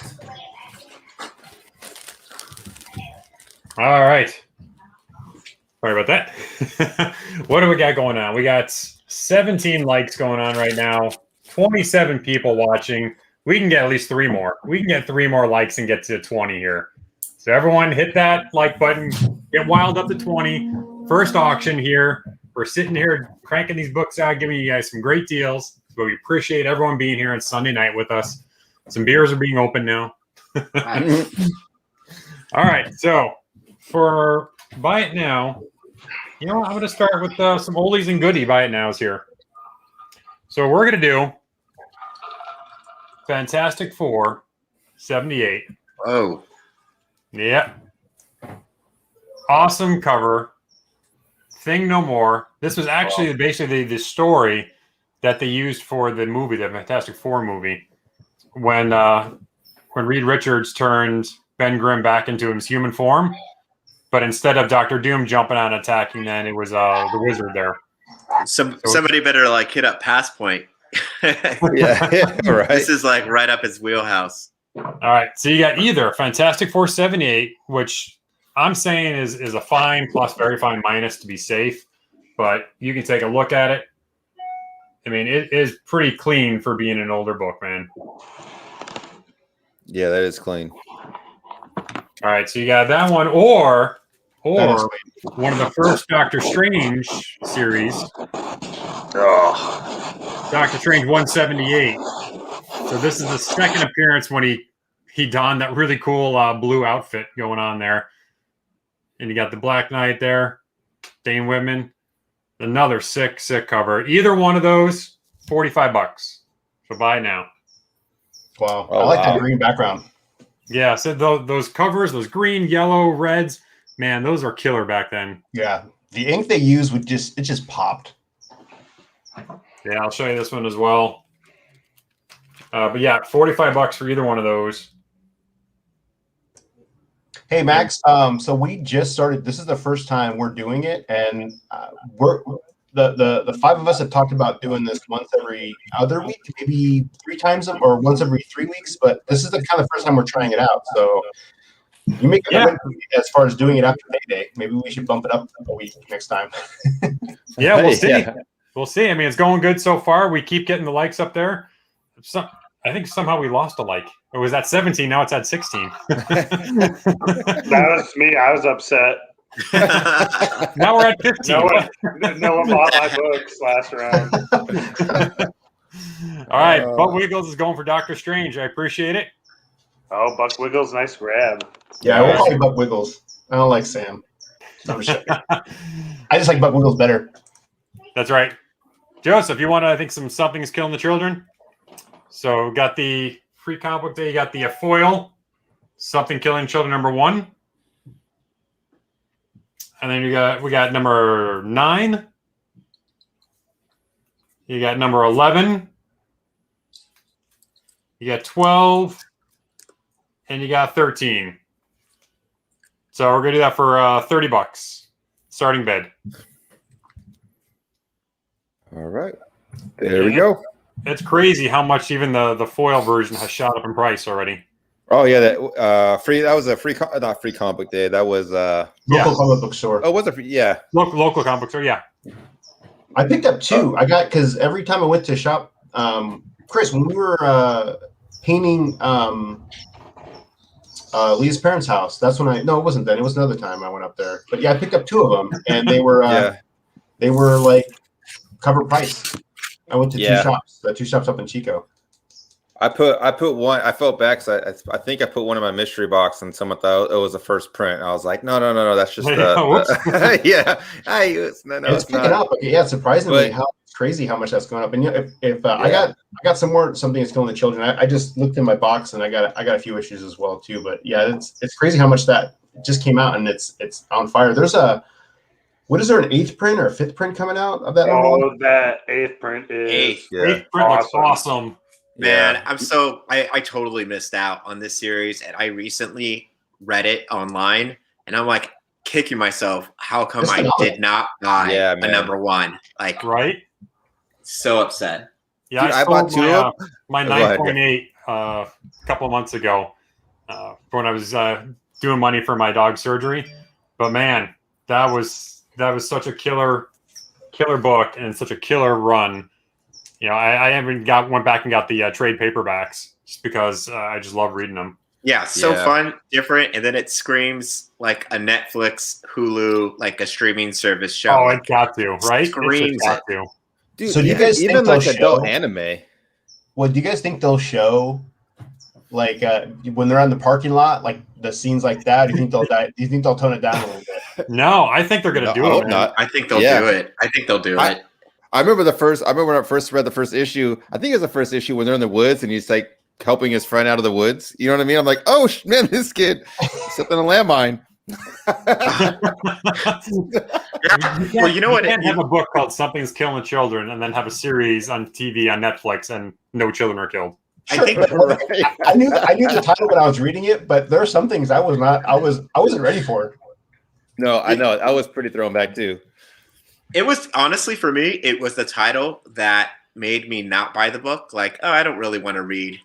All right. Sorry about that. What do we got going on? We got 17 likes going on right now. 27 people watching. We can get at least 3 more. We can get 3 more likes and get to 20 here. So everyone hit that like button. Get wild up to 20. First auction here. We're sitting here cranking these books out, giving you guys some great deals. But we appreciate everyone being here on Sunday night with us. Some beers are being opened now. All right. So for Buy It Now, you know what? I'm going to start with some oldies and goodie Buy It Nows here. So we're going to do Fantastic Four 78. Oh. Yeah. Awesome cover. Thing No More. This was actually basically the story that they used for the movie, the Fantastic Four movie, when Reed Richards turned Ben Grimm back into his human form. But instead of Dr. Doom jumping out and attacking, then it was the wizard there. Somebody better like hit up Passpoint. yeah, right. This is like right up his wheelhouse. All right, so you got either Fantastic Four 78, which I'm saying is a fine plus very fine minus to be safe, but you can take a look at it. I mean, it is pretty clean for being an older book, man. Yeah, that is clean. All right, so you got that one, or one of the first Doctor Strange series. Oh. Doctor Strange 178. So this is the second appearance when he donned that really cool blue outfit going on there. And you got the Black Knight there, Dane Whitman. Another sick cover. Either one of those, $45. So buy it now. Wow. I like that green background. Yeah, so those covers, those green, yellow, reds, man, those are killer back then. Yeah. The ink they used it just popped. Yeah, I'll show you this one as well. But yeah, $45 for either one of those. Hey Max, so we just started. This is the first time we're doing it, and the 5 of us have talked about doing this once every other week, maybe 3 times or once every 3 weeks. But this is the kind of first time we're trying it out. So you make it as far as doing it after Mayday. Maybe we should bump it up a week next time. Yeah, we'll see. Yeah. We'll see. I mean, it's going good so far. We keep getting the likes up there. I think somehow we lost a like. It was at 17. Now it's at 16. That was me. I was upset. Now we're at 15. No one bought my books last round. All right. Buck Wiggles is going for Doctor Strange. I appreciate it. Oh, Buck Wiggles, nice grab. Yeah, I will call you Buck Wiggles. I don't like Sam. I just like Buck Wiggles better. That's right. Joseph, you want to, I think, Something's Killing the Children? So we got the free comic book day. You got the foil, Something Killing Children #1. And then we got number 9. You got number 11. You got 12. And you got 13. So we're going to do that for $30. Starting bid. All right. There we go. It's crazy how much even the foil version has shot up in price already. Oh yeah, that free. That was a free, not free comic book day. That was local comic book store. Oh, was it? Yeah, local comic book store. Yeah, I picked up 2. I got because every time I went to shop, Chris, when we were painting Lee's parents' house. That's when it wasn't then. It was another time I went up there. But yeah, I picked up 2 of them, and they were like cover price. I went to 2 shops. The 2 shops up in Chico. I put one. I felt bad because I think I put one in my mystery box, and someone thought it was the first print. I was like, no, that's just yeah. It's picking up. Yeah, surprisingly, how it's crazy how much that's going up. And if I got something that's killing the children. I just looked in my box, and I got a few issues as well too. But yeah, it's crazy how much that just came out, and it's on fire. There's an 8th print or a 5th print coming out of that? That 8th print is 8th print looks awesome. Man, I totally missed out on this series, and I recently read it online, and I'm like kicking myself. How come I did not buy a number 1? Like, right? So upset. Yeah, dude, I bought 2 my 9.8 a couple of months ago when I was doing money for my dog surgery. But man, that was such a killer book and such a killer run. You know, I even went back and got the trade paperbacks just because I just love reading them. Yeah, fun, different, and then it screams like a Netflix, Hulu, like a streaming service show. Oh, it got to, right? Screams it. To. Dude, so do you guys even think like adult anime? Well, do you guys think they'll show like when they're on the parking lot, like the scenes like that? Do you think they'll do you think they'll tone it down a little bit? No, I think they're gonna do it. Not. I think they'll do it. I think they'll do it. I remember when I first read the first issue. I think it was the first issue when they're in the woods and he's like helping his friend out of the woods. You know what I mean? I'm like, oh man, this kid stepped on a landmine. Well, you know what? You can't have a book called "Something's Killing the Children" and then have a series on TV on Netflix and no children are killed. Sure, I think I knew the title when I was reading it, but there are some things I wasn't ready for. No, I know. I was pretty thrown back too. It was honestly for me, it was the title that made me not buy the book. Like, oh, I don't really want to read,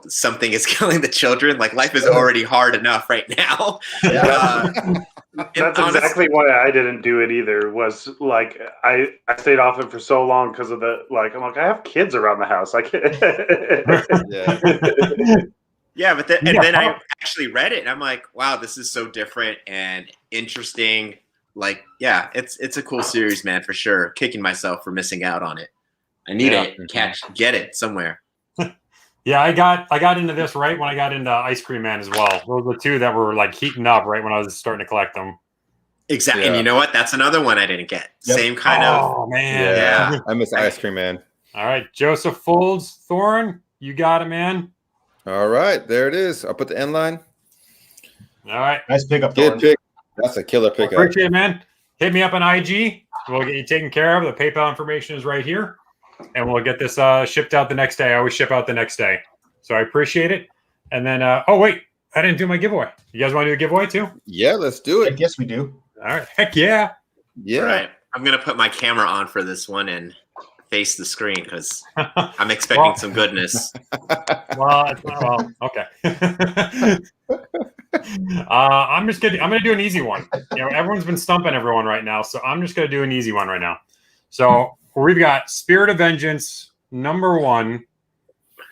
something is killing the children. Like, life is already hard enough right now. Yeah. That's exactly why I didn't do it either. Was like I stayed off it for so long because of I'm like I have kids around the house. I can't. Yeah, but then I actually read it and I'm like, wow, this is so different and interesting. Like, yeah, it's a cool series, man, for sure. Kicking myself for missing out on it. I need it. Get it somewhere. Yeah, I got into this right when I got into Ice Cream Man as well. Those were the 2 that were like heating up right when I was starting to collect them. Exactly. Yeah. And you know what? That's another one I didn't get. Yep. Same kind of. Oh, man. Yeah. I miss Ice Cream Man. All right. Joseph Folds, Thorne, you got it, man. All right. There it is. I'll put the end line. All right. Nice pickup, Thorne. Good pick. That's a killer pickup. Appreciate it, man. Hit me up on IG. We'll get you taken care of. The PayPal information is right here. And we'll get this shipped out the next day. I always ship out the next day. So I appreciate it. And then, oh, wait. I didn't do my giveaway. You guys want to do a giveaway too? Yeah, let's do it. I guess we do. All right. Heck yeah. Yeah. All right. I'm going to put my camera on for this one and face the screen because I'm expecting some goodness. Well, okay. I'm going to do an easy one. Everyone's been stumping everyone right now. So I'm just going to do an easy one right now. So we've got Spirit of Vengeance, number 1,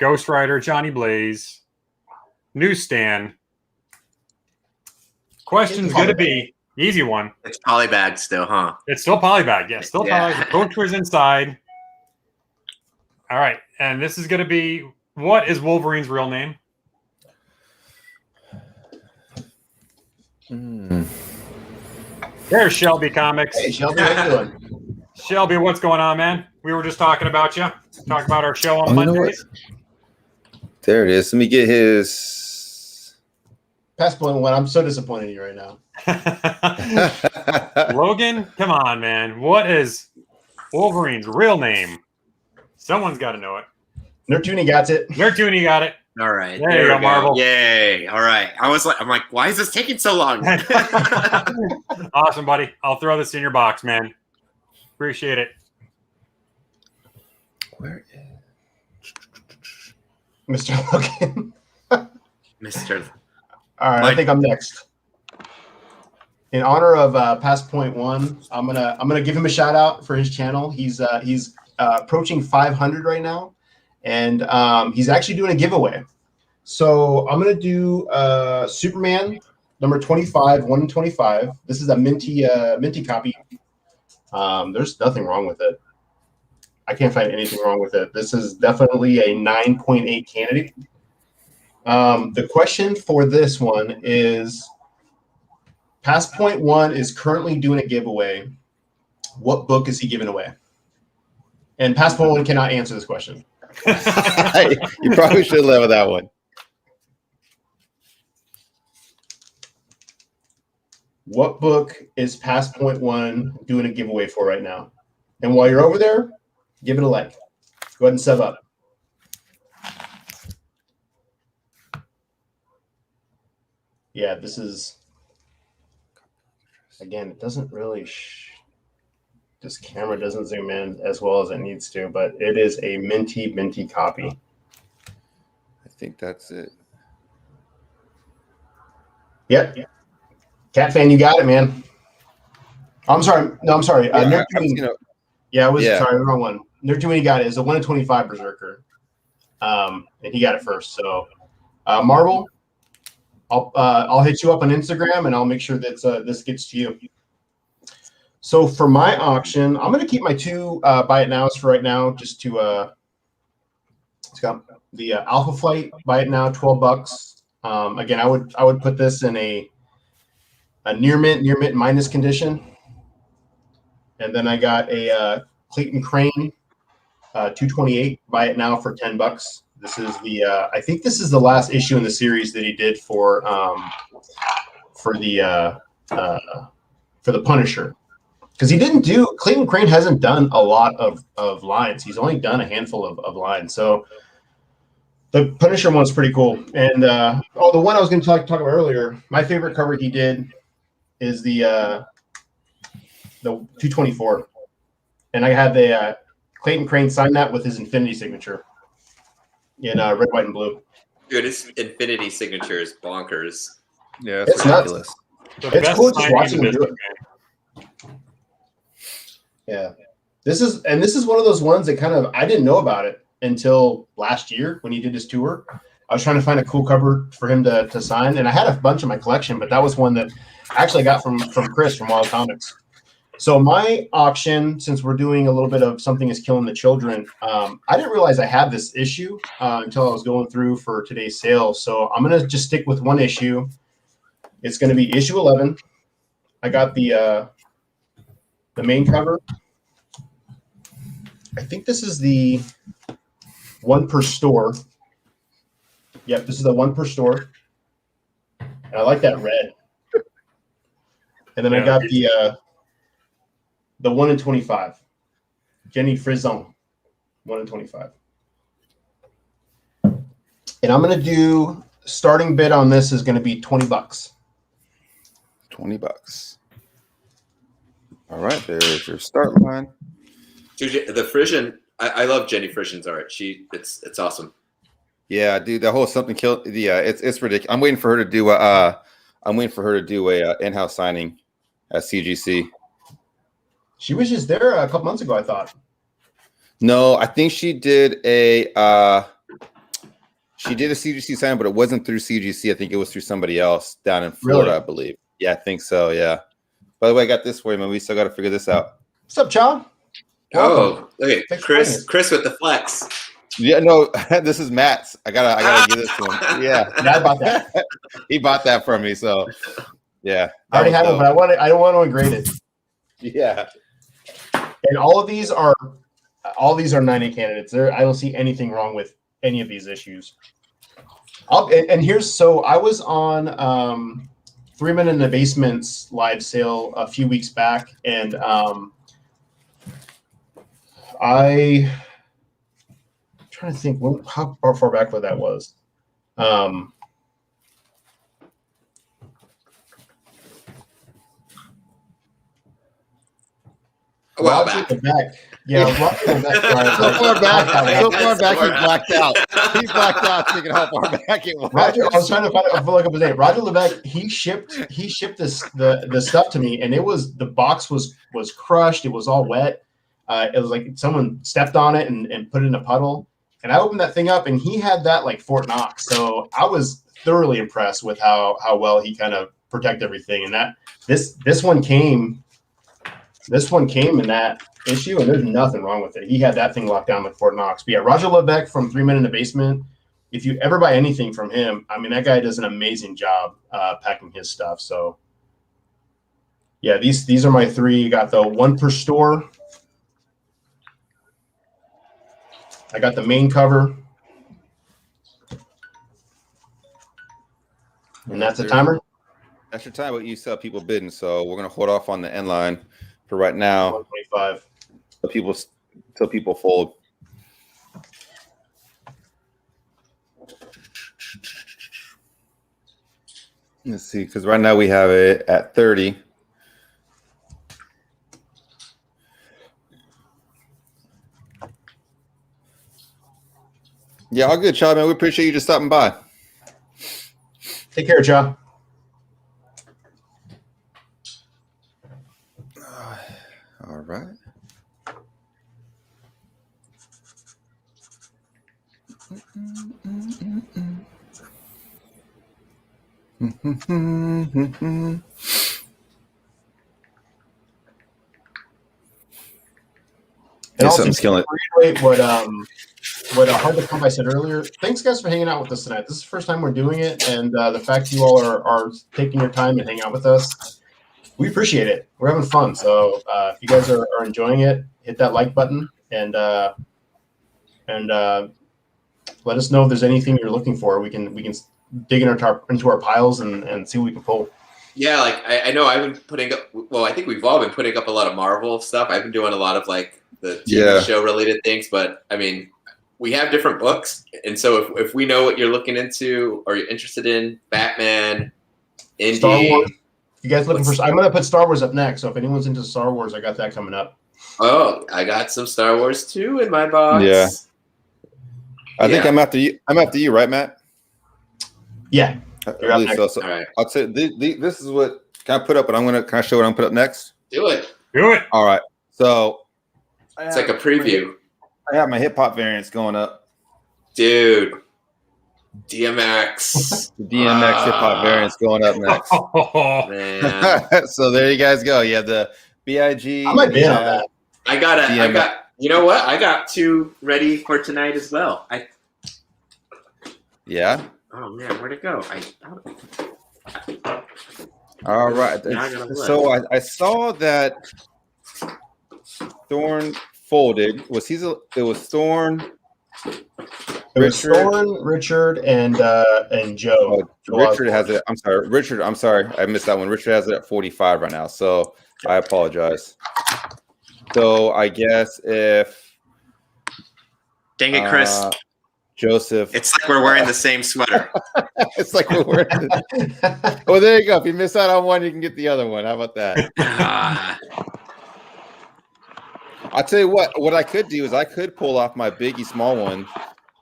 Ghost Rider, Johnny Blaze, Newsstand. Question's going to be easy one. It's polybag still, huh? It's still polybag. Yeah, still polybag. The poster's inside. All right. And this is going to be, what is Wolverine's real name? There's Shelby Comics. Hey, Shelby, how you doing? Shelby, what's going on, man? We were just talking about you. Talk about our show on Mondays. There it is. Let me get his Passport 1. I'm so disappointed in you right now. Logan, come on, man. What is Wolverine's real name? Someone's got to know it. Nertuni got it. Nertuni got it. All right. There you go, Marvel. Yay. All right. I'm like, why is this taking so long? Awesome, buddy. I'll throw this in your box, man. Appreciate it. Where is Mr. Logan? Mr. All right, I think I'm next. In honor of Passport 1, I'm gonna give him a shout out for his channel. He's approaching 500 right now, and he's actually doing a giveaway. So I'm gonna do Superman number 25, 1 in 25. This is a minty copy. There's nothing wrong with it. I can't find anything wrong with it. This is definitely a 9.8 candidate. The question for this one is, Past Point One is currently doing a giveaway. What book is he giving away? And Past Point One cannot answer this question. You probably should live with that one. What book is Past Point One doing a giveaway for right now? And while you're over there, give it a like. Go ahead and sub up. Yeah, this is, again, it doesn't really, this camera doesn't zoom in as well as it needs to, but it is a minty copy. I think that's it. Yep. Cat fan, you got it, man. I'm sorry. No, I'm sorry. Yeah, sorry, wrong one. Nerd Tween got it. It's a 1 in 25 Berserker. And he got it first. So, Marvel, I'll hit you up on Instagram and I'll make sure that this gets to you. So for my auction, I'm going to keep my 2 buy it nows for right now, just to it's got the Alpha Flight buy it now, $12. Again, I would put this in a near mint minus condition. And then I got a Clayton Crane 228 buy it now for $10. This is the I think this is the last issue in the series that he did for the Punisher, because he didn't do, Clayton Crane hasn't done a lot of lines. He's only done a handful of lines. So the Punisher one's pretty cool. And the one I was going to talk about earlier, my favorite cover he did is the 224, and I had the Clayton Crane sign that with his Infinity signature in red, white, and blue. Dude, his Infinity signature is bonkers. Yeah, it's ridiculous. It's cool just watching him do it. Yeah, this is one of those ones that kind of, I didn't know about it until last year when he did his tour. I was trying to find a cool cover for him to sign, and I had a bunch in my collection, but that was one that I actually got from Chris from Wild Comics. So my auction, since we're doing a little bit of Something is Killing the Children, I didn't realize I had this issue until I was going through for today's sale. So I'm going to just stick with one issue. It's going to be issue 11. I got the main cover. I think this is the 1 per store. Yep, this is the 1 per store. And I like that red. And then I got the 1 in 25. Jenny Frison, 1 in 25. And I'm going to do, starting bid on this is going to be $20. $20. All right, there's your start line. Dude, the Frisian, I love Jenny Frision's art. It's awesome. Yeah, dude, the whole Something Kill. Yeah, it's ridiculous. I'm waiting for her to do a in-house signing at CGC. She was just there a couple months ago, I thought. No, I think she did a CGC sign, but it wasn't through CGC. I think it was through somebody else down in Florida, I believe. Yeah, I think so. Yeah. By the way, I got this for you, man. We still got to figure this out. What's up, John? Oh, look at Chris with the flex. Yeah, no, this is Matt's. I gotta give this to him. Yeah, I bought that. He bought that from me, so yeah. I already have it, but I don't want to engrave it. Yeah. And all these are 90 candidates. I don't see anything wrong with any of these issues. And here's, so I was on 3 Men in the Basement's live sale a few weeks back, and I'm trying to think how far back that was. Well, back. Yeah, so far back, he blacked out. He blacked out, thinking how far back it was. Roger, I was trying to look up his name. Roger Levesque. He shipped the stuff to me, and the box was crushed. It was all wet. It was like someone stepped on it and put it in a puddle. And I opened that thing up, and he had that like Fort Knox. So I was thoroughly impressed with how well he kind of protected everything. And that this one came in that issue, and there's nothing wrong with it. He had that thing locked down like Fort Knox. But yeah, Roger Lebeck from 3 Men in the Basement. If you ever buy anything from him, I mean, that guy does an amazing job packing his stuff. So yeah, these are my 3. You got the one per store. I got the main cover. And that's a timer? That's your time, but you saw people bidding, so we're gonna hold off on the end line for right now. 125. Till people fold. Let's see, because right now we have it at 30. Yeah, all good, Chad, man. We appreciate you just stopping by. Take care, Chad. All right. And also, to reiterate what Hard to Come I said earlier, thanks guys for hanging out with us tonight. This is the first time we're doing it, and the fact you all are taking your time and hanging out with us, we appreciate it. We're having fun. So if you guys are enjoying it, hit that like button and let us know if there's anything you're looking for. We can dig into our piles and see what we can pull. Yeah, like I know I've been putting up. Well, I think we've all been putting up a lot of Marvel stuff. I've been doing a lot of like the TV show related things, but I mean, we have different books, and so if we know what you're looking into or you're interested in, Batman, Indie, Star Wars. You guys looking for? I'm gonna put Star Wars up next. So if anyone's into Star Wars, I got that coming up. Oh, I got some Star Wars too in my box. Yeah, I think I'm after you. I'm after you, right, Matt? Yeah. You're up next. So, all right. I'll say this is what can I put up, but I'm gonna kind of show what I'm gonna put up next. Do it. All right. So it's like a preview. I have my hip hop variants going up. Dude. DMX. The DMX hip hop variants going up next. Oh, man. So there you guys go. You have the BIG. I might be on that. I got you know what? I got 2 ready for tonight as well. Yeah. Oh man, where'd it go? All right. So I saw that Thorn folded. It was Thorn. It was Thorn, Richard, and Joe. Richard has it. I'm sorry, Richard. I'm sorry, I missed that one. Richard has it at 45 right now, so I apologize. So I guess if dang it, Chris. Joseph. It's like we're wearing the same sweater. It's like we're wearing. Well, there you go. If you miss out on one, you can get the other one. How about that? I'll tell you what I could do is I could pull off my Biggie small one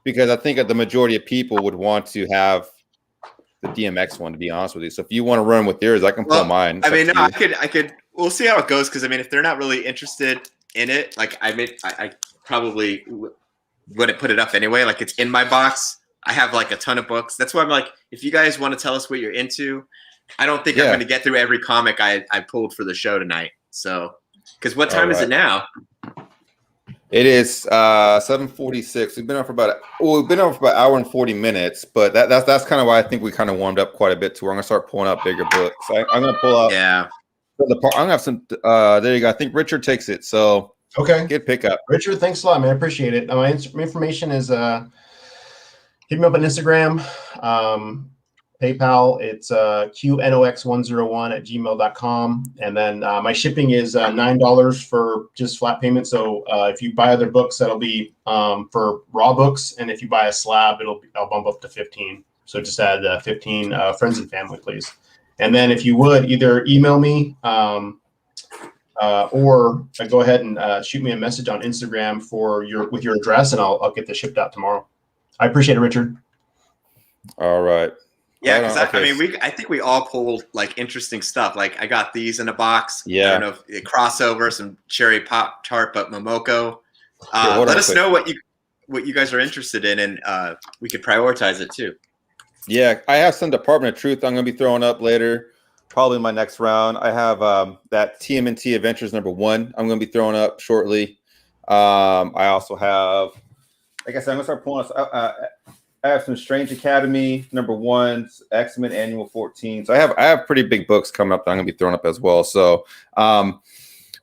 because I think that the majority of people would want to have the DMX one, to be honest with you. So if you want to run with yours, I can pull mine. I mean, no, I could, we'll see how it goes. Cause I mean, if they're not really interested in it, like I probably wouldn't put it up anyway. Like it's in my box. I have like a ton of books. That's why I'm like, if you guys want to tell us what you're into, I don't think I'm going to get through every comic I pulled for the show tonight. So, because what time is it now? It is 7:46. We've been on for about an hour and 40 minutes, but that's kind of why I think we kind of warmed up quite a bit to where I'm gonna start pulling up bigger books. I'm gonna pull up. Yeah. I'm gonna have some. There you go. I think Richard takes it. So okay, good pickup, Richard. Thanks a lot, man. I appreciate it. My information is hit me up on Instagram, PayPal. It's QNOX101@gmail.com, and then my shipping is $9 for just flat payment. So if you buy other books, that'll be for raw books, and if you buy a slab, I'll bump up to 15. So just add 15 friends and family, please. And then if you would either email me or go ahead and shoot me a message on Instagram with your address, and I'll get this shipped out tomorrow. I appreciate it, Richard. All right. Yeah, because I mean, I think we all pulled like interesting stuff. Like I got these in a box. Yeah. I don't know if crossover, some cherry pop tart, but Momoko. Let us know what what you guys are interested in, and we could prioritize it too. Yeah, I have some Department of Truth I'm going to be throwing up later, probably my next round. I have that TMNT Adventures #1 I'm going to be throwing up shortly. I also have, like I said, I'm going to start pulling I have some Strange Academy #1s, X-Men Annual 14. So I have pretty big books coming up that I'm going to be throwing up as well. So I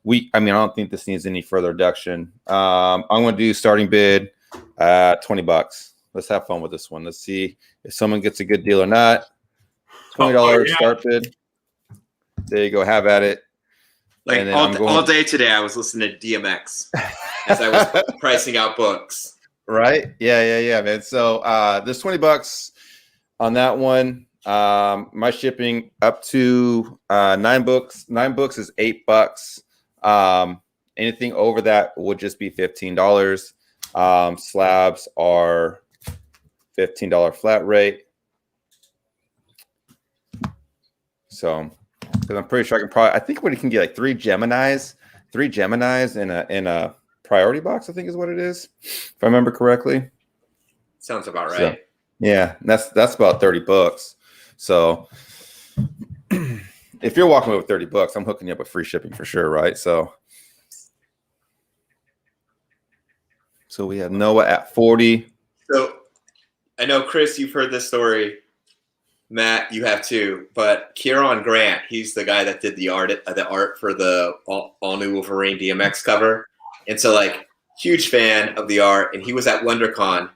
don't think this needs any further reduction. I'm going to do starting bid at $20. Let's have fun with this one. Let's see if someone gets a good deal or not. $20 start bid. There you go. Have at it. Like all day today, I was listening to DMX as I was pricing out books. Right? Yeah, man. So there's $20 on that one. My shipping up to 9 books. 9 books is $8. Anything over that would just be $15. Slabs are $15 flat rate. So, because I'm pretty sure I think we can get like 3 Geminis in a priority box, I think is what it is, if I remember correctly. Sounds about right. So, yeah, that's about $30. So if you're walking away with $30, I'm hooking you up with free shipping for sure, right? So we have Noah at 40. So I know, Chris, you've heard this story. Matt, you have too. But Kieran Grant, he's the guy that did the art for the all new Wolverine DMX cover. And so, like, huge fan of the art. And he was at WonderCon.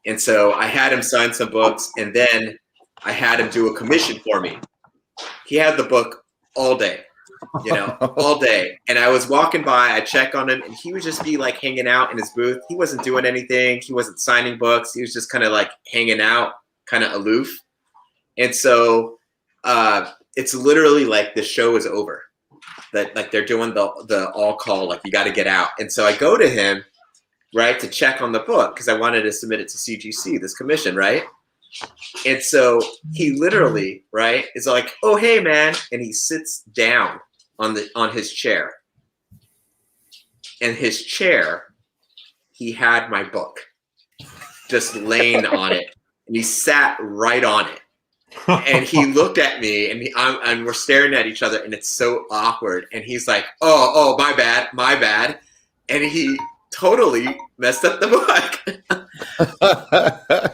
And so I had him sign some books. And then I had him do a commission for me. He had the book all day, all day. And I was walking by, I check on him, and he would just be like hanging out in his booth. He wasn't doing anything. He wasn't signing books. He was just kind of like hanging out, kind of aloof. And so it's literally like the show is over. That like they're doing the all call, like you got to get out. And so I go to him, right, to check on the book because I wanted to submit it to CGC, this commission, right? And so he literally, right, is like, "Oh, hey, man," and he sits down on his chair. And his chair, he had my book just laying on it, and he sat right on it. And he looked at me, and we're staring at each other, and it's so awkward. And he's like, "Oh, my bad," and he totally messed up the book.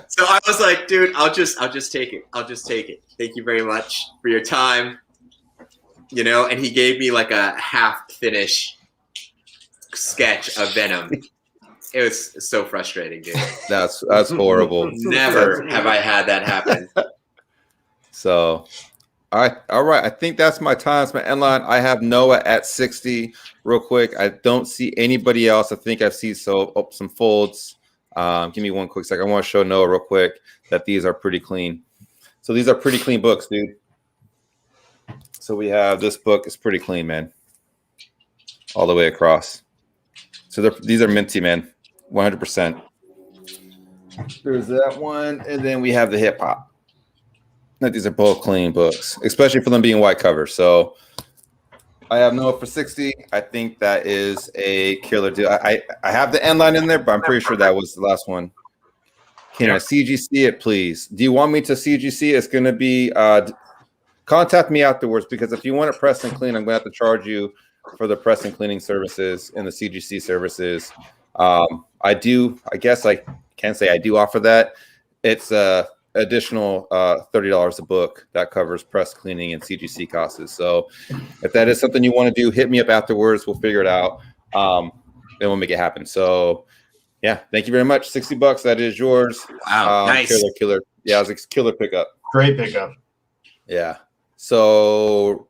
So I was like, "Dude, I'll just take it. I'll just take it. Thank you very much for your time." And he gave me like a half-finish sketch of Venom. It was so frustrating, dude. That's horrible. Never have I had that happen. So, all right. I think that's my time. It's my end line. I have Noah at 60. Real quick, I don't see anybody else. I think I've seen some folds. Give me one quick second. I want to show Noah real quick that these are pretty clean. So these are pretty clean books, dude. So we have this book is pretty clean, man, all the way across. So these are minty, man, 100%. There's that one, and then we have the hip hop. These are both clean books, especially for them being white covers. So I have Noah for 60. I think that is a killer deal. I have the end line in there, but I'm pretty sure that was the last one. Can I CGC it, please? Do you want me to CGC? It's going to be contact me afterwards, because if you want it pressed and clean, I'm going to have to charge you for the press and cleaning services and the CGC services. I guess I can't say I do offer that. It's additional $30 a book that covers press, cleaning, and CGC costs. So if that is something you want to do, hit me up afterwards. We'll figure it out. Then we'll make it happen. So yeah, thank you very much. $60. That is yours. Wow, nice. Killer. Yeah, it was a killer pickup. Great pickup. Yeah. So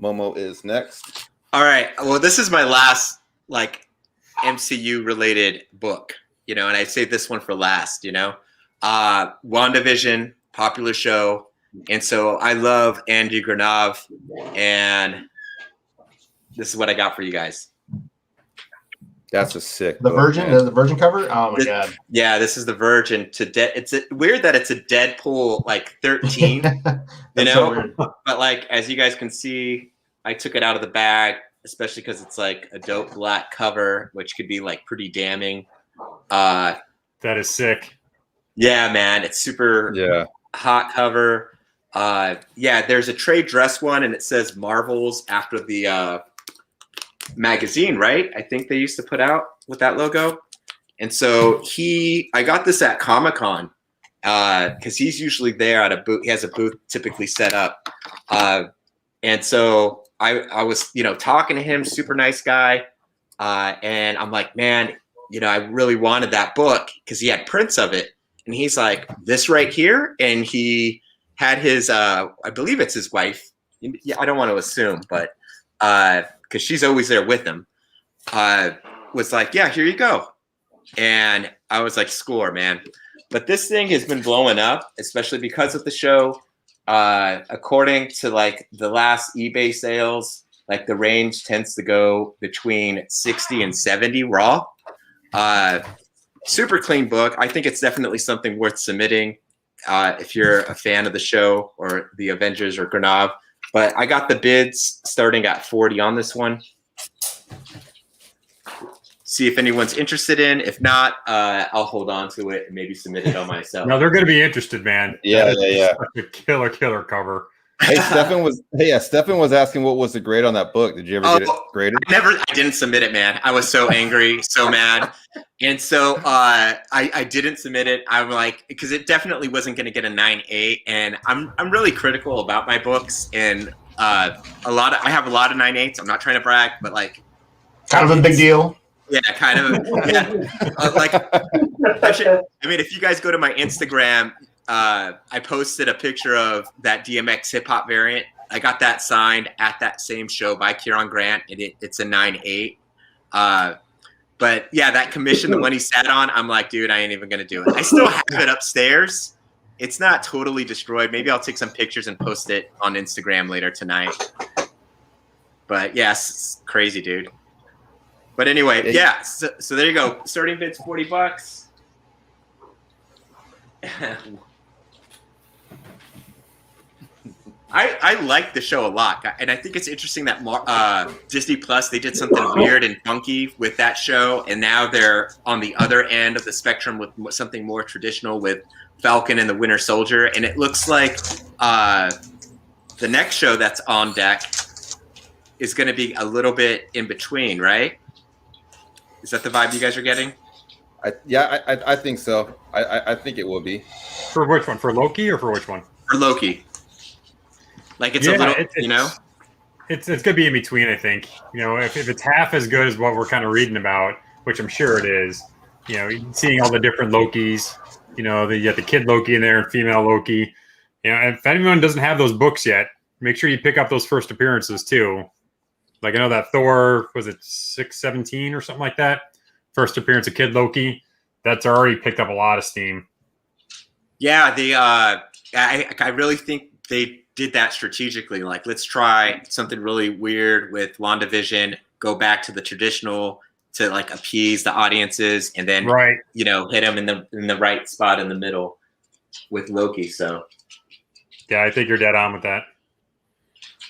Momo is next. All right. Well, this is my last like MCU related book, and I saved this one for last, WandaVision, popular show. And so I love Andy Granov, and this is what I got for you guys. That's a sick the book, Virgin, man. The Virgin cover. Oh my god! Yeah, this is the Virgin it's weird that it's a Deadpool like 13, So weird. But like as you guys can see, I took it out of the bag, especially because it's like a dope black cover, which could be like pretty damning. That is sick. Yeah, man, it's super hot cover. There's a trade dress one, and it says Marvels after the magazine, right? I think they used to put out with that logo. And so I got this at Comic-Con because he's usually there at a booth. He has a booth typically set up. And so I was, talking to him, super nice guy. And I'm like, man, I really wanted that book because he had prints of it. And he's like, this right here. And he had his, I believe it's his wife. Yeah, I don't want to assume, but because she's always there with him, was like, yeah, here you go. And I was like, score, man. But this thing has been blowing up, especially because of the show. According to like the last eBay sales, like the range tends to go between 60 and 70 raw. Super clean book. I think it's definitely something worth submitting if you're a fan of the show or the Avengers or Grenave. But I got the bids starting at 40 on this one. See if anyone's interested in. If not, I'll hold on to it and maybe submit it on myself. No, they're going to be interested, man. Yeah. A killer cover. Hey, Stefan was asking what was the grade on that book. Did you ever get it graded? I didn't submit it, man. I was so angry, so mad. And so I didn't submit it. I'm like, because it definitely wasn't going to get a 9.8. And I'm really critical about my books. And I have a lot of 9.8s. I'm not trying to brag, but like. Kind of a big deal. Yeah, kind of. Yeah. If you guys go to my Instagram, I posted a picture of that DMX hip hop variant. I got that signed at that same show by Kieran Grant, and it's a 9.8. But yeah, that commission, the one he sat on, I'm like, dude, I ain't even gonna do it. I still have it upstairs. It's not totally destroyed. Maybe I'll take some pictures and post it on Instagram later tonight. But yes, it's crazy, dude. But anyway, yeah. So there you go. Starting bid's $40. I like the show a lot, and I think it's interesting that Disney Plus, they did something weird and funky with that show, and now they're on the other end of the spectrum with something more traditional with Falcon and the Winter Soldier, and it looks like the next show that's on deck is going to be a little bit in between, right? Is that the vibe you guys are getting? I think so. I think it will be. For which one? For Loki or for which one? For Loki. Like it's a little, It's going to be in between, I think. If it's half as good as what we're kind of reading about, which I'm sure it is, seeing all the different Lokis, you got the kid Loki in there and female Loki. If anyone doesn't have those books yet, make sure you pick up those first appearances too. Like I know that Thor, was it 617 or something like that? First appearance of Kid Loki. That's already picked up a lot of steam. Yeah, I really think they did that strategically. Like, let's try something really weird with WandaVision, go back to the traditional to like appease the audiences, and then hit them in the right spot in the middle with Loki. So yeah, I think you're dead on with that.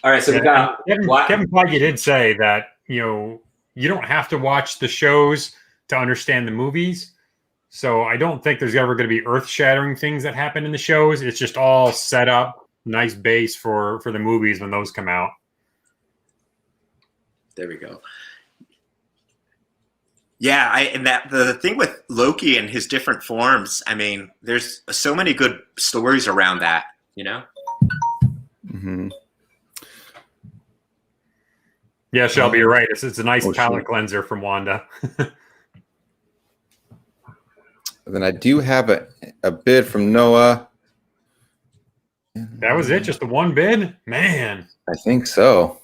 All right, so we got Kevin Feige did say that you don't have to watch the shows to understand the movies. So I don't think there's ever going to be earth-shattering things that happen in the shows. It's just all set up, nice base for the movies when those come out. There we go. Yeah, and that the thing with Loki and his different forms. I mean, there's so many good stories around that. Mm-hmm. Yeah, Shelby, you're right. It's a nice palate cleanser from Wanda. Then I do have a bid from Noah. That was it? Just the one bid? Man. I think so.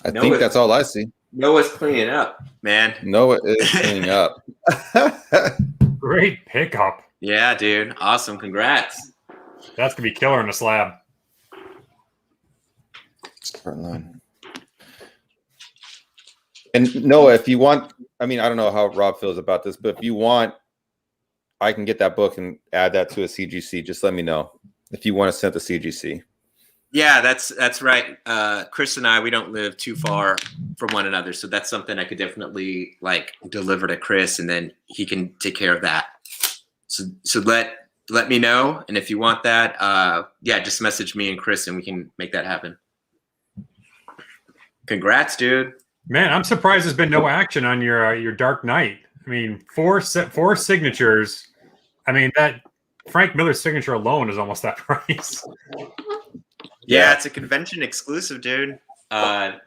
I think that's all I see. Noah's cleaning up, man. Noah is cleaning up. Great pickup. Yeah, dude. Awesome. Congrats. That's going to be killer in the slab. Front line. And Noah, if you want, I don't know how Rob feels about this, but if you want, I can get that book and add that to a CGC. Just let me know if you want to send the CGC. Yeah, that's right. Chris and I, we don't live too far from one another, so that's something I could definitely like deliver to Chris, and then he can take care of that. So let me know, and if you want that, yeah, just message me and Chris, and we can make that happen. Congrats, dude. Man, I'm surprised there's been no action on your Dark Knight. I mean, four signatures. I mean, that Frank Miller's signature alone is almost that price. Yeah, it's a convention exclusive, dude. I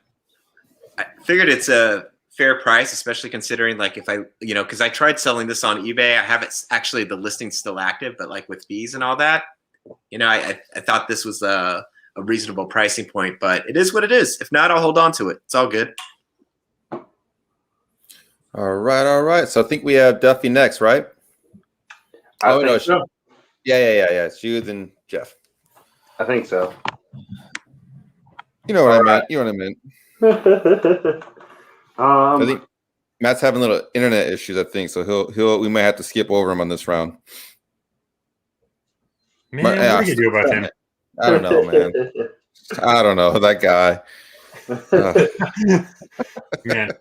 figured it's a fair price, especially considering like if I, because I tried selling this on eBay. I have it actually, the listing's still active, but like with fees and all that, I thought this was a reasonable pricing point, but it is what it is. If not, I'll hold on to it. It's all good. All right. So I think we have Duffy next, right? I think so. Yeah. It's you then Jeff. I think so. You know what I meant. I think Matt's having little internet issues. I think so. We might have to skip over him on this round. Man, what do you do about him? I don't know, man. I don't know that guy. Man,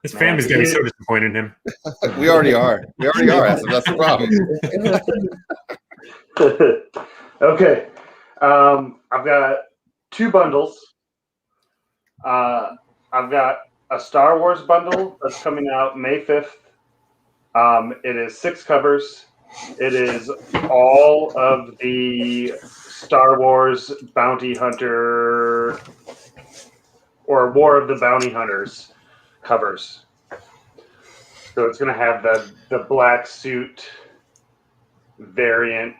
his family's gonna be so disappointed in him. We already are. That's the problem. Okay. I've got 2 bundles. I've got a Star Wars bundle that's coming out May 5th. It is 6 covers. It is all of the Star Wars Bounty Hunter or War of the Bounty Hunters covers. So it's going to have the black suit variant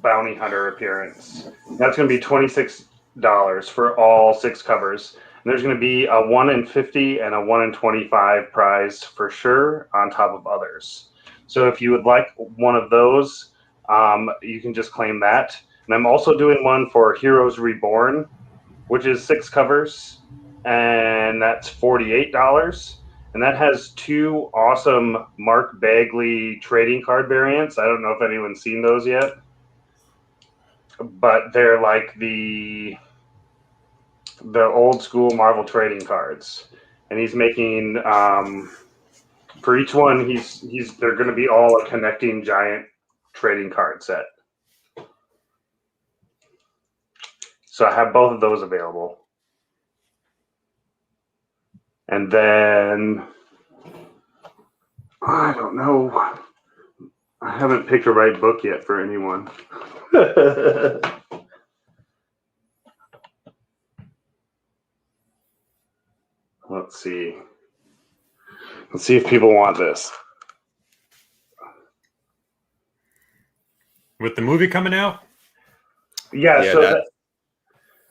bounty hunter appearance. That's going to be $26 for all 6 covers. And there's going to be a 1 in 50 and a 1 in 25 prize for sure on top of others. So if you would like one of those, you can just claim that. And I'm also doing one for Heroes Reborn, which is 6 covers, and that's $48. And that has 2 awesome Mark Bagley trading card variants. I don't know if anyone's seen those yet, but they're like the old school Marvel trading cards. And he's making for each one, they're going to be all a connecting giant trading card set. So I have both of those available. And then, I don't know. I haven't picked a right book yet for anyone. Let's see. Let's see if people want this. With the movie coming out? Yeah, so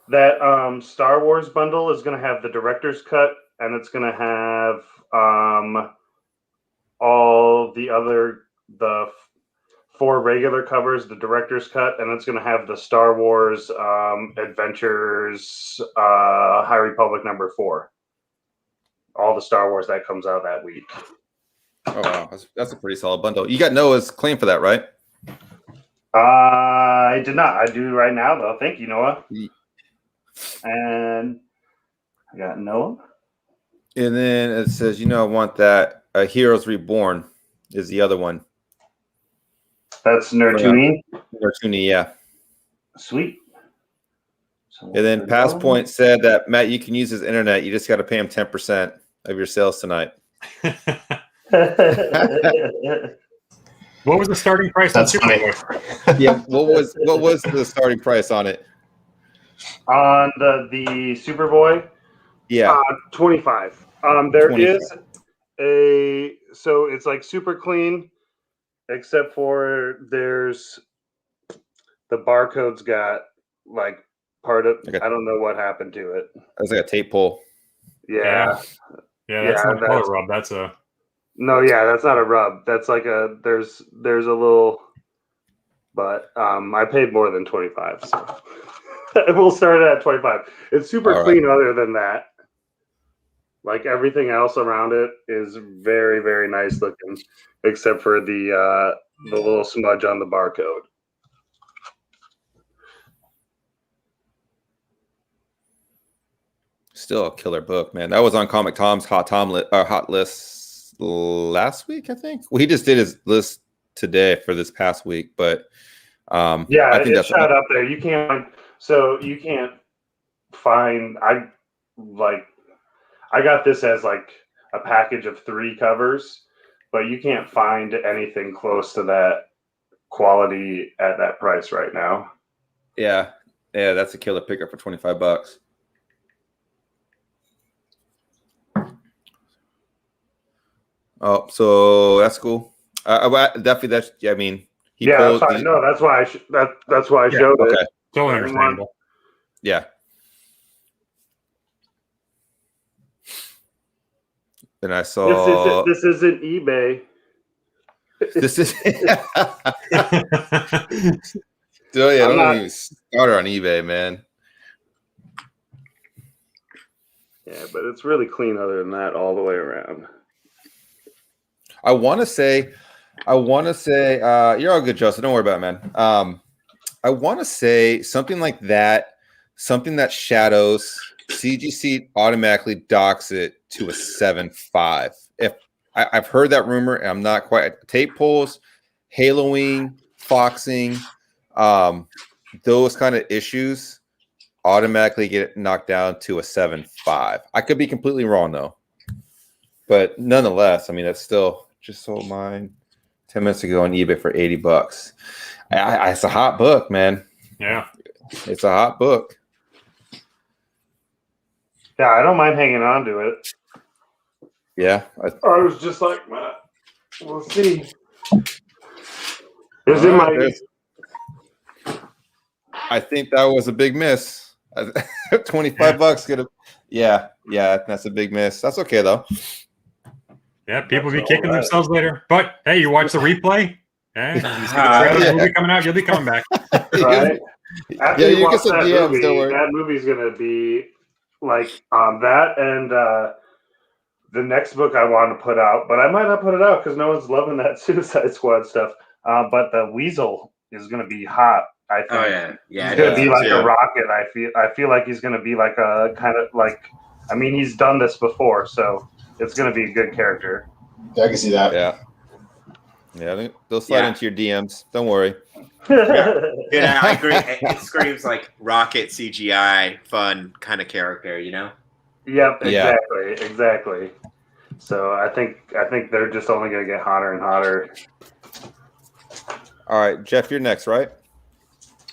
that Star Wars bundle is going to have the director's cut, and it's going to have all the 4 regular covers, the director's cut, and it's going to have the Star Wars Adventures High Republic #4. All the Star Wars that comes out that week. Oh wow, that's a pretty solid bundle. You got Noah's claim for that, right? I did not. I do right now though. Thank you, Noah. And I got Noah. And then it says, I want that. Heroes Reborn is the other one. That's Nertuni. Nertuni, yeah. Sweet. So and then Passpoint said that Matt, you can use his internet. You just got to pay him 10% of your sales tonight. What was the starting price on Superboy? Yeah, what was the starting price on it? On the Superboy? Yeah. 25. There 25. is so it's like super clean, except for there's the barcode's got like part of, I don't know what happened to it. That's like a tape pull. Yeah, that's not a color rub. That's a that's not a rub. That's like there's a little, but I paid more than 25, so we'll start it at 25. It's super clean. Other than that, like everything else around it is very, very nice looking, except for the little smudge on the barcode. Still a killer book, man. That was on Comic Tom's hot list last week, I think. Well, he just did his list today for this past week, but yeah, I think it's shot up there. You can't find. I got this as like a package of 3 covers, but you can't find anything close to that quality at that price right now. Yeah, that's a killer pickup for $25. Oh, so that's cool. Definitely, that's. Yeah, I mean, that's fine. No, that's why that's why I showed it. Okay, totally understandable. Yeah. And I saw this isn't eBay. This is still, yeah. Don't even start on eBay, man. Yeah, but it's really clean. Other than that, all the way around. I want to say, you're all good, Justin. Don't worry about it, man. I want to say something like that, something that shadows CGC automatically docks it to a 7.5. If I've heard that rumor, and I'm not quite tape pulls, haloing, foxing, those kind of issues automatically get knocked down to a 7.5. I could be completely wrong though, but nonetheless, I mean, that's still just sold mine 10 minutes ago on eBay for $80. It's a hot book, man. Yeah, it's a hot book. Yeah, I don't mind hanging on to it. Yeah, I was just like, we'll see. Is it my? I think that was a big miss. $25 yeah, that's a big miss. That's okay though. Yeah, people be kicking themselves later. But hey, you watch the replay. Hey, you see the movie coming out, you'll be coming back. Right? After you watch that DMs, movie, that movie's gonna be like that and the next book I want to put out, but I might not put it out because no one's loving that Suicide Squad stuff. But the Weasel is going to be hot. I think. Oh yeah, He's going to be like a rocket. I feel like he's going to be like a kind of like. I mean, he's done this before, so it's going to be a good character. Yeah, I can see that. Yeah. They'll slide into your DMs. Don't worry. Yeah, I agree. It screams like rocket CGI fun kind of character, you know? Yep, exactly. So I think they're just only going to get hotter and hotter. All right, Jeff, you're next, right?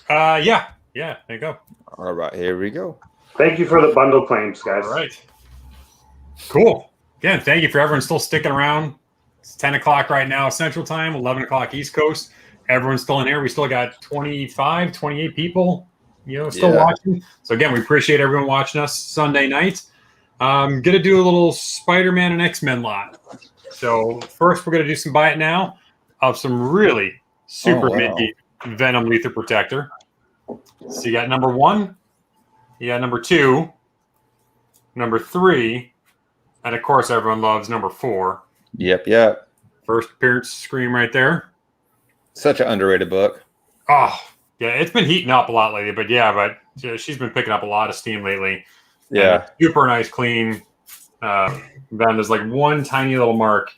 Yeah. There you go. All right, here we go. Thank you for the bundle claims, guys. All right. Cool. Again, thank you for everyone still sticking around. It's 10 o'clock right now, Central Time, 11 o'clock East Coast. Everyone's still in here. We still got 25, 28 people, still watching. So again, we appreciate everyone watching us Sunday night. I'm going to do a little Spider-Man and X-Men lot. So first, we're going to do some buy it now of some really super minty Venom Lethal Protector. So you got number 1, you got number 2, number 3, and of course, everyone loves number 4. Yep. First appearance scream right there. Such an underrated book. Oh, yeah, it's been heating up a lot lately, but she's been picking up a lot of steam lately. Yeah. Super nice, clean. Then there's like one tiny little mark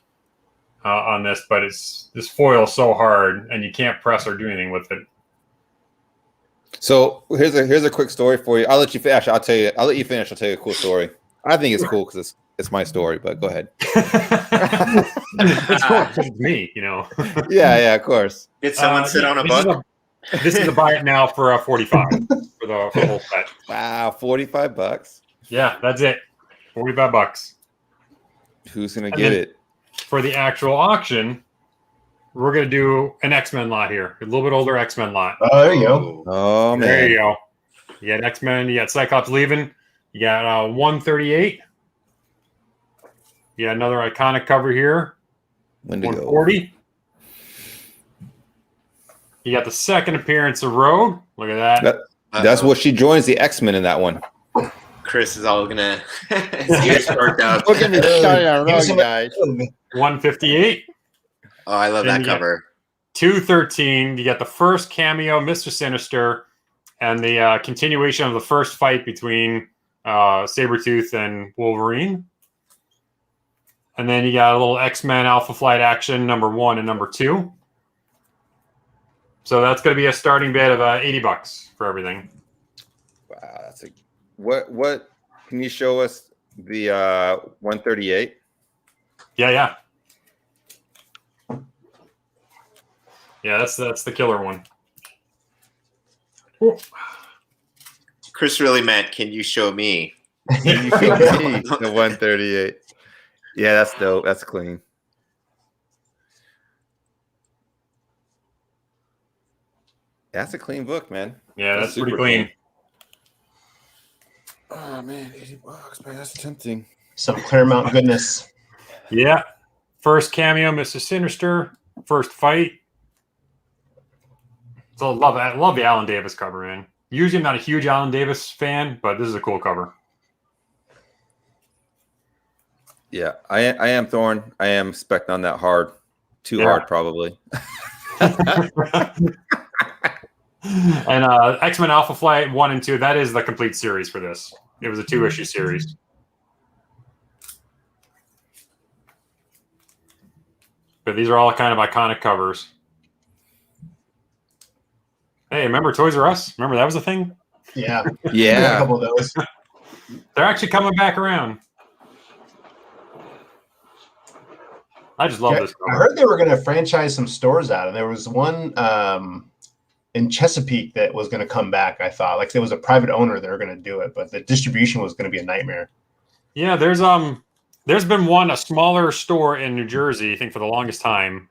on this, but this foil is so hard, and you can't press or do anything with it. So here's a quick story for you. I'll let you finish. I'll let you finish. I'll tell you a cool story. I think it's cool because it's my story, but go ahead. It's cool because it's me, Yeah, of course. Did someone sit on a book? This is a buy it now for $45 for the whole set. Wow, $45. Yeah, that's it. $45. Who's gonna get it? For the actual auction, we're gonna do an X-Men lot here. A little bit older X-Men lot. Oh, there you go. Oh man. There you go. You got X-Men, you got Cyclops leaving, you got 138. You got another iconic cover here. Wendigo. 140. You got the second appearance of Rogue. Look at that. That's what she joins the X-Men in that one. Chris is all gonna get sparked up. Look at me shiny on Rogue, guys. 158. Oh, I love that cover. 213. You got the first cameo, Mr. Sinister, and the continuation of the first fight between Sabretooth and Wolverine. And then you got a little X-Men Alpha Flight action, number 1 and number 2. So that's going to be a starting bid of $80 for everything. Wow, that's a what? Can you show us the 138? Yeah. Yeah, that's the killer one. Ooh. Chris really meant, can you show me? Can you show me the 138? Yeah, that's dope. That's clean. That's a clean book, man. Yeah, that's pretty clean. Oh man, $80, man. That's tempting. Some Claremont goodness. Yeah. First cameo, Mr. Sinister. First fight. So I love the Alan Davis cover, man. Usually I'm not a huge Alan Davis fan, but this is a cool cover. Yeah, I am Thorn. I am spec'd on that hard. Too hard, probably. And X-Men Alpha Flight 1 and 2, that is the complete series for this. It was a 2-issue series. But these are all kind of iconic covers. Hey, remember Toys R Us? Remember that was a thing? Yeah. Yeah. A couple of those. They're actually coming back around. I just love this cover. I heard they were going to franchise some stores out, and there was one in Chesapeake that was going to come back, I thought. Like, there was a private owner that were going to do it, but the distribution was going to be a nightmare. Yeah, there's been a smaller store in New Jersey, I think, for the longest time,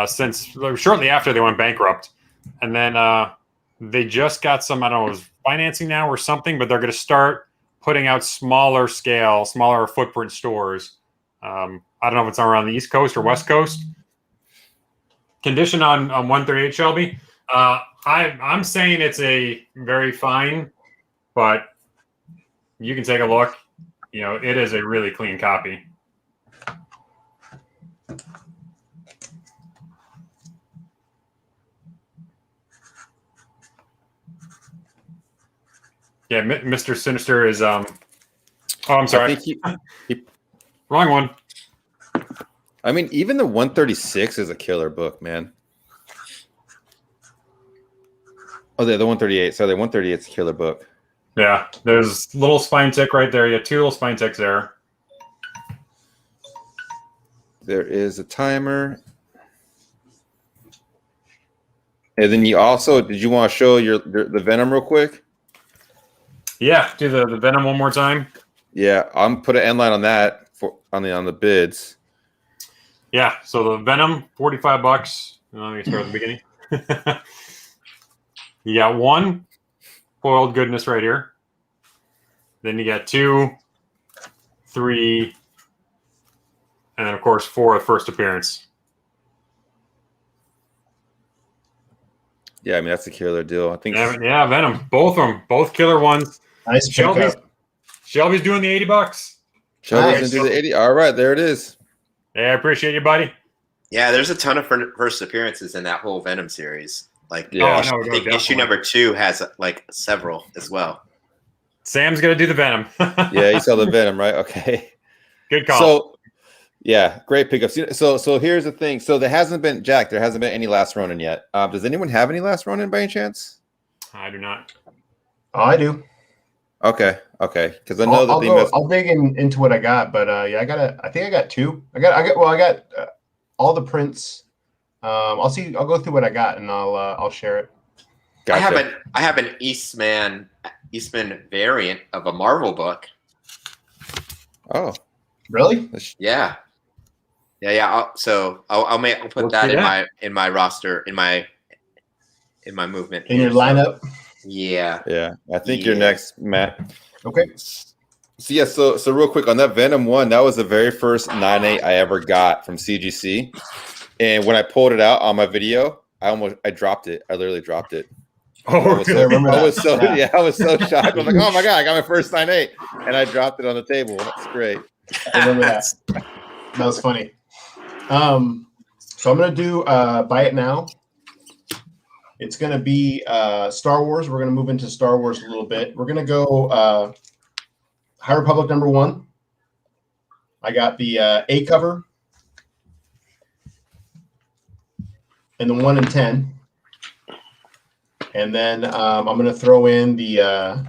since shortly after they went bankrupt. And then they just got some, I don't know, financing now or something, but they're going to start putting out smaller footprint stores. I don't know if it's around the East Coast or West Coast. Condition on 138, Shelby. I'm saying it's a very fine, but you can take a look. You know, it is a really clean copy. Yeah, Mr. Sinister is oh, I'm sorry. I think Wrong one. I mean, even the 136 is a killer book, man. Oh, the 138. Sorry, the 138 is a killer book. Yeah, there's little spine tick right there. You have 2 little spine ticks there. There is a timer. And then you also, did you want to show the Venom real quick? Yeah, do the Venom one more time. Yeah, I'm put an end line on that on the bids. Yeah, so the Venom, $45. Let me start at the beginning. You got 1 foiled goodness right here. Then you got 2, 3, and then of course 4 at first appearance. Yeah, I mean that's a killer deal. I think. Yeah, Venom, both of them, both killer ones. Nice Shelby's doing the $80. Shelby's gonna do the 80. All right, there it is. Yeah, I appreciate you, buddy. Yeah, there's a ton of first appearances in that whole Venom series. Like, yeah, I think issue number 2 has like several as well. Sam's gonna do the Venom. Yeah, you saw the Venom, right? Okay. Good call. So, yeah, great pickups. So here's the thing. So there hasn't been any Last Ronin yet. Does anyone have any Last Ronin by any chance? I do not. Oh, I do. Okay. Because I know I'll dig into what I got, but yeah, I think I got 2. I got all the prints. I'll go through what I got and I'll share it. Gotcha. I have an Eastman variant of a Marvel book. Oh, really? Yeah. I'll put that in my roster in my movement in your lineup. Yeah. I think you're next, Matt. Okay. So yeah, so real quick on that Venom one, that was the very first 9.8 I ever got from CGC, and when I pulled it out on my video, I dropped it. I literally dropped it. Oh, I was so shocked. I was like, oh my god, I got my first 9.8, and I dropped it on the table. That's great. I remember that. That was funny. So I'm gonna do buy it now. It's gonna be Star Wars. We're gonna move into Star Wars a little bit. We're gonna go High Republic #1. I got the A cover and the 1 in 10. And then I'm going to throw in the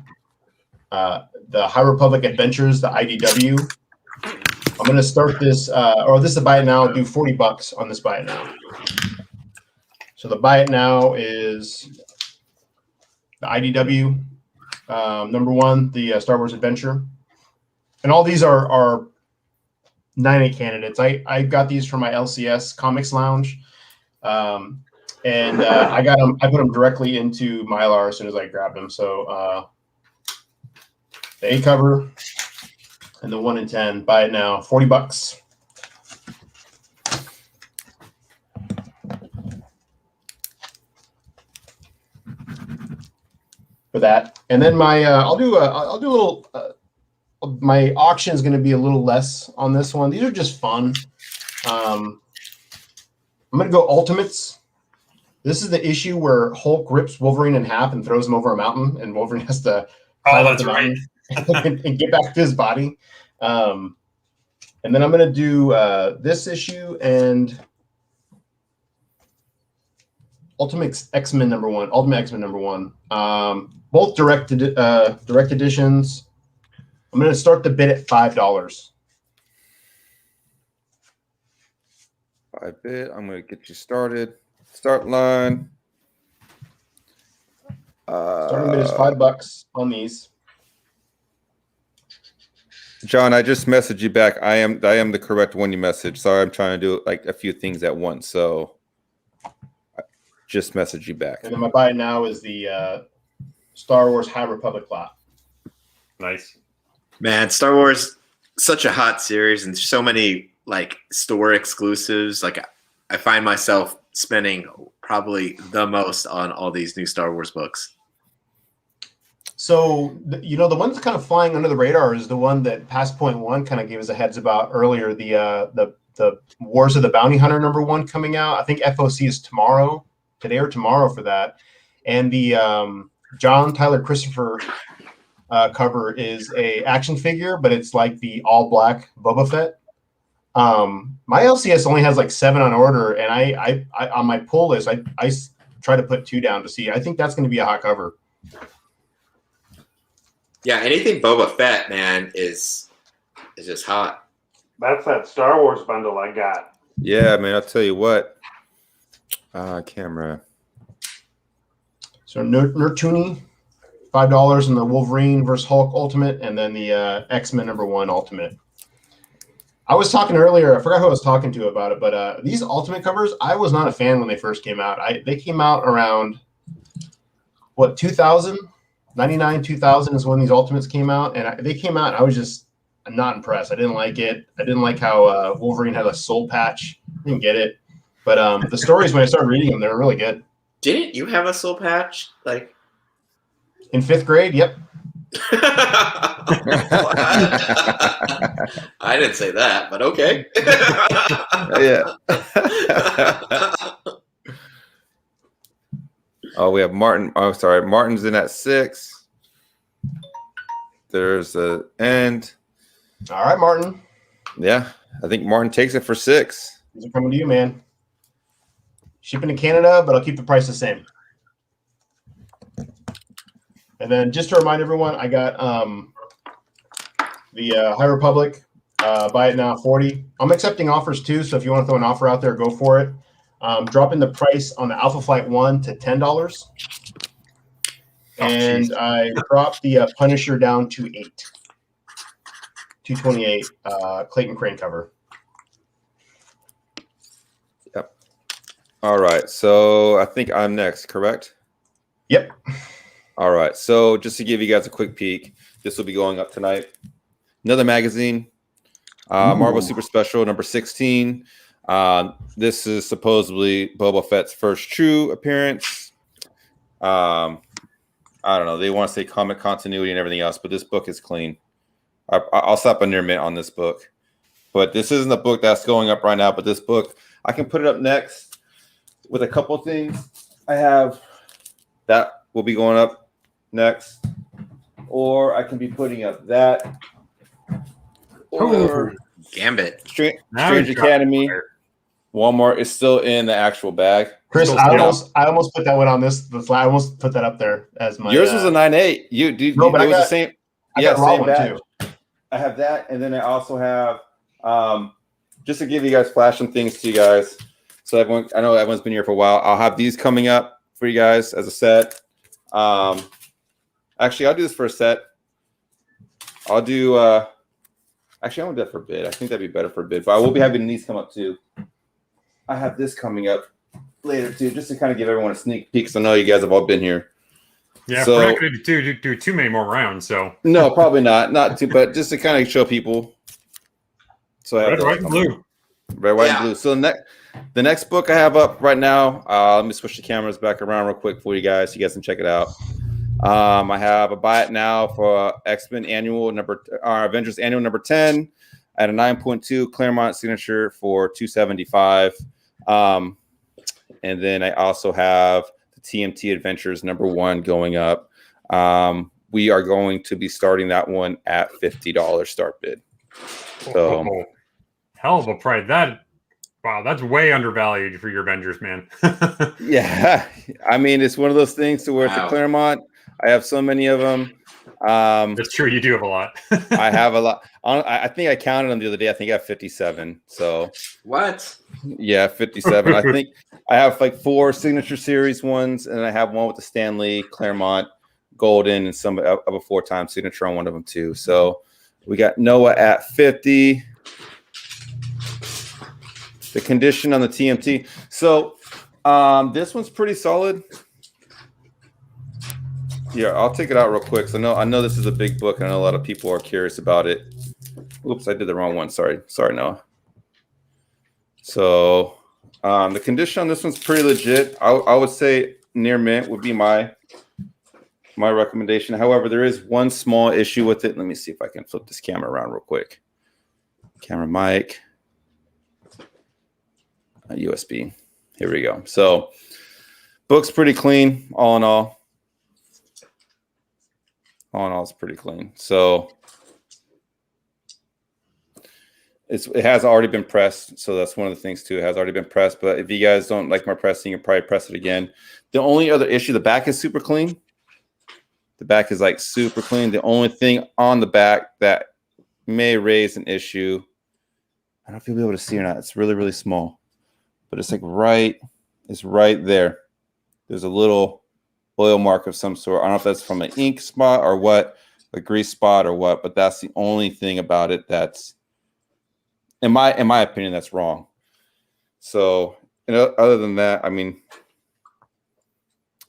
High Republic Adventures, the IDW. I'm going to start this, or this is a buy it now. I'll do $40 on this buy it now. So the buy it now is the IDW #1, the Star Wars Adventure, and all these are 9A candidates. I got these from my LCS Comics Lounge, and I got them. I put them directly into Mylar as soon as I grabbed them. So the A cover and the 1 in 10. Buy it now, $40. For that, and then my I'll do a little. My auction is going to be a little less on this one. These are just fun. I'm going to go Ultimates. This is the issue where Hulk rips Wolverine in half and throws him over a mountain, and Wolverine has to climb up the mountain and get back to his body. And then I'm going to do this issue and Ultimate X-Men #1. Ultimate X-Men #1. Both direct editions. I'm going to start the bid at $5. 5 bid. I'm going to get you started. Start line. Starting bid is $5 on these. John, I just messaged you back. I am the correct one you messaged. Sorry, I'm trying to do like a few things at once. So I just messaged you back. And then my buy now is the Star Wars High Republic lot. Nice. Man, Star Wars, such a hot series and so many like store exclusives. Like I find myself spending probably the most on all these new Star Wars books. So, the one that's kind of flying under the radar is the one that Past Point One kind of gave us a heads about earlier. The Wars of the Bounty Hunter #1 coming out. I think FOC is today or tomorrow for that. And the John Tyler Christopher cover is a action figure, but it's like the all black Boba Fett. My LCS only has like 7 on order, and I on my pull list I try to put 2 down to see. I think that's going to be a hot cover. Yeah, anything Boba Fett, man, is just hot. That's that Star Wars bundle I got. Yeah, man, I'll tell you what. Camera. So Nertuni, $5 in the Wolverine versus Hulk Ultimate, and then the X-Men #1 Ultimate. I was talking earlier, I forgot who I was talking to about it, but these Ultimate covers, I was not a fan when they first came out. They came out around, 2000? 99, 2000 is when these Ultimates came out, and they came out, I was just not impressed. I didn't like it. I didn't like how Wolverine had a soul patch. I didn't get it. But the stories, when I started reading them, they were really good. Didn't you have a soul patch? Like in 5th grade? Yep. I didn't say that, but okay. Yeah. Oh, we have Martin. Oh, sorry. Martin's in at 6. There's the end. All right, Martin. Yeah. I think Martin takes it for 6. These are coming to you, man. Shipping to Canada, but I'll keep the price the same. And then just to remind everyone, I got the High Republic. Buy it now, $40. I'm accepting offers too, so if you want to throw an offer out there, go for it. Dropping the price on the Alpha Flight 1 to $10. And I dropped the Punisher down to $8. $228 Clayton Crane cover. Yep. All right. So I think I'm next, correct? Yep. All right. So just to give you guys a quick peek, this will be going up tonight. Another magazine, Marvel Super Special number 16. This is supposedly Boba Fett's first true appearance. I don't know. They want to say comic continuity and everything else, but this book is clean. I'll slap a near mint on this book. But this isn't the book that's going up right now, but this book, I can put it up next with a couple things. I have that will be going up next. Or I can be putting up that War, Gambit, Strange Academy, Walmart is still in the actual bag. Chris, I almost put that one on this. I almost put that up there as my. Yours was a 9.8. But it was the same. I got same one bag. too. I have that, and then I also have just to give you guys flash some things to you guys. So everyone, I know everyone's been here for a while. I'll have these coming up for you guys as a set. Actually, I'll do this for a set. I'll do. Actually, I won't do that for a bid. I think that'd be better for a bid. But I will be having these come up too. I have this coming up later too, just to kind of give everyone a sneak peek. Because I know you guys have all been here. Yeah, so, we're not going to do too many more rounds. So no, probably not too, but just to kind of show people. So I have red, white, and blue. Red, white, and blue. So the next book I have up right now. Let me switch the cameras back around real quick for you guys. So you guys can check it out. I have a buy it now for X-Men Avengers Annual number 10 at a 9.2 Claremont signature for $275. And then I also have the TMT Adventures number 1 going up. We are going to be starting that one at $50 start bid. So hell of a price. That's way undervalued for your Avengers, man. Yeah, I mean, it's one of those things to where it's a Claremont. I have so many of them. That's true. You do have a lot. I have a lot. I think I counted them the other day. I think I have 57. So what? Yeah, 57. I think I have like 4 signature series ones, and I have one with the Stanley, Claremont, Golden, and some of a 4-time signature on one of them too. So we got Noah at 50. The condition on the TMT. So this one's pretty solid. Yeah, I'll take it out real quick. So I know this is a big book, and I know a lot of people are curious about it. Oops, I did the wrong one. Sorry, Noah. So the condition on this one's pretty legit. I would say near mint would be my recommendation. However, there is one small issue with it. Let me see if I can flip this camera around real quick. Camera mic. USB. Here we go. So book's pretty clean, all in all. All in all, it's pretty clean. So it has already been pressed. So that's one of the things too. It has already been pressed. But if you guys don't like my pressing, you can probably press it again. The only other issue, the back is super clean. The back is like super clean. The only thing on the back that may raise an issue, I don't know if you'll be able to see or not. It's really, really small. But it's like it's right there. There's a little oil mark of some sort. I don't know if that's from an ink spot or what, a grease spot or what, but that's the only thing about it that's, in my opinion, that's wrong. So, other than that, I mean,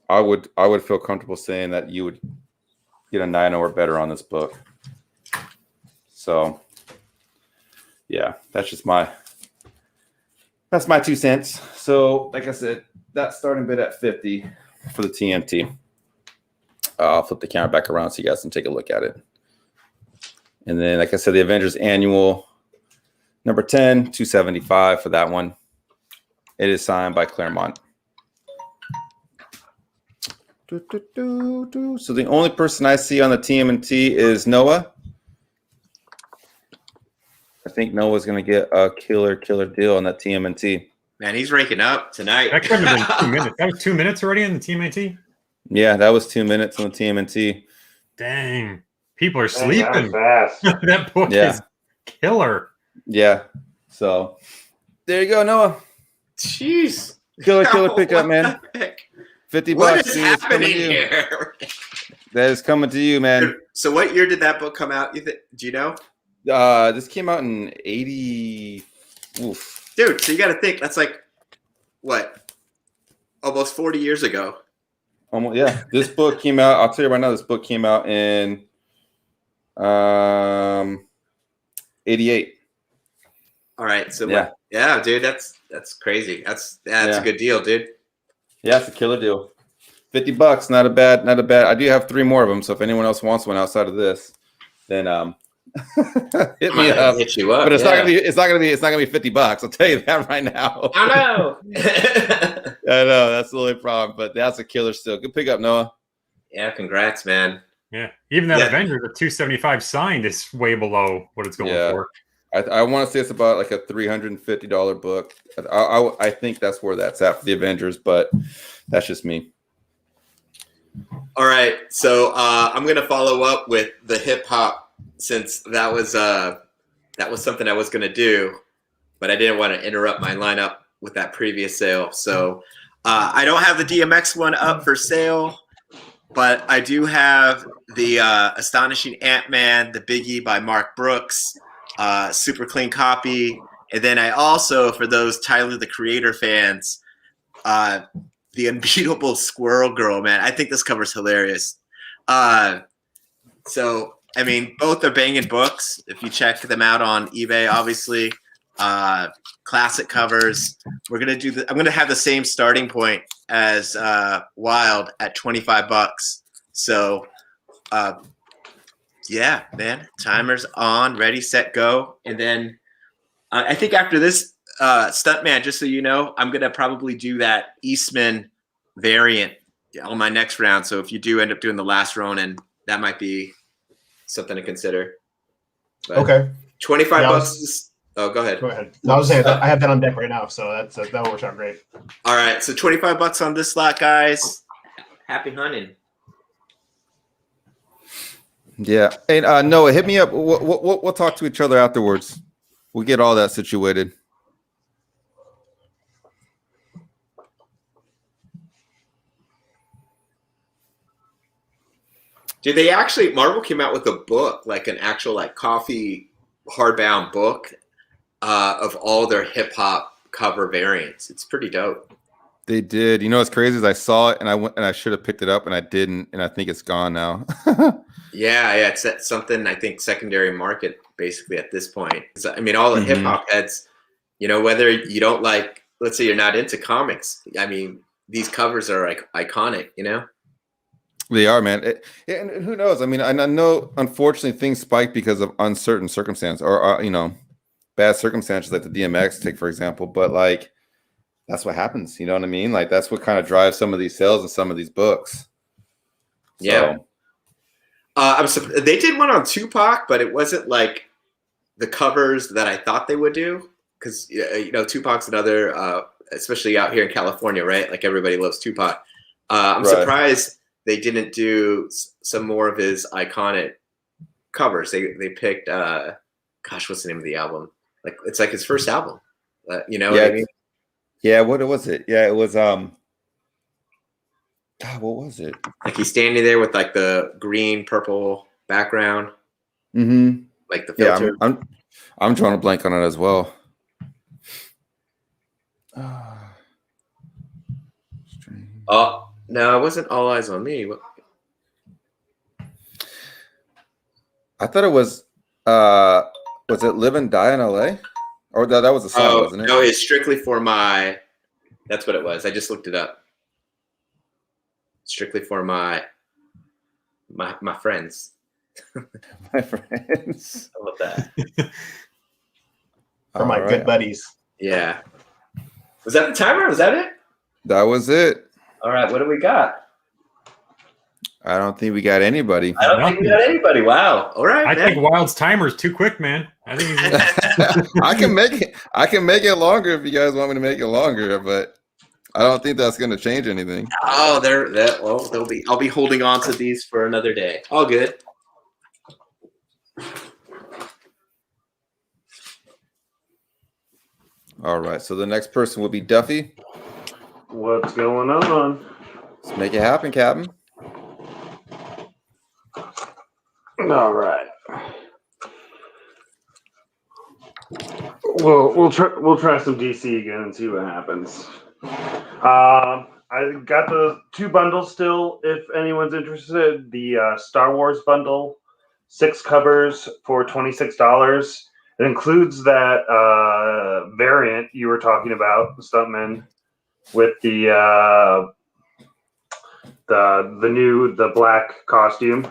I would feel comfortable saying that you would get a 9 or better on this book. So, yeah, that's my 2 cents. So, like I said, that starting bid at 50 for the TMT. I'll flip the camera back around so you guys can take a look at it. And then, like I said, the Avengers Annual number 10, $275 for that one. It is signed by Claremont. So the only person I see on the TMNT is Noah. I think Noah's going to get a killer deal on that TMNT. Man, he's ranking up tonight. That couldn't have been 2 minutes. That was 2 minutes already in the TMNT? Yeah, that was 2 minutes on the TMNT. Dang. People are sleeping. That book is killer. Yeah. So there you go, Noah. Jeez. Killer pickup, man. $50. What is happening here? That is coming to you, man. So what year did that book come out? Do you know? This came out in 80. Oof. Dude, so you got to think that's like what? Almost 40 years ago. Almost, yeah. This book came out. I'll tell you right now. This book came out in 88. All right. So yeah, dude, that's crazy. That's a good deal, dude. Yeah, it's a killer deal. $50. Not a bad. I do have 3 more of them. So if anyone else wants one outside of this, then hit me up. Hit you up. But it's not gonna be $50. I'll tell you that right now. I know. I know that's the only problem, but that's a killer still. Good pickup, Noah. Yeah, congrats, man. Yeah, even that Avengers at $275 signed is way below what it's going for. I want to say it's about like a $350 book. I think that's where that's at for the Avengers, but that's just me. All right, so I'm gonna follow up with the hip hop since that was something I was gonna do, but I didn't want to interrupt my lineup with that previous sale. So I don't have the DMX one up for sale, but I do have the Astonishing Ant-Man, the Biggie by Mark Brooks, super clean copy, and then I also, for those Tyler the Creator fans, the Unbeatable Squirrel Girl, man. I think this cover's hilarious. So, I mean, both are banging books. If you check them out on eBay, obviously, classic covers. I'm gonna have the same starting point as Wild at $25. So, yeah, man. Timer's on, ready, set, go. And then I think after this, Stuntman, just so you know, I'm gonna probably do that Eastman variant on my next round. So if you do end up doing the last Ronin, that might be something to consider. But okay. $25. Oh, go ahead. Go ahead. No, I was saying I have that on deck right now, so that works out great. All right, so $25 on this lot, guys. Happy hunting. Yeah, and Noah, hit me up. We'll talk to each other afterwards. We'll get all that situated. Did they actually? Marvel came out with a book, like an actual like coffee hardbound book of all their hip hop cover variants. It's pretty dope. They did. You know what's crazy is I saw it and I went and I should have picked it up and I didn't, and I think it's gone now. Yeah, it's something I think secondary market basically at this point. I mean, all the hip hop heads, you know, whether you don't like, let's say you're not into comics. I mean, these covers are like iconic, you know. They are, man. And who knows? I mean, I know, unfortunately, things spike because of uncertain circumstance or, you know, bad circumstances like the DMX take, for example. But, like, that's what happens. You know what I mean? Like, that's what kind of drives some of these sales and some of these books. Yeah. They did one on Tupac, but it wasn't, like, the covers that I thought they would do. Because, you know, Tupac's another, especially out here in California, right? Like, everybody loves Tupac. I'm surprised they didn't do some more of his iconic covers. They picked, gosh, what's the name of the album? Like it's like his first album. You know what I mean? Yeah. What was it? Yeah, it was. God, what was it? Like he's standing there with like the green purple background. Mm-hmm. Like the filter. Yeah, I'm drawing a blank on it as well. Oh. No, it wasn't All Eyes on Me. I thought it was it Live and Die in LA? Or that was a song, wasn't it? No, it's Strictly for My. That's what it was. I just looked it up. Strictly for my friends. My friends. How about that? For my good buddies. Yeah. Was that the timer? Was that it? That was it. All right, what do we got? I don't think we got anybody. I don't think we got anybody. Wow. All right. I think Wild's timer is too quick, man. I think I can make it. I can make it longer if you guys want me to make it longer, but I don't think that's going to change anything. Oh, they'll be. I'll be holding on to these for another day. All good. All right. So the next person will be Duffy. What's going on? Let's make it happen, Captain. All right. Well, we'll try some DC again and see what happens. I got the 2 bundles still. If anyone's interested, the Star Wars bundle, 6 covers for $26. It includes that variant you were talking about, the Stuntman, with the black costume.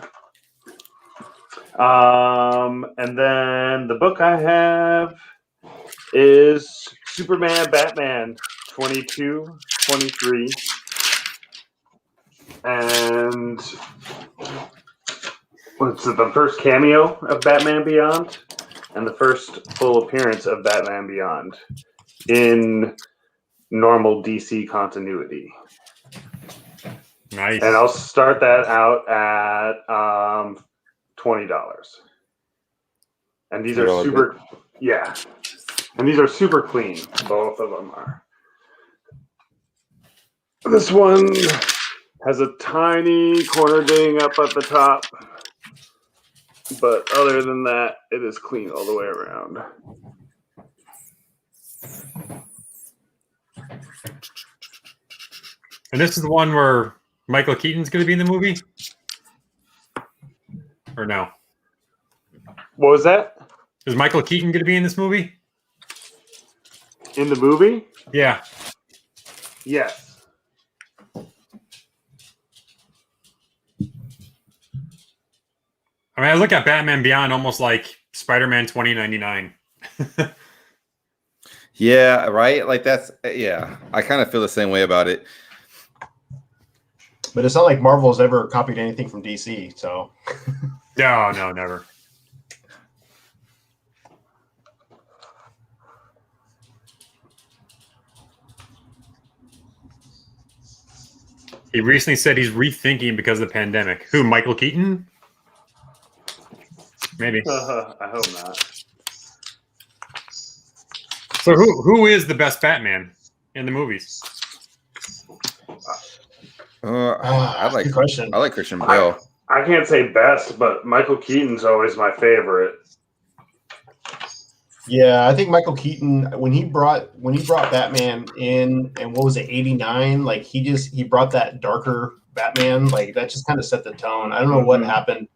And then the book I have is Superman Batman 22, 23. And what's it, the first cameo of Batman Beyond? and the first full appearance of Batman Beyond in normal DC continuity. Nice. And I'll start that out at $20. And these are super, yeah. And these are super clean. Both of them are. This one has a tiny corner ding up at the top. But other than that, it is clean all the way around. And this is the one where Michael Keaton's going to be in the movie? Or no? What was that? Is Michael Keaton going to be in this movie? In the movie? Yeah. Yes. I mean, I look at Batman Beyond almost like Spider-Man 2099. Yeah, right? Like that's, yeah. I kind of feel the same way about it. But it's not like Marvel's ever copied anything from DC, so. No, never. He recently said he's rethinking because of the pandemic. Who, Michael Keaton? Maybe. I hope not. So who is the best Batman in the movies? I like good question. I like Christian Bale. I can't say best, but Michael Keaton's always my favorite. Yeah, I think Michael Keaton, when he brought Batman in, and what was it, 89? Like he brought that darker Batman. Like that just kind of set the tone. I don't know what happened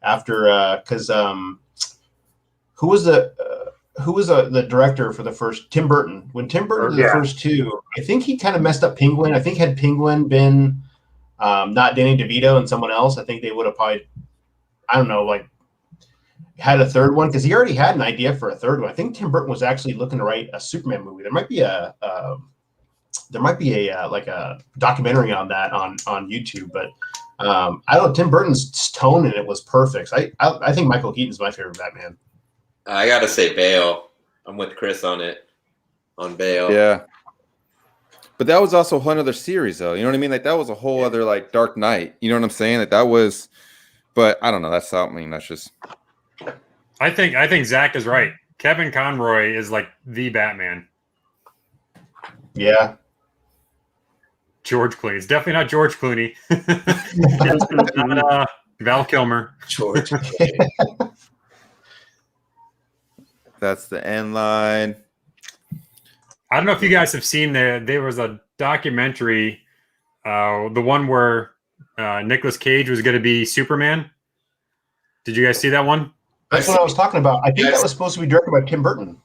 after, because who was the director for the first? Tim Burton. When Tim Burton did the first two, I think he kind of messed up Penguin. I think had Penguin been not Danny DeVito and someone else, I think they would have probably, I don't know, like had a third one, because he already had an idea for a third one. I think Tim Burton was actually looking to write a Superman movie. There might be a like a documentary on that on YouTube, but I don't. Tim Burton's tone in it was perfect. I think Michael Keaton's my favorite Batman. I gotta say Bale. I'm with Chris on it. On Bale. Yeah. But that was also one other series, though. You know what I mean? Like that was a whole other like Dark Knight. You know what I'm saying? Like that was. But I don't know. That's something. That's just. I think Zach is right. Kevin Conroy is like the Batman. Yeah. George Clooney. It's definitely not George Clooney. It's not Val Kilmer. George. That's the end line. I don't know if you guys have seen there was a documentary, the one where Nicolas Cage was going to be Superman. Did you guys see that one? That's what I was talking about. I think that was supposed to be directed by Tim Burton.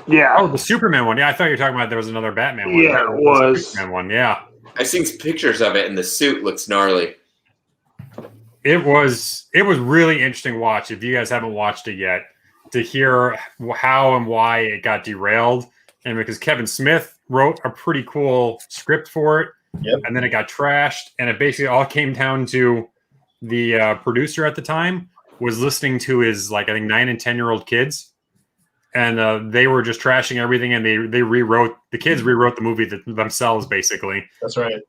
Yeah. Oh, the Superman one. Yeah, I thought you were talking about there was another Batman one. Yeah, it was. Superman one. Yeah. I've seen pictures of it, and the suit looks gnarly. It was really interesting to watch. If you guys haven't watched it yet, to hear how and why it got derailed, and because Kevin Smith wrote a pretty cool script for it, and then it got trashed, and it basically all came down to the producer at the time was listening to his, like, I think 9 and 10-year-old kids, and they were just trashing everything, and the kids rewrote the movie themselves, basically. That's right.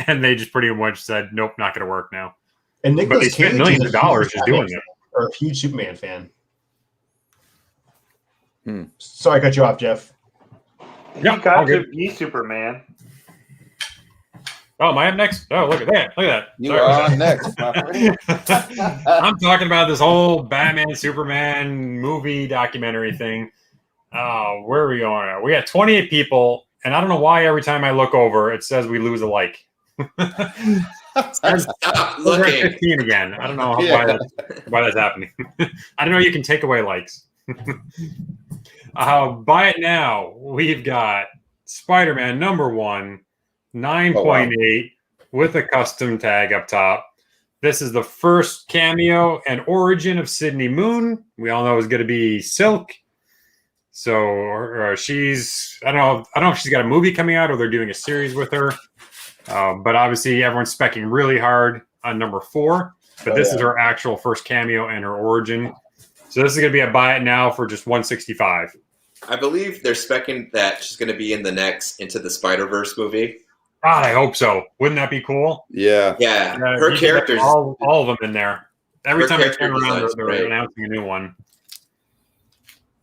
And they just pretty much said, nope, not going to work now. And Nicolas Cage spent millions of dollars just doing it. Or a huge Superman fan. Sorry, I cut you off, Jeff. Yeah, you got to be Superman. Oh, am I up next? Oh, look at that. Look at that. You are on next, my friend. I'm talking about this whole Batman, Superman movie documentary thing. Oh, where are we going now? We got 28 people, and I don't know why every time I look over, it says we lose a like. Stop We're at looking. 15 again. I don't know why that's happening. I don't know you can take away likes. Buy it now. We've got Spider-Man #1, 9.8 with a custom tag up top. This is the first cameo and origin of Sydney Moon. We all know it's going to be Silk. So she's, I don't know if she's got a movie coming out or they're doing a series with her. But obviously everyone's specking really hard on #4. But this is her actual first cameo and her origin. So this is going to be a buy it now for just $165. I believe they're specking that she's going to be in the next Into the Spider-Verse movie. God, I hope so. Wouldn't that be cool? Yeah. Yeah. Her characters. All of them in there. Every time I turn around, they're great. announcing a new one.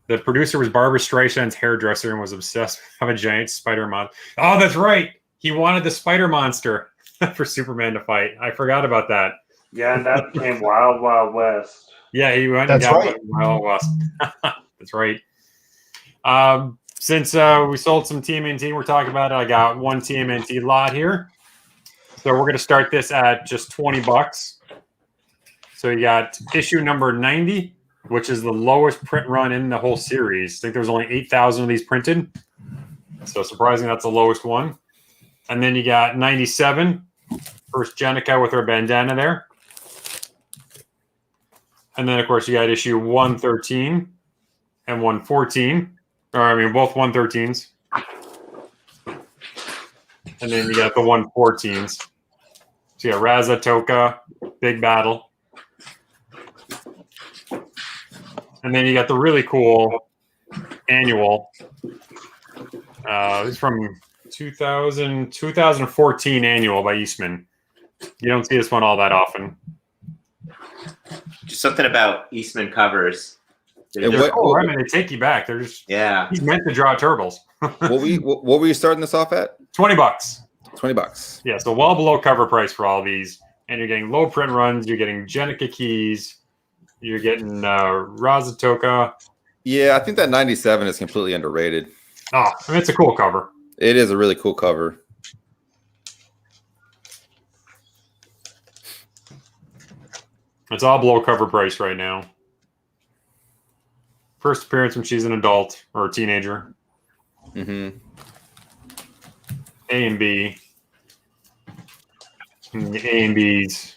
The producer was Barbara Streisand's hairdresser and was obsessed with a giant spider monster. Oh, that's right. He wanted the spider monster for Superman to fight. I forgot about that. Yeah, and that became Wild Wild West. Yeah, he went That's and got right. Wild West. That's right. Since we sold some TMNT, we're talking about it. I got one TMNT lot here. So we're going to start this at just $20. So you got issue number 90, which is the lowest print run in the whole series. I think there was only 8,000 of these printed. So surprising that's the lowest one. And then you got 97, first Jenica with her bandana there. And then, of course, you got issue 113 and 114. Or, I mean, both 113s. And then you got the 114s. So you got Raza, Toka, Big Battle. And then you got the really cool annual. It's from 2014 annual by Eastman. You don't see this one all that often. Just something about Eastman covers. I mean, they take you back. They're just He's meant to draw turbos. what were you starting this off at? $20. $20. Yeah, so well below cover price for all these, and you're getting low print runs. You're getting Jenica keys. You're getting Razatoka. Yeah, I think that 97 is completely underrated. Oh, I mean, it's a cool cover. It is a really cool cover. It's all below cover price right now. First appearance when she's an adult or a teenager. Mm-hmm. A and B. And the A and B's.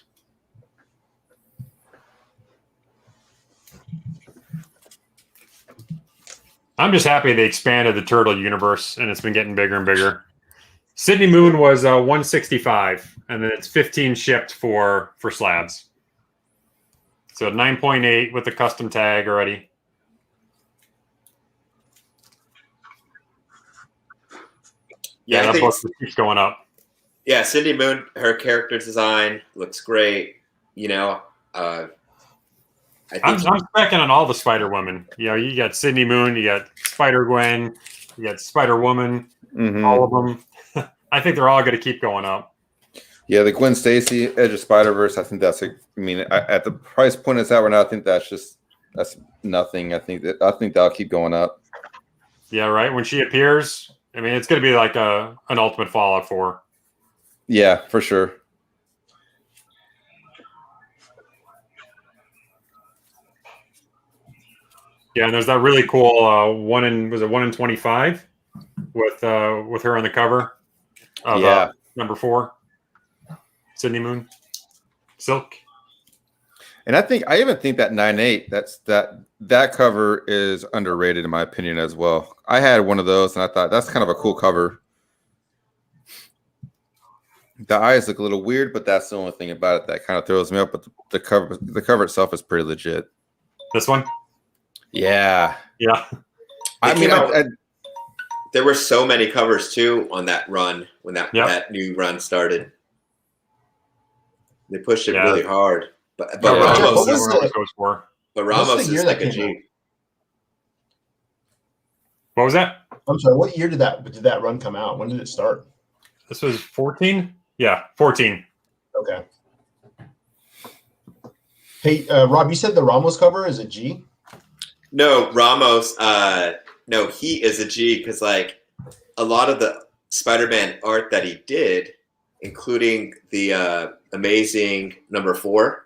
I'm just happy they expanded the Turtle universe, and it's been getting bigger and bigger. Sydney Moon was 165, and then it's 15 shipped for slabs. So 9.8 with the custom tag already. Yeah, that book keeps going up. Yeah, Cindy Moon, her character design looks great. You know, I'm specking on all the Spider Women. You know, you got Sydney Moon, you got Spider Gwen, you got Spider Woman, all of them. I think they're all going to keep going up. Yeah, the Gwen Stacy Edge of Spider-Verse. I think that's at the price point it's at right now, I think that's nothing. I think that'll keep going up. Yeah, right. When she appears, I mean, it's going to be like an Ultimate Fallout 4. Yeah, for sure. Yeah, and there's that really cool 1 in 25 with her on the cover of number 4, Sydney Moon, Silk. And I even think that 9.8 that cover is underrated in my opinion as well. I had one of those and I thought that's kind of a cool cover. The eyes look a little weird, but that's the only thing about it that kind of throws me up. But the cover itself is pretty legit. This one? Yeah. Yeah. There were so many covers too on that run when that new run started. They pushed it really hard. But Ramos is like a G. What was that? I'm sorry. What year did that run come out? When did it start? This was 14. Yeah, 14. Okay. Hey, Rob, you said the Ramos cover is a G? No, Ramos. No, he is a G because like a lot of the Spider-Man art that he did, including the amazing number 4.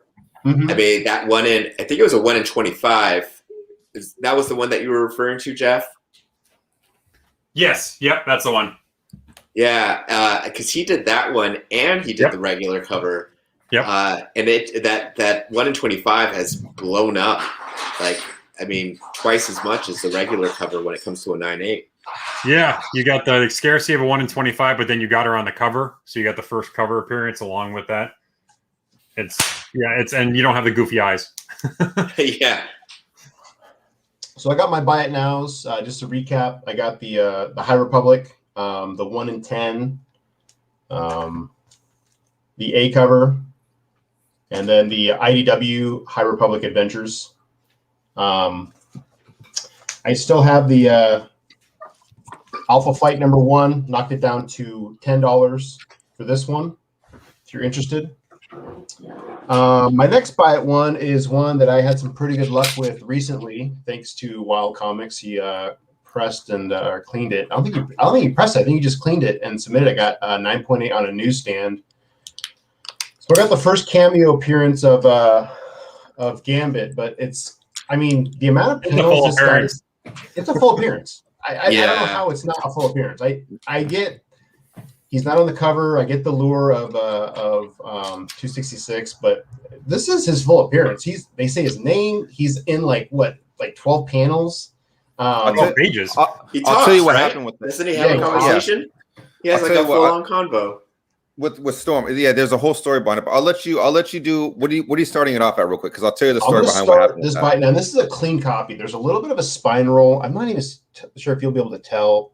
Mm-hmm. I mean, that one I think it was a 1 in 25. That was the one that you were referring to, Jeff? Yes. Yep. That's the one. Yeah. Because he did that one and he did the regular cover. Yep. And that 1 in 25 has blown up. Like, I mean, twice as much as the regular cover when it comes to a 9.8. Yeah. You got the scarcity of a 1 in 25, but then you got her on the cover. So you got the first cover appearance along with that. And you don't have the goofy eyes. Yeah. So I got my buy it nows. Just to recap, I got the High Republic, the 1 in 10, the A cover, and then the IDW High Republic Adventures. I still have the Alpha Flight #1. Knocked it down to $10 for this one, if you're interested. My next buy it one is one that I had some pretty good luck with recently, thanks to Wild Comics. He pressed and cleaned it. I don't think he pressed it. I think he just cleaned it and submitted. I got 9.8 on a newsstand. So I got the first cameo appearance of Gambit, but I mean, the amount of panels this guy is, it's a full appearance. I don't know how it's not a full appearance. I get he's not on the cover. I get the lure of 266, but this is his full appearance. They say his name. He's in like 12 panels. 12 pages. I'll tell you what happened with this. Doesn't he have a conversation? He has like a full-on convo. With Storm, yeah, there's a whole story behind it. But I'll let you do. What are you starting it off at real quick? Because I'll tell you the story behind what happened. This bite now. This is a clean copy. There's a little bit of a spine roll. I'm not even sure if you'll be able to tell.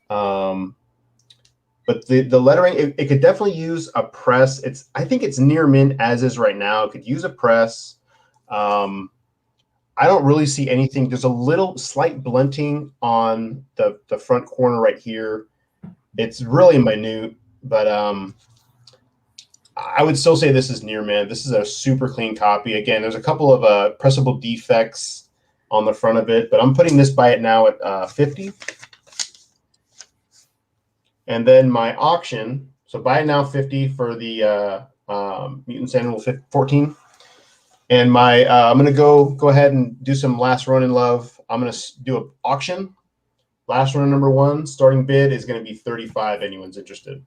But the lettering, it could definitely use a press. I think it's near mint as is right now. It could use a press. I don't really see anything. There's a little slight blunting on the front corner right here. It's really minute, but I would still say this is near mint. This is a super clean copy. Again, there's a couple of pressable defects on the front of it, but I'm putting this buy it now at 50. And then my auction, so buy it now 50 for the Mutant Sand 14. And my I'm gonna go ahead and do some Last Ronin love. I'm gonna do an auction. Last Ronin #1 starting bid is gonna be 35. Anyone's interested?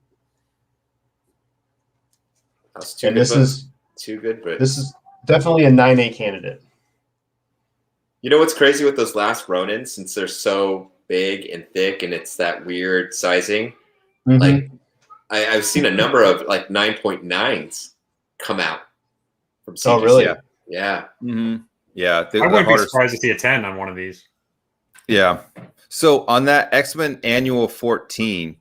That's too good. This is definitely a 9A candidate. You know what's crazy with those Last Ronins, since they're so big and thick and it's that weird sizing? Mm-hmm. Like I've seen a number of like 9.9s come out from CGC. Oh, really? Yeah. Mm-hmm. Yeah. I wouldn't be surprised to see a 10 on one of these. Yeah. So on that X-Men Annual 14,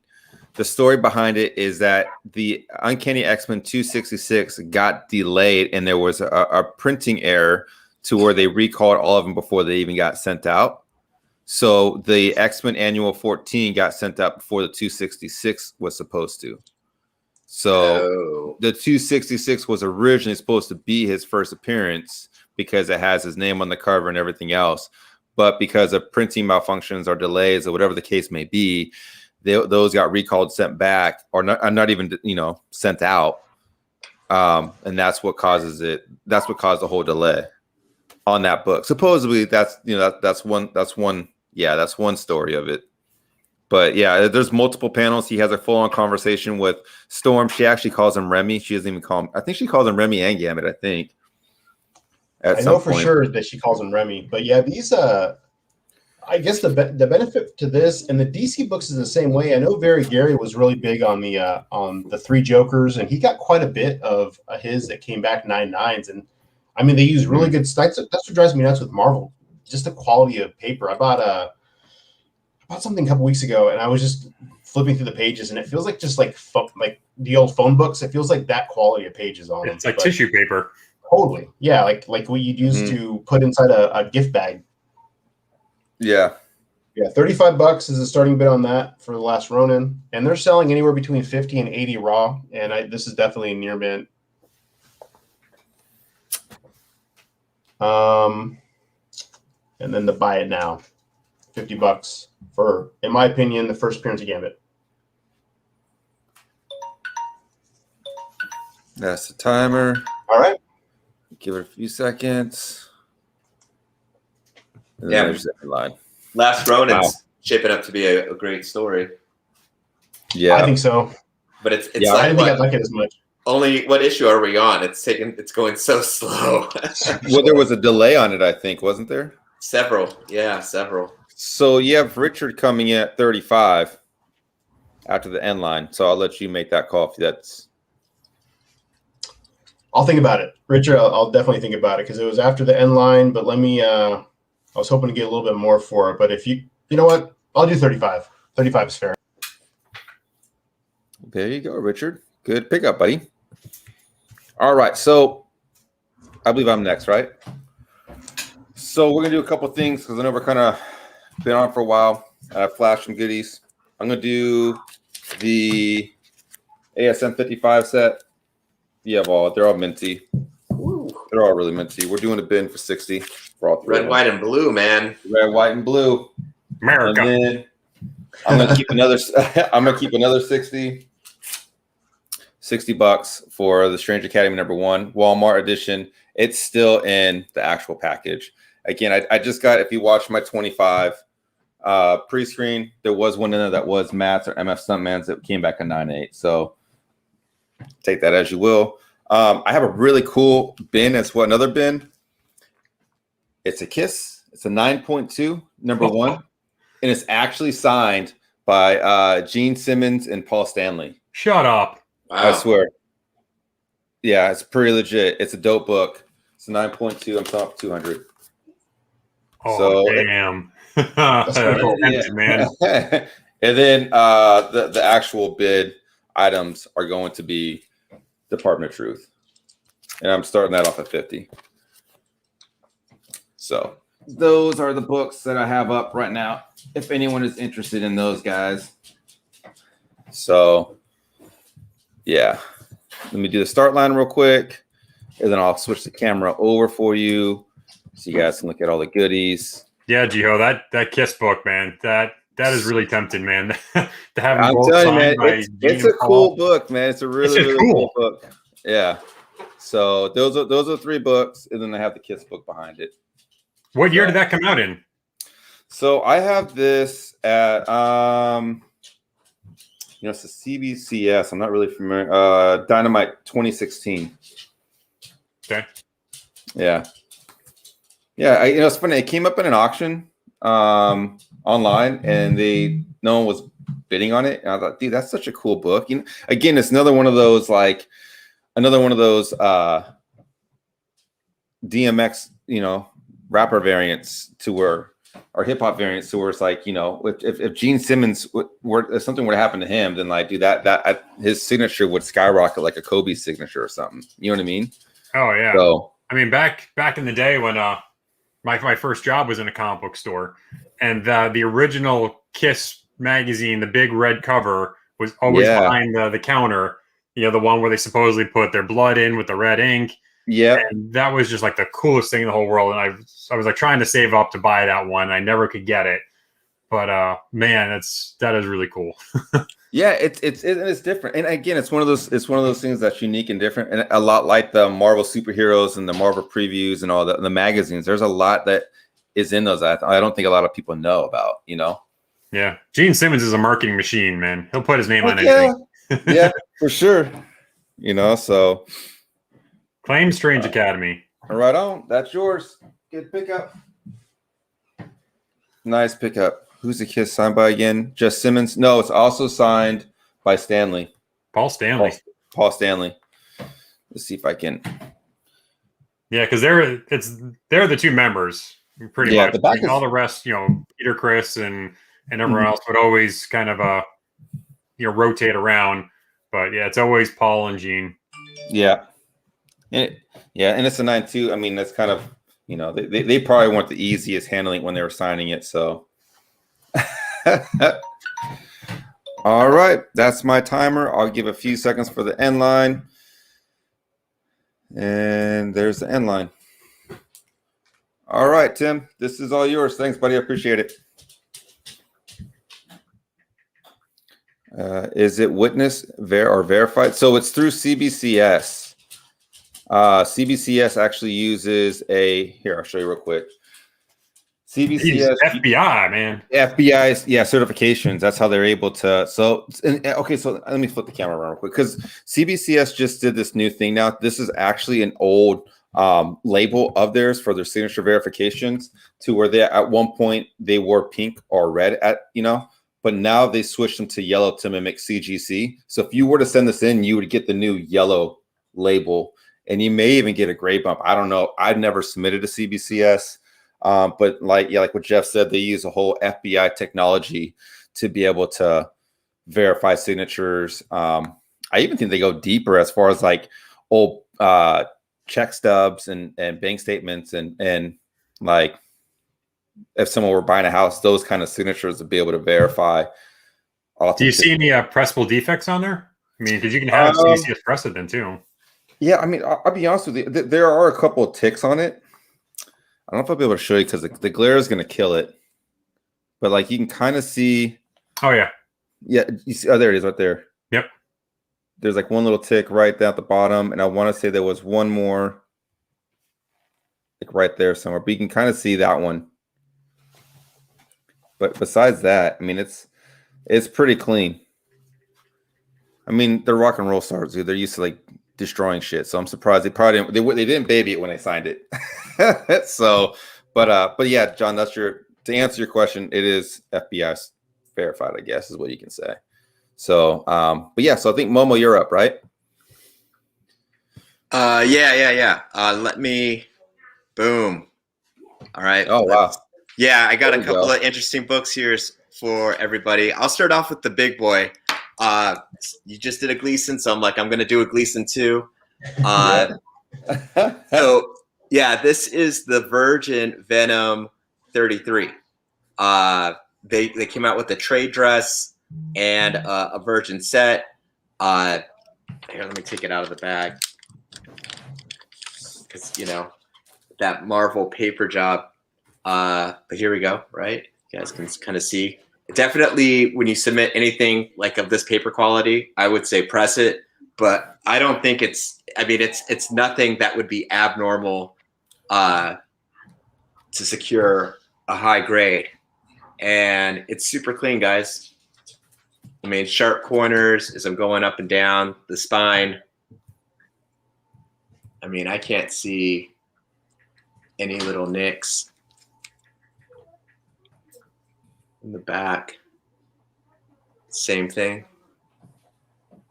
the story behind it is that the Uncanny X-Men 266 got delayed and there was a printing error to where they recalled all of them before they even got sent out. So the X-Men Annual 14 got sent out before the 266 was supposed to. So the 266 was originally supposed to be his first appearance because it has his name on the cover and everything else. But because of printing malfunctions or delays or whatever the case may be, those got recalled, sent back, or not even sent out. And that's what causes it. That's what caused the whole delay on that book. Supposedly that's one story of it. But yeah, there's multiple panels. He has a full-on conversation with Storm. She actually calls him Remy. She doesn't even call him. I think she calls him Remy and Gambit, I think. I know for sure that she calls him Remy. But yeah, these I guess the benefit to this, and the DC books is the same way. I know Gary was really big on the Three Jokers, and he got quite a bit of his that came back 9/9s. And I mean, they use really good stuff. That's what drives me nuts with Marvel. Just the quality of paper. I bought something a couple weeks ago, and I was just flipping through the pages, and it feels like just like the old phone books. It feels like that quality of pages on them. It's like tissue paper. Totally, yeah, like what you'd use to put inside a gift bag. Yeah, $35 is the starting bid on that for the Last Ronin, and they're selling anywhere between 50 and 80 raw. And this is definitely a near mint. And then the buy it now, $50 for, in my opinion, the first appearance of Gambit. That's the timer. All right. Give it a few seconds. And Yeah. there's the line. Last Ronin's shaping up to be a great story. Yeah, I think so. But it's I like didn't think I'd like it as much. only what issue are we on? It's going so slow. well, there was a delay on it, I think, wasn't there? Several. So you have Richard coming in at 35 after the end line. So I'll let you make that call if that's. I'll think about it, Richard. I'll definitely think about it because it was after the end line. But let me I was hoping to get a little bit more for it, but if you know what, I'll do 35. 35 is fair. There you go, Richard. Good pickup, buddy. All right, so I believe I'm next, right? So we're gonna do a couple things because I know we're kind of been on for a while. I have flash some goodies. I'm gonna do the ASM 55 set. Yeah, they're all minty. Ooh. They're all really minty. We're doing a bin for 60 for all three. Red, white, and blue, man. Red, white, and blue. America. And then I'm gonna keep another. I'm gonna keep another 60 bucks for the Strange Academy #1 Walmart edition. It's still in the actual package. Again, I just got, if you watch my 25 pre-screen, there was one in there that was Matt's or MF Stuntman's that came back a 9.8. So take that as you will. I have a really cool bin. It's another bin. It's a Kiss. It's a 9.2 #1, and it's actually signed by Gene Simmons and Paul Stanley. Shut up. Wow. I swear. Yeah, it's pretty legit. It's a dope book. It's a 9.2. I'm selling for 200. Oh, So, damn. Yeah. Man. And then the actual bid items are going to be Department of Truth. And I'm starting that off at 50. So those are the books that I have up right now, if anyone is interested in those guys. So yeah, let me do the start line real quick, and then I'll switch the camera over for you so you guys can look at all the goodies. Yeah, Jiho, that Kiss book, man, that is really tempting, man. To have them I'm both telling you, signed man, by it's Gene a cool book, man. It's a really cool book. Yeah. So those are 3 books, and then I have the Kiss book behind it. What year did that come out in? So I have this at it's a CBCS. I'm not really familiar. Dynamite 2016. Okay. Yeah. Yeah, it's funny. It came up in an auction online, and no one was bidding on it. And I thought, dude, that's such a cool book. Again, it's another one of those DMX, rapper variants to where, or hip hop variants to where it's like, if Gene Simmons if something were to happen to him, then like, dude, that his signature would skyrocket like a Kobe signature or something. You know what I mean? Oh yeah. So I mean, back in the day when my first job was in a comic book store, and the original Kiss magazine, the big red cover, was always behind the counter. The one where they supposedly put their blood in with the red ink. Yeah, and that was just like the coolest thing in the whole world. And I was like trying to save up to buy that one. I never could get it, but man, that is really cool. Yeah, it's different. And again, it's one of those things that's unique and different, and a lot like the Marvel superheroes and the Marvel previews and all the magazines. There's a lot that is in those I don't think a lot of people know about. Yeah, Gene Simmons is a marketing machine, man. He'll put his name on anything. Yeah, for sure. So. Claim Strange Academy. Right on. That's yours. Good pickup. Nice pickup. Who's the Kiss signed by again? Just Simmons? No, it's also signed by Stanley. Paul Stanley. Paul Stanley. Let's see if I can. Yeah, because they're the 2 members pretty much. The back all the rest, Peter, Chris, and everyone else would always kind of rotate around. But yeah, it's always Paul and Gene. Yeah. And it's a 9.2. I mean, that's kind of, they probably weren't the easiest handling when they were signing it. So, all right, that's my timer. I'll give a few seconds for the end line. And there's the end line. All right, Tim, this is all yours. Thanks, buddy. I appreciate it. Is it witness, or verified? So it's through CBCS. CBCS actually uses here, I'll show you real quick. CBCS, FBI, man. FBI's, certifications. That's how they're able to. So let me flip the camera around real quick, because CBCS just did this new thing now. This is actually an old label of theirs for their signature verifications, to where at one point they were pink or red but now they switched them to yellow to mimic CGC. So if you were to send this in, you would get the new yellow label. And you may even get a gray bump. I don't know. I've never submitted to CBCS. But like what Jeff said, they use a whole FBI technology to be able to verify signatures. I even think they go deeper as far as like old check stubs and bank statements and like if someone were buying a house, those kind of signatures to be able to verify. Do you see any pressable defects on there? I mean, because you can have CCS precedent too. Yeah, I mean, I'll be honest with you. There are a couple of ticks on it. I don't know if I'll be able to show you because the glare is going to kill it. But like you can kind of see. Oh yeah. Yeah, you see. Oh, there it is, right there. Yep. There's like one little tick right down at the bottom, and I want to say there was one more, like right there somewhere. But you can kind of see that one. But besides that, I mean, it's pretty clean. I mean, they're rock and roll stars, dude. They're used to like destroying shit. So I'm surprised they probably they didn't baby it when they signed it. So, but yeah, John, to answer your question, it is FBI verified, I guess, is what you can say. So, but yeah, so I think Momo, you're up, right? Yeah. Let me, boom. All right. Oh, wow. Yeah, I got a couple of interesting books here for everybody. I'll start off with the big boy. You just did a Gleason, so I'm going to do a Gleason too. So yeah, this is the Virgin Venom 33. They came out with a trade dress and a Virgin set. Here, let me take it out of the bag because that Marvel paper job. But here we go. Right, you guys can kind of see. Definitely, when you submit anything like of this paper quality, I would say press it. But I don't think it's. I mean, it's nothing that would be abnormal to secure a high grade, and it's super clean, guys. I mean, sharp corners as I'm going up and down the spine. I mean, I can't see any little nicks. In the back, same thing.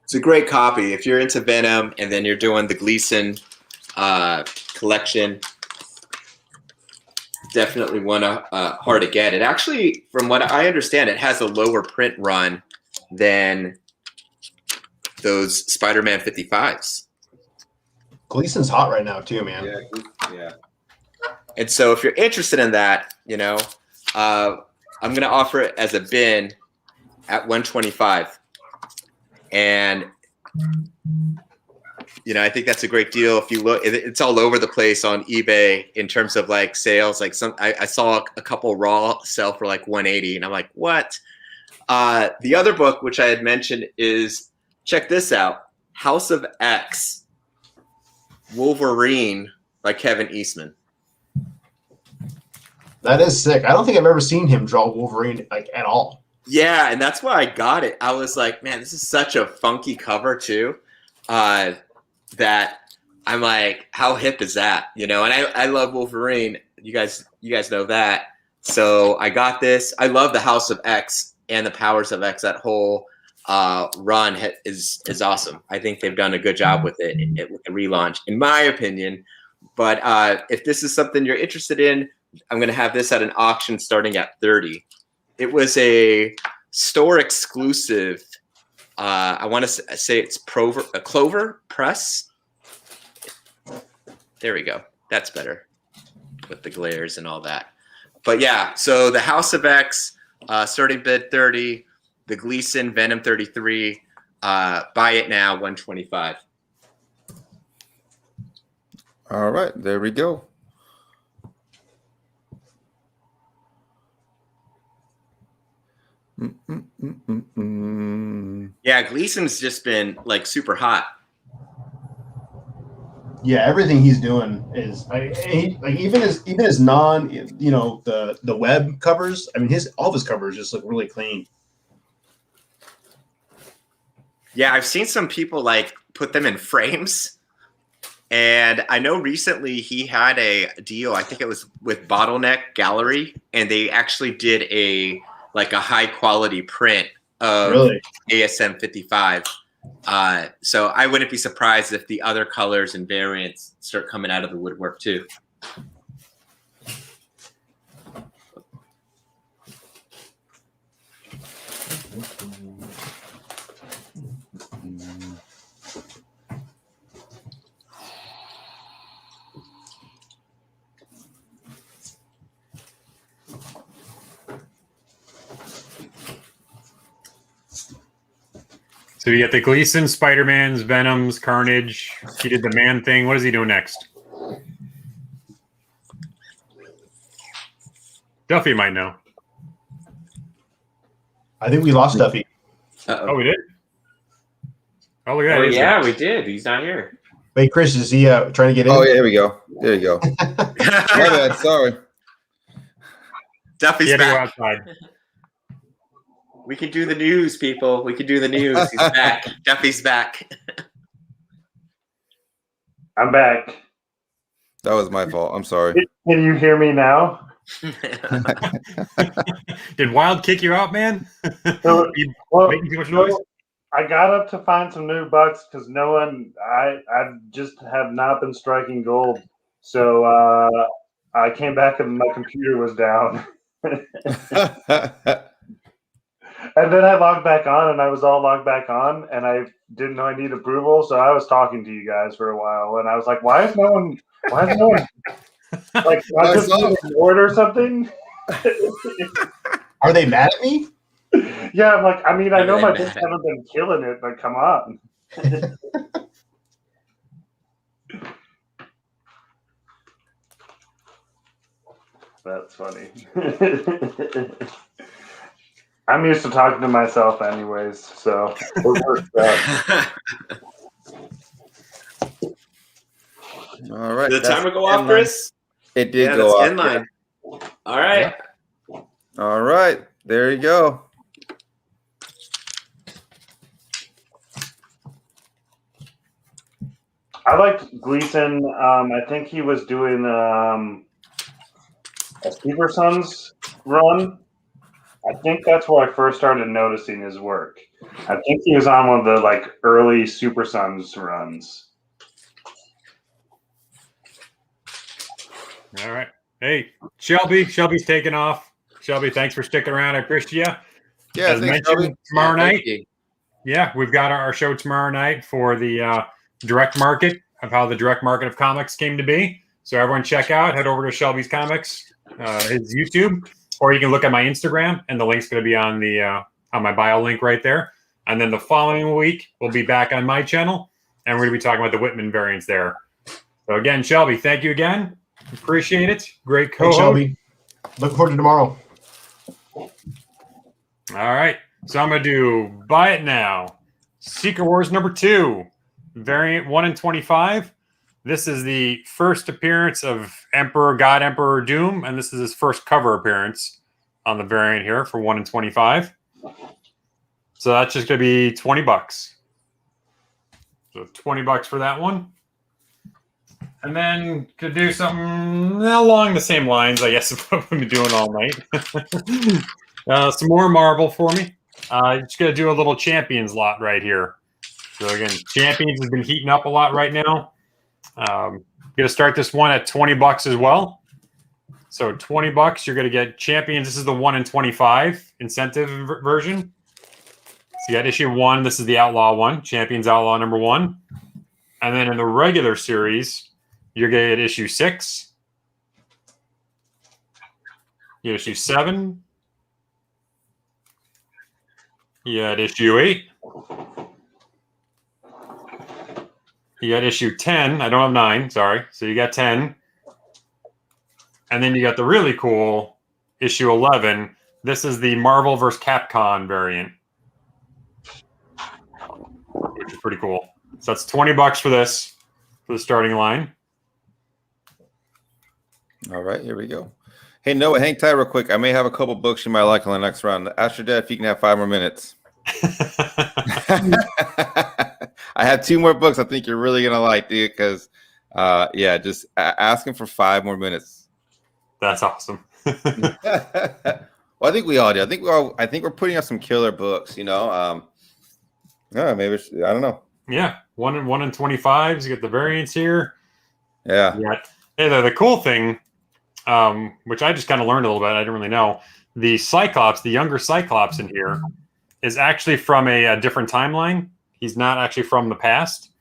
It's a great copy. If you're into Venom and then you're doing the Gleason collection, definitely one hard to get. It actually, from what I understand, it has a lower print run than those Spider-Man 55s. Gleason's hot right now too, man. Yeah. And so if you're interested in that, I'm going to offer it as a bin at $125. And, I think that's a great deal. If you look, it's all over the place on eBay in terms of like sales. Like I saw a couple raw sell for like $180 and I'm like, what? The other book, which I had mentioned is, check this out. House of X, Wolverine by Kevin Eastman. That is sick. I don't think I've ever seen him draw Wolverine like at all. Yeah, and that's why I got it. I was like, man, this is such a funky cover too. That I'm like, how hip is that? And I love Wolverine. You guys know that. So I got this. I love the House of X and the Powers of X. That whole run is awesome. I think they've done a good job with it with the relaunch, in my opinion. But if this is something you're interested in, I'm going to have this at an auction starting at $30. It was a store exclusive. I want to say it's Clover Press. There we go. That's better with the glares and all that. But yeah, so the House of X, starting bid 30. The Gleason Venom 33. Buy it now, $125. All right, there we go. Yeah, Gleason's just been like super hot. Yeah, everything he's doing is even his non, the web covers. I mean, all of his covers just look really clean. Yeah, I've seen some people like put them in frames. And I know recently he had a deal, I think it was with Bottleneck Gallery, and they actually did a high quality print of ASM 55. So I wouldn't be surprised if the other colors and variants start coming out of the woodwork too. So you got the Gleason, Spider-Man's, Venom's, Carnage. He did the Man Thing. What is he doing next? Duffy might know. I think we lost Duffy. Oh, we did? Oh, look at that. Oh, yeah, we did. He's not here. Wait, Chris, is he trying to get in? Oh, yeah, here we go. There you go. My bad. Sorry. Duffy's He had to go back. outside. We can do the news, people. We can do the news. He's back. Duffy's back. I'm back. That was my fault. I'm sorry. Can you hear me now? Did Wild kick you out, man? So, You well, making too much noise? I got up to find some new bucks because I just have not been striking gold. So I came back and my computer was down. And then I logged back on and I was all logged back on and I didn't know I need approval. So I was talking to you guys for a while and I was like, why is no one like I just ignored or something? Are they mad at me? Yeah, I'm like, I mean, I know my books haven't been killing it, but come on. That's funny. I'm used to talking to myself anyways, so it works out. All right. Did the timer go off, Chris? It did Yeah, go that's off. inline. All right. All right. There you go. I liked Gleason. I think he was doing a Super Sons run. I think that's where I first started noticing his work. I think he was on one of the like early Super Sons runs. All right. Hey, Shelby. Shelby's taking off. Shelby, thanks for sticking around. I appreciate you. Yeah, As thanks, mentioned, Shelby. tomorrow Yeah, night. thank you. Yeah, we've got our show tomorrow night for the direct market of how the direct market of comics came to be. So everyone check out, head over to Shelby's Comics, his YouTube, or you can look at my Instagram, and the link's going to be on the on my bio link right there. And then the following week, we'll be back on my channel, and we're going to be talking about the Whitman variants there. So again, Shelby, thank you again. Appreciate it. Great co-host. Thanks, Shelby. Looking forward to tomorrow. All right. So I'm going to do Buy It Now. Secret Wars number 2, variant 1 in 25. This is the first appearance of God Emperor Doom, and this is his first cover appearance on the variant here for 1 in 25. So that's just going to be $20. So $20 for that one. And then could do something along the same lines, I guess, of what we've been doing all night. Some more Marvel for me. Just going to do a little Champions lot right here. So again, Champions has been heating up a lot right now. Going to start this one at $20 as well. So $20, you're going to get Champions. This is the 1 in 25 incentive version. So you got issue 1. This is the Outlaw one, Champions Outlaw number 1. And then in the regular series, you're going to get issue 6. You get issue 7. You got issue 8. You got issue 10. I don't have 9, sorry. So you got 10. And then you got the really cool issue 11. This is the Marvel vs. Capcom variant, which is pretty cool. So that's $20 for this, for the starting line. All right, here we go. Hey, Noah, hang tight real quick. I may have a couple books you might like on the next round. Ask your dad if you can have 5 more minutes. I have 2 more books I think you're really going to like, dude, because, yeah, just ask him for 5 more minutes. That's awesome. Well, I think we all do. I think we're putting out some killer books, you know. Yeah, maybe I don't know. Yeah, 1 in 25s. You get the variants here. Yeah. Hey, the cool thing, which I just kind of learned a little bit. I didn't really know. The Cyclops, the younger Cyclops in here, is actually from a different timeline. He's not actually from the past.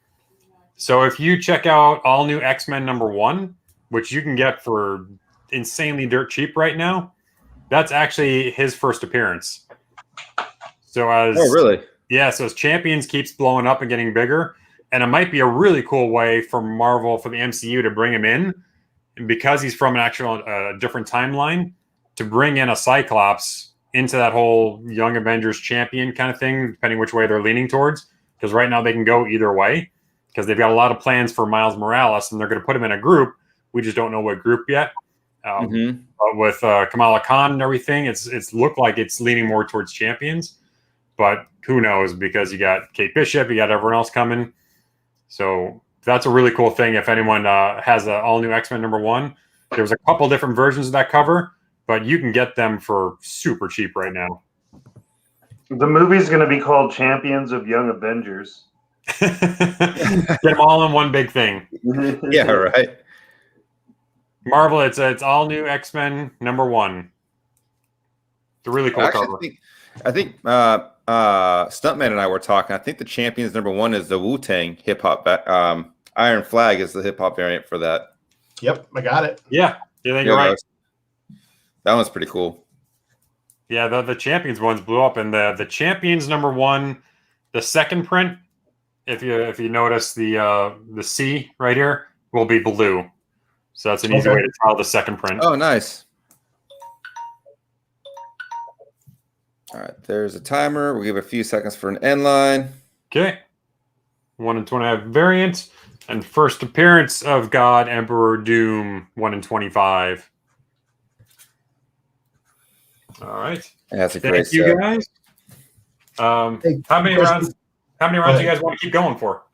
So if you check out All New X-Men number 1, which you can get for insanely dirt cheap right now, that's actually his first appearance. So Oh, really? Yeah, so as Champions keeps blowing up and getting bigger, and it might be a really cool way for Marvel, for the MCU to bring him in, and because he's from an actual different timeline, to bring in a Cyclops into that whole Young Avengers champion kind of thing, depending which way they're leaning towards. Because right now they can go either way, because they've got a lot of plans for Miles Morales, and they're going to put him in a group. We just don't know what group yet. But with Kamala Khan and everything, it's looked like it's leaning more towards champions. But who knows? Because you got Kate Bishop, you got everyone else coming. So that's a really cool thing. If anyone has an all-new X-Men #1, there's a couple different versions of that cover, but you can get them for super cheap right now. The movie's going to be called Champions of Young Avengers. Get them all in one big thing. Yeah, right. Marvel, it's all new X-Men #1. It's a really cool cover. I think Stuntman and I were talking. I think the Champions #1 is the Wu-Tang hip hop. Iron Flag is the hip hop variant for that. Yep, I got it. Yeah, you're right. That one's pretty cool. Yeah, the Champions ones blew up, and the Champions #1, the second print, if you notice the C right here, will be blue. So that's an easy way to tell the second print. Oh, nice. All right, there's a timer. We'll give it a few seconds for an end line. Okay. 1 in 25 variant, and first appearance of God Emperor Doom, 1 in 25. All right. That's a great Thank you, guys. How many rounds? How many rounds do you guys want to keep going for?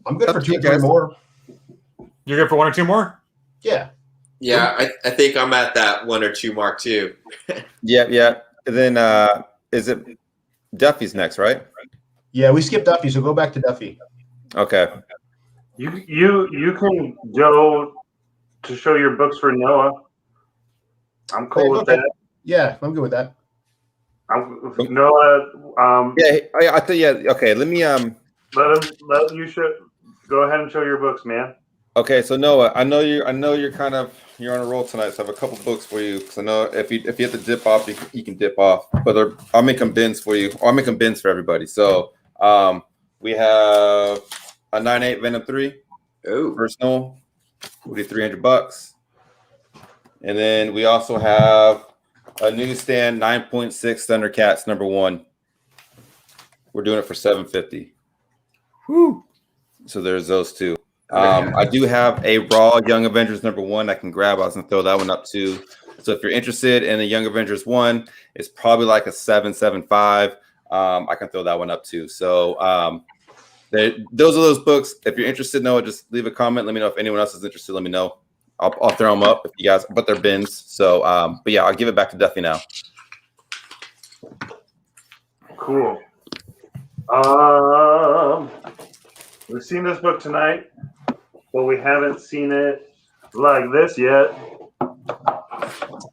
I'm good for 2 or 3 more. You're good for 1 or 2 more? Yeah. Yeah, I think I'm at that 1 or 2 mark too. Yeah. And then is it Duffy's next, right? Yeah, we skipped Duffy, so go back to Duffy. Okay. You can go to show your books for Noah. I'm cool with that. Yeah, I'm good with that. Noah. I think okay. Let me Let you go ahead and show your books, man. Okay, so Noah, I know you're on a roll tonight. So I have a couple books for you. Because I know if you have to dip off, you can dip off. But I'll make them bins for you. Or I'll make them bins for everybody. So we have a 9/8 Venom 3. Oh, personal, $300. And then we also have a newsstand 9.6 Thundercats #1. We're doing it for $750. Woo! So there's those two. I do have a raw Young Avengers #1 I can grab. I was gonna throw that one up too. So if you're interested in a Young Avengers 1, it's probably like a 775. I can throw that one up too. So those are those books. If you're interested, Noah, just leave a comment. Let me know if anyone else is interested. Let me know. I'll throw them up if you guys, but they're bins. So, but yeah, I'll give it back to Duffy now. Cool. We've seen this book tonight, but we haven't seen it like this yet.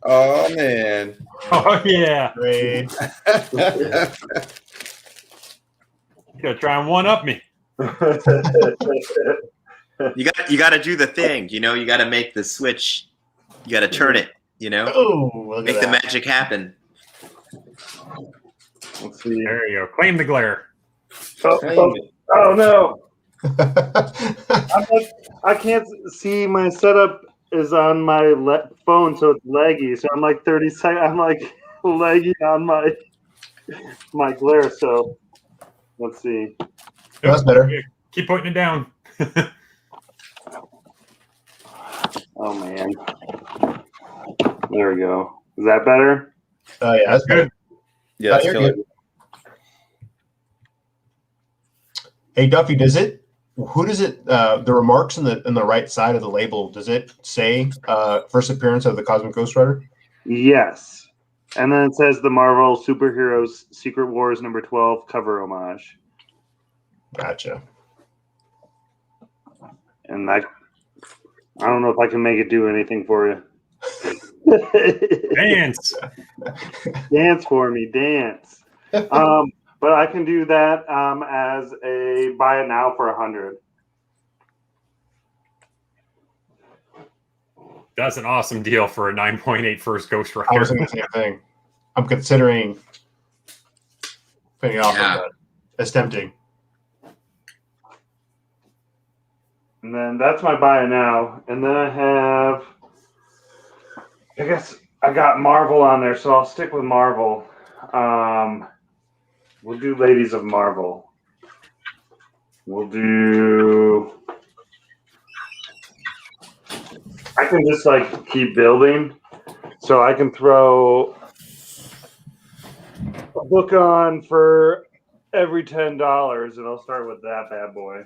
Oh man! Oh yeah! Great. You gotta try and one up me. You got to do the thing, you know. You got to make the switch. You got to turn it, you know. Oh, make the magic happen. Let's see. There you go. Claim the glare. Oh no! I can't see my setup is on my phone, so it's laggy. So I'm like 30 seconds. I'm like laggy on my glare. So let's see. That's better. Keep putting it down. Oh man. There we go. Is that better? Oh yeah, that's good. Yeah, that's good. Hey Duffy, who does it the remarks in the right side of the label, does it say first appearance of the Cosmic Ghost Rider? Yes. And then it says the Marvel Superheroes Secret Wars #12 cover homage. Gotcha. And I don't know if I can make it do anything for you. Dance. Dance for me, dance. But I can do that as a buy it now for 100. That's an awesome deal for a 9.8 first Ghost Rider. I was thinking the same thing. I'm considering depending on offer, but it's tempting. And then that's my buy now. And then I guess I got Marvel on there, so I'll stick with Marvel. We'll do Ladies of Marvel. We'll do. I can just like keep building, so I can throw a book on for every $10, and I'll start with that bad boy.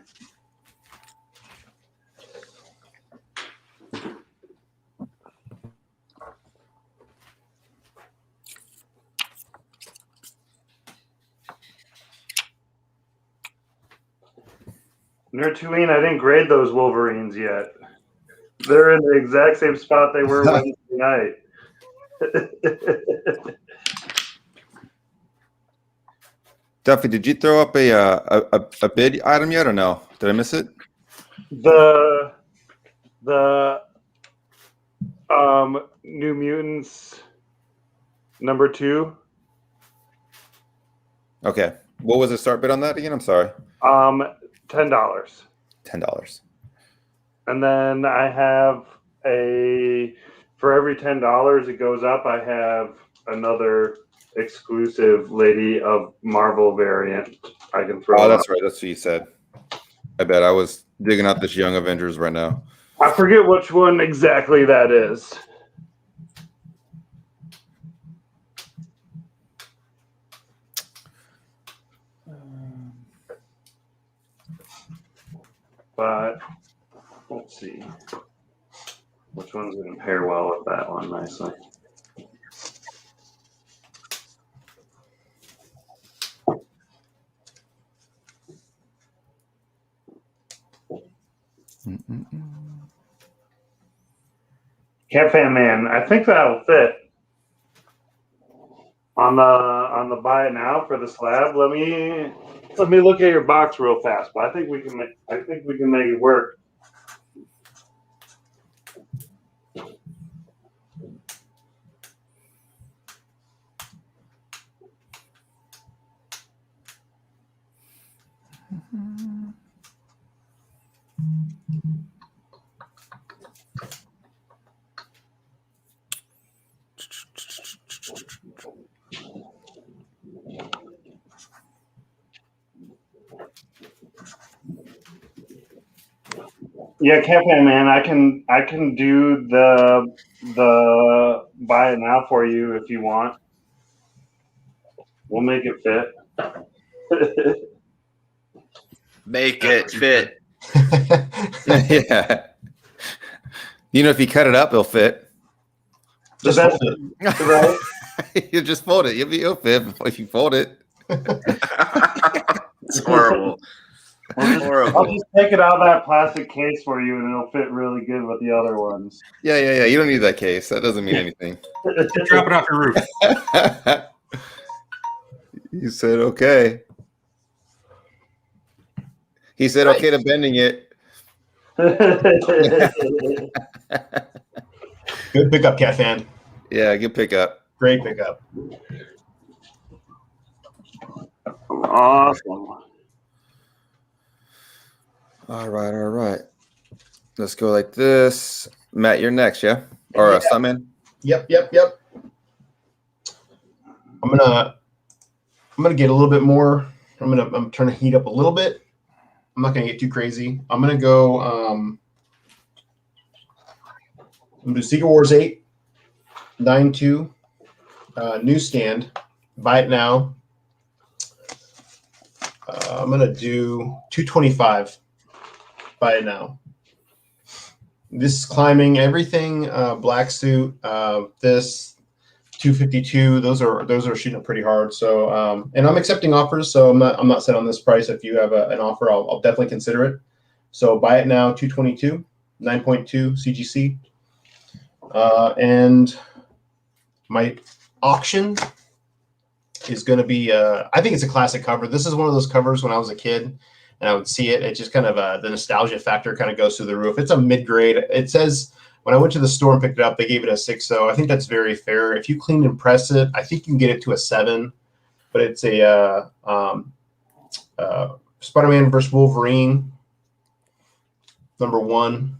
Nertuine, I didn't grade those Wolverines yet. They're in the exact same spot they were Wednesday night. Duffy, did you throw up a bid item yet or no? Did I miss it? The New Mutants #2. Okay. What was the start bid on that again? I'm sorry. $10. $10. And then I have for every $10 it goes up, I have another exclusive Lady of Marvel variant I can throw. Oh, that's right. That's what you said. I bet I was digging out this Young Avengers right now. I forget which one exactly that is. But let's see. Which one's going to pair well with that one nicely? Cat Fan Man, I think that'll fit on the buy it now for the slab. Let me look at your box real fast, but I think we can make it work. Yeah, Cafe Man, I can do the buy it now for you if you want. We'll make it fit. Make it fit. Yeah. You know, if you cut it up, it'll fit. Just fold it. Right? You just fold it. You'll fit if you fold it. It's horrible. I'll just take it out of that plastic case for you, and it'll fit really good with the other ones. Yeah. You don't need that case. That doesn't mean anything. Drop it off your roof. You said okay. He said okay to bending it. Good pickup, Cat Fan. Yeah, good pickup. Great pickup. Awesome. All right. Let's go like this. Matt, you're next, yeah? Or Stuntman? Yep. I'm gonna get a little bit more. I'm trying to heat up a little bit. I'm not gonna get too crazy. I'm gonna go. I'm gonna do Secret Wars 8, 9.2, newsstand. Buy it now. I'm gonna do 225. Buy it now. This is climbing everything. Black suit. This 252. Those are shooting up pretty hard. So and I'm accepting offers. So I'm not set on this price. If you have an offer, I'll definitely consider it. So buy it now. 222, 9.2 CGC. And my auction is going to be. I think it's a classic cover. This is one of those covers when I was a kid. And I would see it. It just kind of the nostalgia factor kind of goes through the roof. It's a mid-grade. It says when I went to the store and picked it up, they gave it a 6. So I think that's very fair. If you clean and press it, I think you can get it to a 7. but it's a Spider-Man versus Wolverine #1.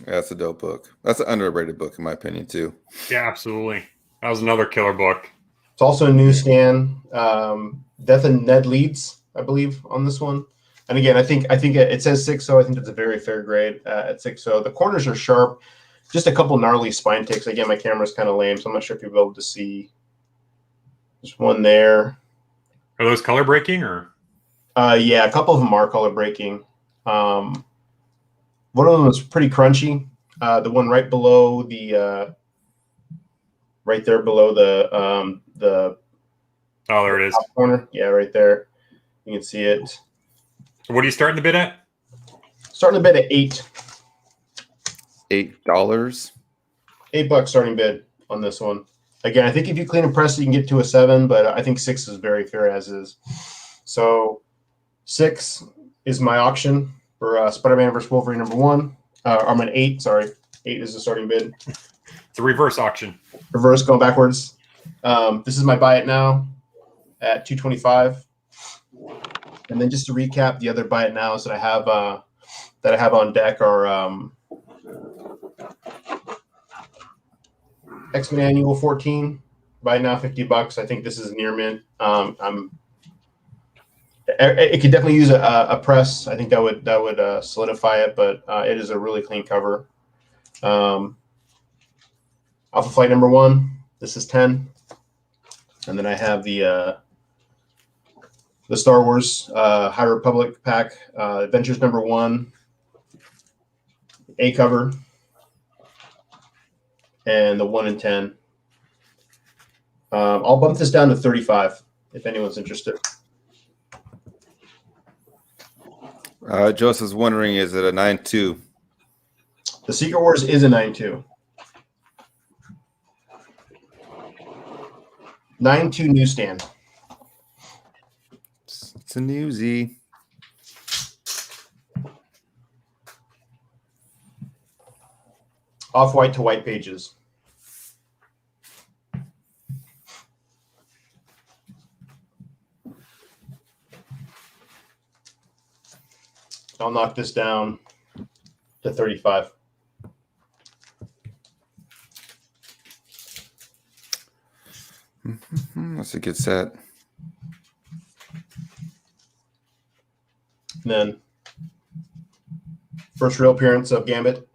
Yeah, that's a dope book. That's an underrated book in my opinion too. Yeah, absolutely. That was another killer book. It's also a newsstand. Death and Ned Leeds, I believe, on this one. And again, I think it says 6.0. I think that's a very fair grade at 6.0. The corners are sharp. Just a couple gnarly spine ticks. Again, my camera's kind of lame, so I'm not sure if you'll be able to see. There's one there. Are those color breaking or? Yeah, a couple of them are color breaking. One of them is pretty crunchy. The one right below the right there below the oh, there it is. Corner. Yeah, right there. You can see it. What are you starting the bid at? Starting the bid at $8. $8. $8 starting bid on this one. Again, I think if you clean and press, you can get to a 7, but I think 6 is very fair as is. So 6 is my auction for Spider-Man vs. Wolverine #1. I'm at 8. Sorry, 8 is the starting bid. It's a reverse auction. Reverse, going backwards. This is my buy it now at $225. And then just to recap, the other buy it nows that I have on deck are X-Men Annual 14. Buy it now $50. I think this is near mint. It could definitely use a press. I think that would solidify it, but it is a really clean cover. Alpha Flight #1. This is 10. And then I have the Star Wars High Republic pack, Adventures #1, A cover, and the 1 in 10. I'll bump this down to 35 if anyone's interested. Joseph's wondering, is it a 9.2? The Secret Wars is a 9.2. 9.2 newsstand. It's a newsie. Off-white to white pages. I'll knock this down to 35. That's a good set. And then first real appearance of Gambit.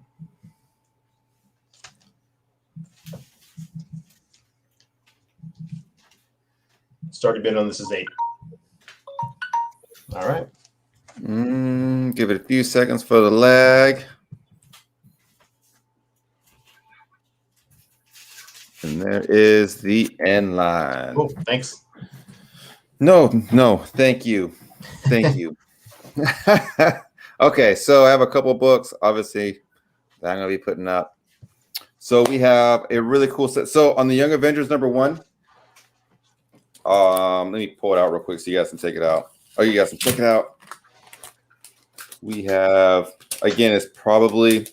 Starting bid on this is 8. All right. Give it a few seconds for the lag. And there is the end line. Cool. Thanks. No, thank you. Thank you. Okay, so I have a couple books, obviously, that I'm going to be putting up. So we have a really cool set. So on the Young Avengers #1, let me pull it out real quick so you guys can take it out. Oh, you guys can check it out. We have, again, it's probably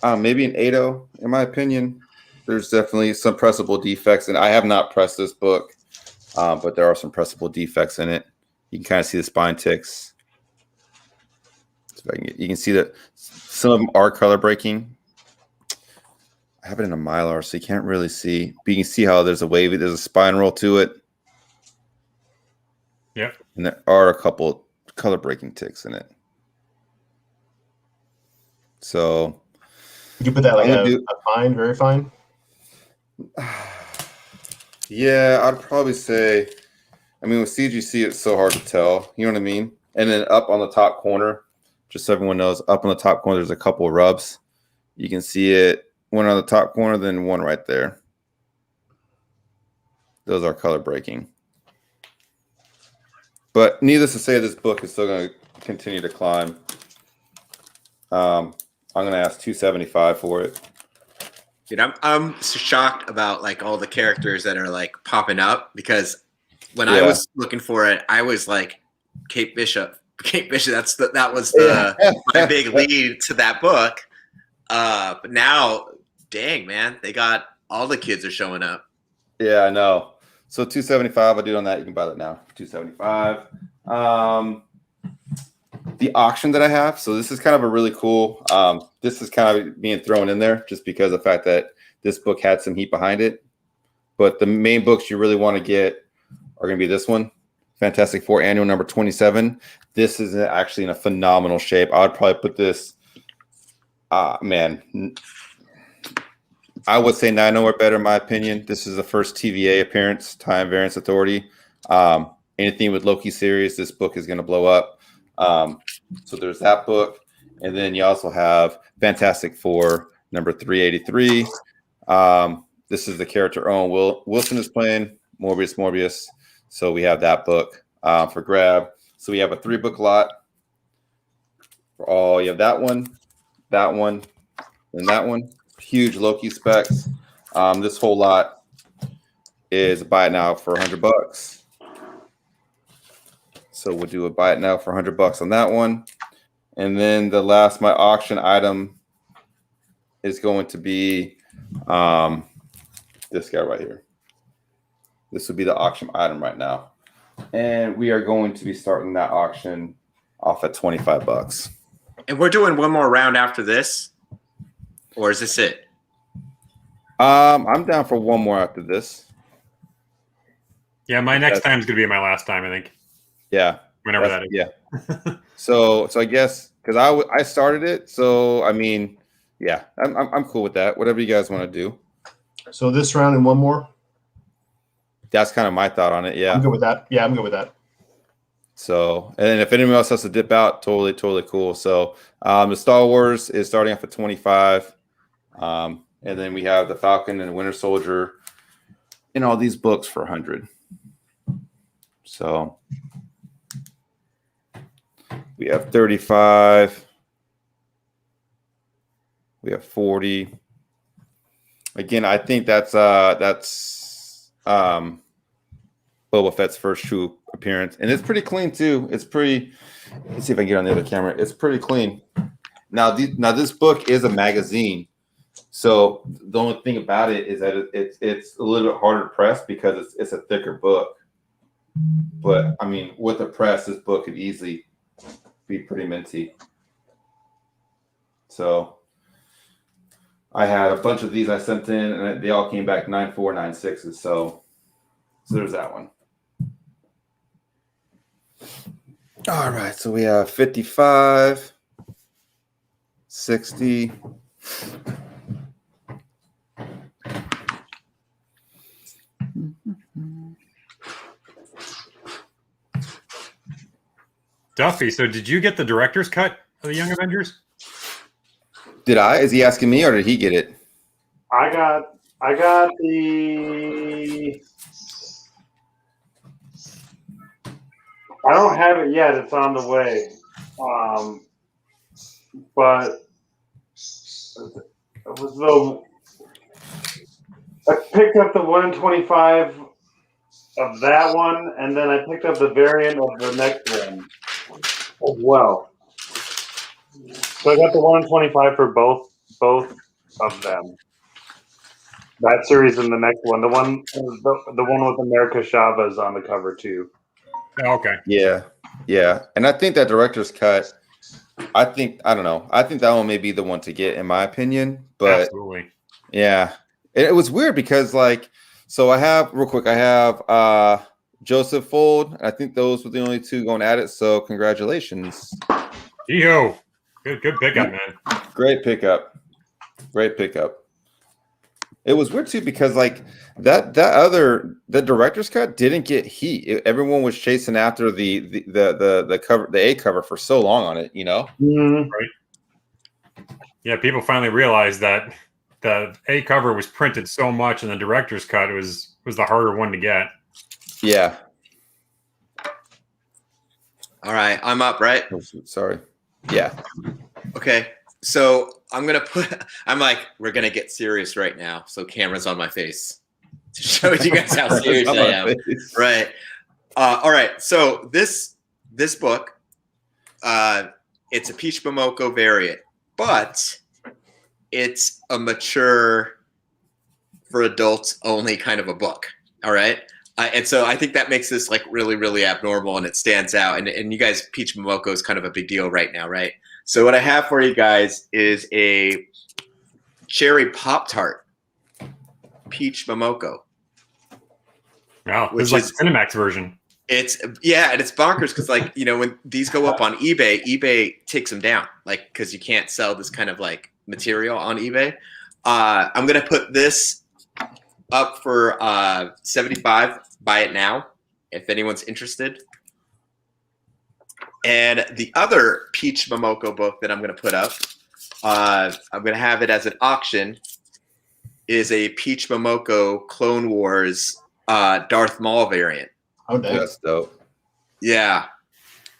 maybe an 8.0 in my opinion. There's definitely some pressable defects, and I have not pressed this book, but there are some pressable defects in it. You can kind of see the spine ticks. So if I can you can see that some of them are color breaking. I have it in a Mylar, so you can't really see. But you can see how there's a spine roll to it. Yeah. And there are a couple color breaking ticks in it. So you put that like a fine, very fine? Yeah, I'd probably say, I mean, with CGC, it's so hard to tell. You know what I mean? And then up on the top corner, just so everyone knows, up on the top corner, there's a couple of rubs. You can see it, one on the top corner, then one right there. Those are color breaking. But needless to say, this book is still going to continue to climb. I'm going to ask $275 for it. Dude, I'm shocked about like all the characters that are like popping up, because when I was looking for it, I was like Kate Bishop. That was my big lead to that book. But now, dang man, they got all the kids are showing up. Yeah, I know. So $275. I'll do it on that. You can buy that now. $275. The auction that I have. So this is kind of a really cool. This is kind of being thrown in there just because of the fact that this book had some heat behind it. But the main books you really want to get are going to be this one, Fantastic Four Annual number 27. This is actually in a phenomenal shape. I would probably put this. Man, I would say 9 or better in my opinion. This is the first TVA appearance, Time Variance Authority. Anything with Loki series, this book is going to blow up. So there's that book. And then you also have Fantastic Four number 383. This is the character Owen Wilson is playing, Morbius. So we have that book for grab. So we have a 3-book lot for all. You have that one, and that one. Huge Loki specs. This whole lot is buy it now for $100. So we'll do a buy it now for $100 on that one. And then the last, my auction item is going to be this guy right here. This would be the auction item right now. And we are going to be starting that auction off at $25. And we're doing one more round after this, or is this it? I'm down for one more after this. Yeah, my next time is going to be my last time, I think. Yeah. Whenever that is. Yeah. so I guess because I started it, so I mean, yeah, I'm cool with that. Whatever you guys want to do. So this round and one more. That's kind of my thought on it. Yeah, I'm good with that. Yeah, I'm good with that. So, and if anyone else has to dip out, totally cool. So, the Star Wars is starting off at 25, and then we have the Falcon and the Winter Soldier, and all these books for 100. So, we have 35. We have 40. Again, I think that's Boba Fett's first true appearance, and it's pretty clean too. It's pretty. Let's see if I can get on the other camera. It's pretty clean. Now this book is a magazine, so the only thing about it is that it's a little bit harder to press because it's a thicker book. But I mean, with the press, this book could easily be pretty minty. So I had a bunch of these I sent in, and they all came back 9.4, 9.6s. So there's that one. All right, so we have 55, 60. Duffy, so did you get the director's cut of the Young Avengers? Did I? Is he asking me or did he get it? I got the. I don't have it yet. It's on the way. But it was the. I picked up the 1 in 25 of that one, and then I picked up the variant of the next one as well. So I got the 1 in 25 for both of them. That series and the next one, the one with America Chavez on the cover too. Oh, okay. Yeah, and I think that director's cut. I don't know. I think that one may be the one to get, in my opinion. But absolutely, yeah, it was weird because so I have Joseph Fold. I think those were the only two going at it. So congratulations. Yo, good pickup, man. Great pickup. It was weird too because the director's cut didn't get heat. Everyone was chasing after the cover, the A cover for so long on it, you know? Mm-hmm. Right. Yeah, people finally realized that the A cover was printed so much, and the director's cut was the harder one to get. Yeah. All right, I'm up, right? Oh, sorry. Yeah. Okay. So I'm like, we're going to get serious right now. So camera's on my face to show you guys how serious I am. Right. All right. So this book, it's a Peach Momoko variant, but it's a mature for adults only kind of a book. All right. And so I think that makes this like really, really abnormal, and it stands out. And you guys, Peach Momoko is kind of a big deal right now, right? So what I have for you guys is a cherry Pop-Tart Peach Momoko. Wow, this is like the Cinemax version. And it's bonkers because like, you know, when these go up on eBay takes them down, like, because you can't sell this kind of like material on eBay. I'm gonna put this up for $75. Buy it now if anyone's interested. And the other Peach Momoko book that I'm gonna put up, I'm gonna have it as an auction, is a Peach Momoko Clone Wars Darth Maul variant. Oh, nice. That's dope. Yeah.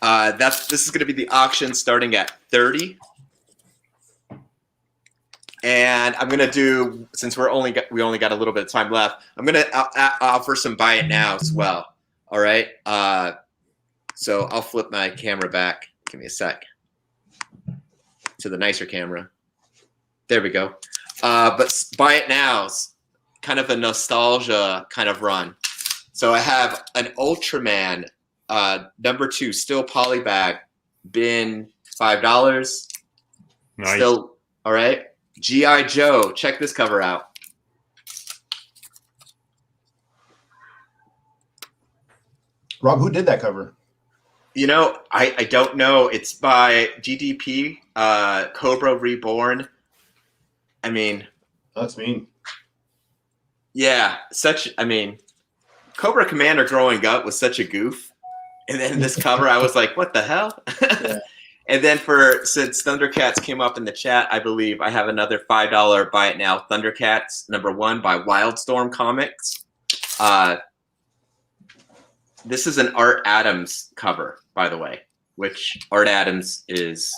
This is going to be the auction starting at 30. And I'm going to do, since we only got a little bit of time left, I'm going to offer some buy it now as well. All right. So I'll flip my camera back. Give me a sec. To the nicer camera. There we go. But buy it now's kind of a nostalgia kind of run. So I have an Ultraman #2 still polybag bin $5. Nice. Still all right. G.I. Joe, check this cover out. Rob, who did that cover? You know, I don't know. It's by GDP, Cobra Reborn. I mean, that's mean. Yeah, Cobra Commander growing up was such a goof. And then this cover, I was like, what the hell? Yeah. And then since Thundercats came up in the chat, I believe I have another $5 buy it now. Thundercats #1 by Wildstorm Comics. This is an Art Adams cover, by the way, which Art Adams is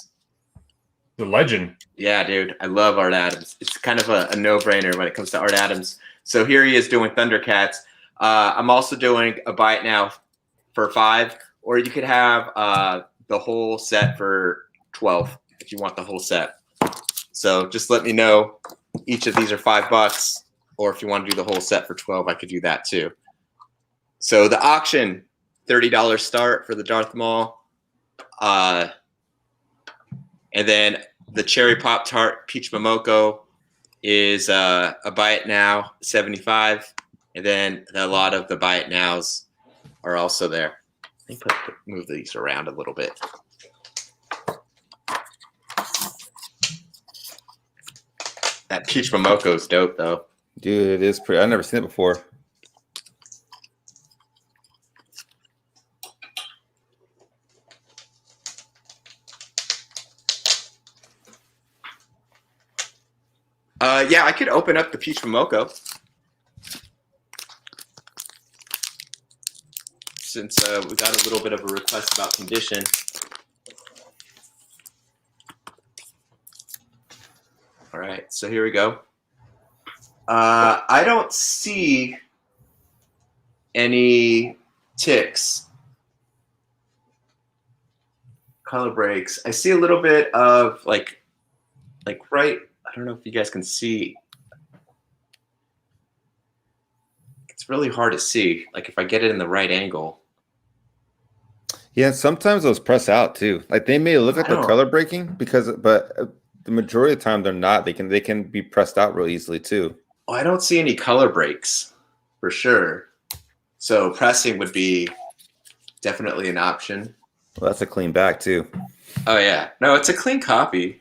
the legend. Yeah, dude. I love Art Adams. It's kind of a no-brainer when it comes to Art Adams. So here he is doing Thundercats. I'm also doing a buy it now for $5, or you could have the whole set for $12 if you want the whole set. So just let me know. Each of these are $5, or if you want to do the whole set for $12, I could do that too. So the auction, $30 start for the Darth Maul, and then the Cherry Pop-Tart Peach Momoko is a buy it now, $75. And then a lot of the buy it nows are also there. Let me move these around a little bit. That Peach Momoko is dope, though. Dude, it is pretty. I've never seen it before. Yeah, I could open up the Peach Momoko. Since we got a little bit of a request about condition. All right, so here we go. I don't see any ticks, color breaks. I see a little bit of like right. I don't know if you guys can see. It's really hard to see. Like if I get it in the right angle. Yeah, sometimes those press out too. Like they may look like they're color breaking but the majority of the time they're not. They can be pressed out real easily too. Oh, I don't see any color breaks for sure. So pressing would be definitely an option. Well, that's a clean back too. Oh yeah, no, it's a clean copy.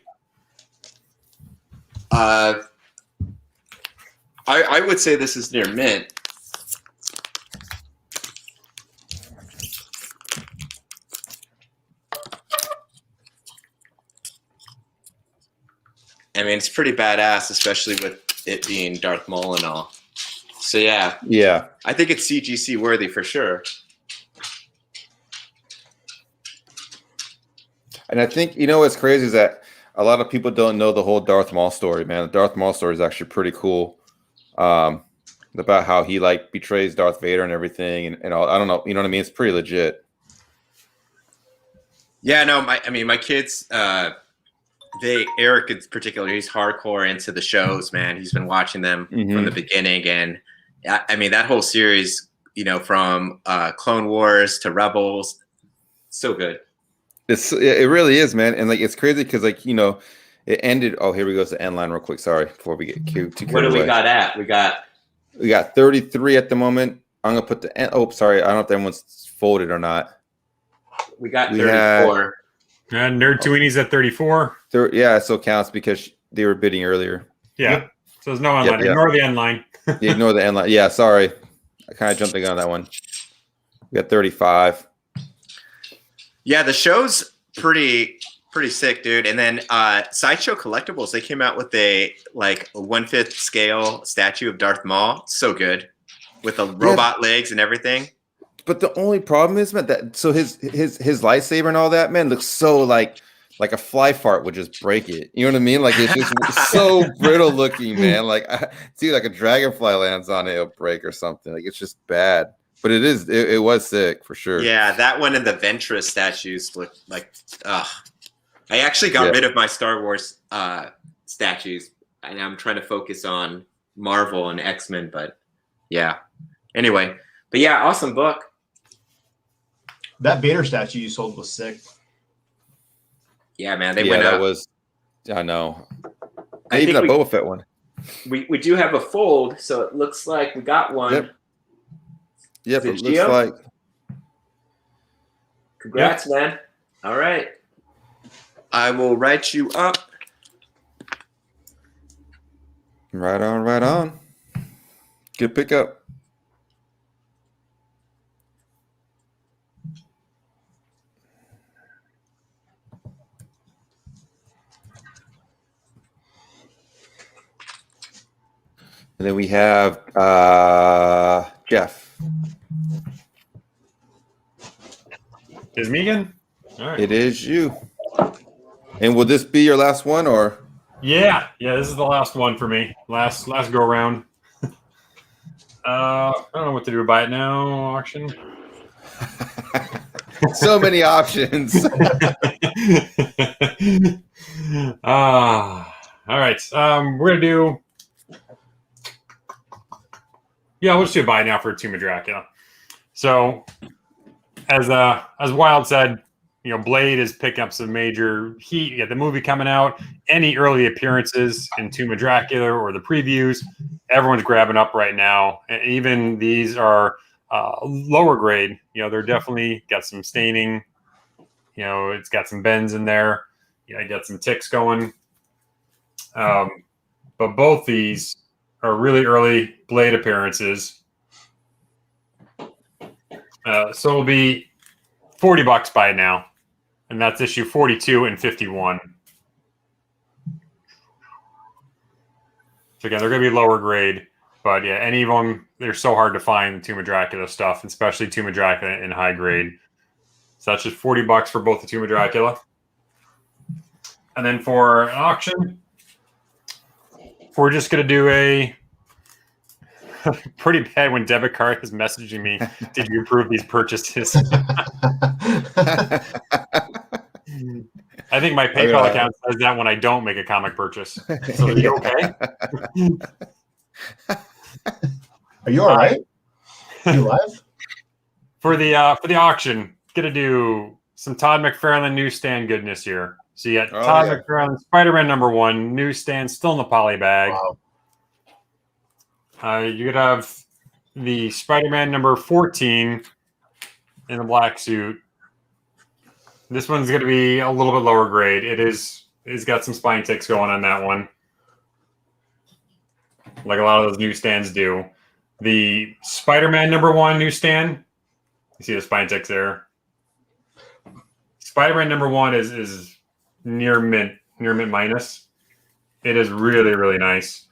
I would say this is near mint. I mean, it's pretty badass, especially with it being Darth Maul and all. So yeah. Yeah. I think it's CGC worthy for sure. And I think, you know, what's crazy is that a lot of people don't know the whole Darth Maul story, man. The Darth Maul story is actually pretty cool. About how he like betrays Darth Vader and everything and all. I don't know. You know what I mean? It's pretty legit. Yeah, no, my kids, Eric in particular, he's hardcore into the shows, man. He's been watching them from the beginning, and I mean that whole series, from Clone Wars to Rebels, so good. It really is, man, and like it's crazy because like it ended. Oh, here we go to the end line real quick. Sorry, before we get too What do we got at? We got 33 at the moment. I'm gonna put the end. Oh, sorry, I don't know if everyone's folded or not. We got 34. Nerd Tweenies at 34. Yeah, it still counts because they were bidding earlier. Yeah, so there's no end line. Ignore the end line. Ignore the end line. Yeah, sorry, I kind of jumped the gun on that one. We got 35. Yeah, the show's pretty sick, dude. And then Sideshow Collectibles, they came out with a 1/5 scale statue of Darth Maul. So good, with the robot legs and everything. But the only problem is, man, that so his lightsaber and all that, man, looks so like a fly fart would just break it. You know what I mean? Like it's just so brittle looking, man. Like see, like a dragonfly lands on it, it'll break or something. Like it's just bad. But it was sick for sure. Yeah, that one and the Ventress statues look like. I actually got rid of my Star Wars statues, and I'm trying to focus on Marvel and X-Men. But yeah, anyway, awesome book. That Vader statue you sold was sick. Yeah, man, they went up. That was. I know. Even a Boba Fett one. We do have a fold, so it looks like we got one. Yep, it looks like. Congrats, man. All right. I will write you up. Right on, right on. Good pickup. And then we have Jeff. Is me again? All right. It is you. And will this be your last one, or? Yeah, this is the last one for me. Last go round. I don't know what to do. Buy it now, auction. So many options. All right. We're gonna do. Yeah, we'll just do a buy now for Tomb of Dracula. So, as Wild said, Blade is picking up some major heat. You got the movie coming out. Any early appearances in Tomb of Dracula or the previews, everyone's grabbing up right now. And even these are lower grade. They're definitely got some staining. It's got some bends in there. I got some ticks going. But both these are really early Blade appearances. So it'll be $40 by now. And that's issue 42 and 51. So again, they're going to be lower grade. But yeah, any of them, they're so hard to find the Tomb of Dracula stuff, especially Tomb of Dracula in high grade. So that's just $40 for both the Tomb of Dracula. And then for an auction, we're just going to do a pretty bad when debit card is messaging me. Did you approve these purchases? I think my PayPal account says that when I don't make a comic purchase. So are you okay? Are you all right? Are you live? For the auction, gonna do some Todd McFarlane newsstand goodness here. So you got Todd McFarlane, Spider-Man #1 newsstand, still in the poly bag. Wow. You're gonna have the Spider-Man #14 in the black suit. This one's gonna be a little bit lower grade. It's got some spine ticks going on that one, like a lot of those newsstands do. The Spider-Man #1 newsstand, you see the spine ticks there. Spider-Man #1 is near mint minus. It is really, really nice.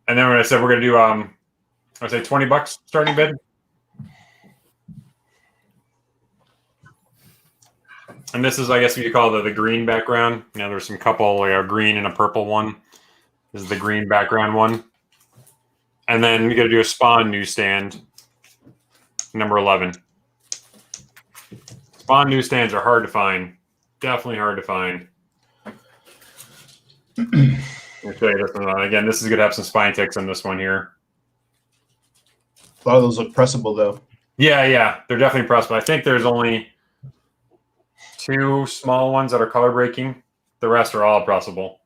And then when I said we're gonna do I say $20 starting bid. And this is, I guess, what you call the green background. There's some couple green and a purple one. This is the green background one. And then you got to do a Spawn newsstand, #11. Spawn newsstands are hard to find. Definitely hard to find. I'll show you this one. Again, this is going to have some spine ticks on this one here. A lot of those look pressable, though. Yeah, they're definitely pressable. I think there's only 2 small ones that are color breaking. The rest are all pressable.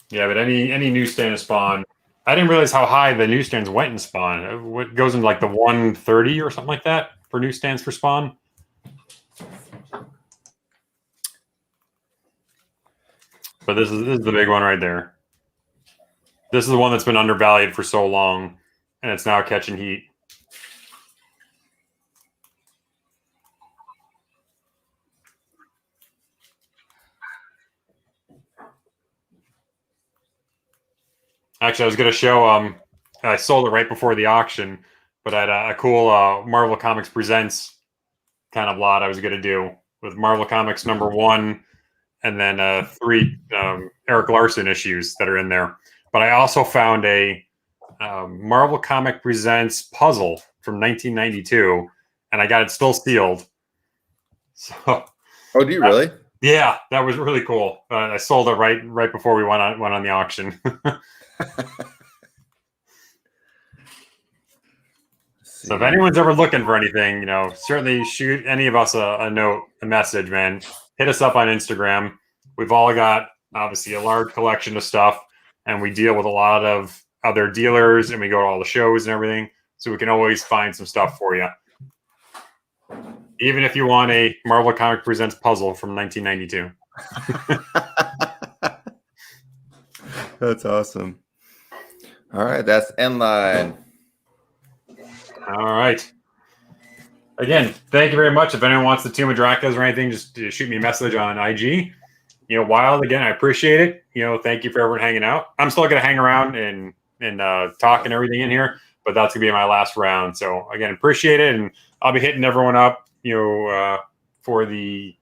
Yeah, but any newsstand in Spawn, I didn't realize how high the newsstands went in Spawn. It goes into like the 130 or something like that for newsstands for Spawn. But this is the big one right there. This is the one that's been undervalued for so long, and it's now catching heat. Actually, I was going to show. I sold it right before the auction, but I had a cool Marvel Comics Presents kind of lot I was going to do with Marvel Comics #1, and then 3 Eric Larson issues that are in there. But I also found a Marvel Comic Presents puzzle from 1992, and I got it still sealed. So, oh, do you really? Yeah, that was really cool. I sold it right before we went on the auction. So if anyone's ever looking for anything, certainly shoot any of us a note, a message, man. Hit us up on Instagram. We've all got obviously a large collection of stuff, and we deal with a lot of other dealers, and we go to all the shows and everything, so we can always find some stuff for you. Even if you want a Marvel Comic Presents puzzle from 1992. That's awesome. All right, that's N-Line. All right. Again, thank you very much. If anyone wants the Tomb of Draculas or anything, just shoot me a message on IG. Wild, again, I appreciate it. Thank you for everyone hanging out. I'm still going to hang around and talk and everything in here, but that's going to be my last round. So, again, appreciate it, and I'll be hitting everyone up, for the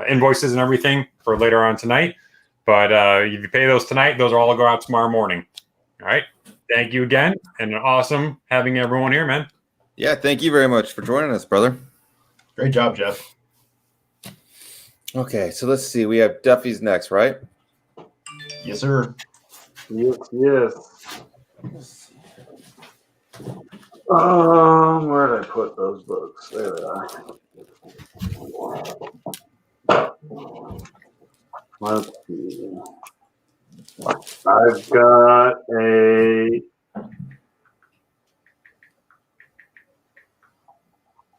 invoices and everything for later on tonight. But if you pay those tonight, those are all go out tomorrow morning. All right. Thank you again, and awesome having everyone here, man. Yeah, thank you very much for joining us, brother. Great job, Jeff. Okay, so let's see. We have Duffy's next, right? Yes, sir. Yes. Where did I put those books? There they are. Let's see. I've got a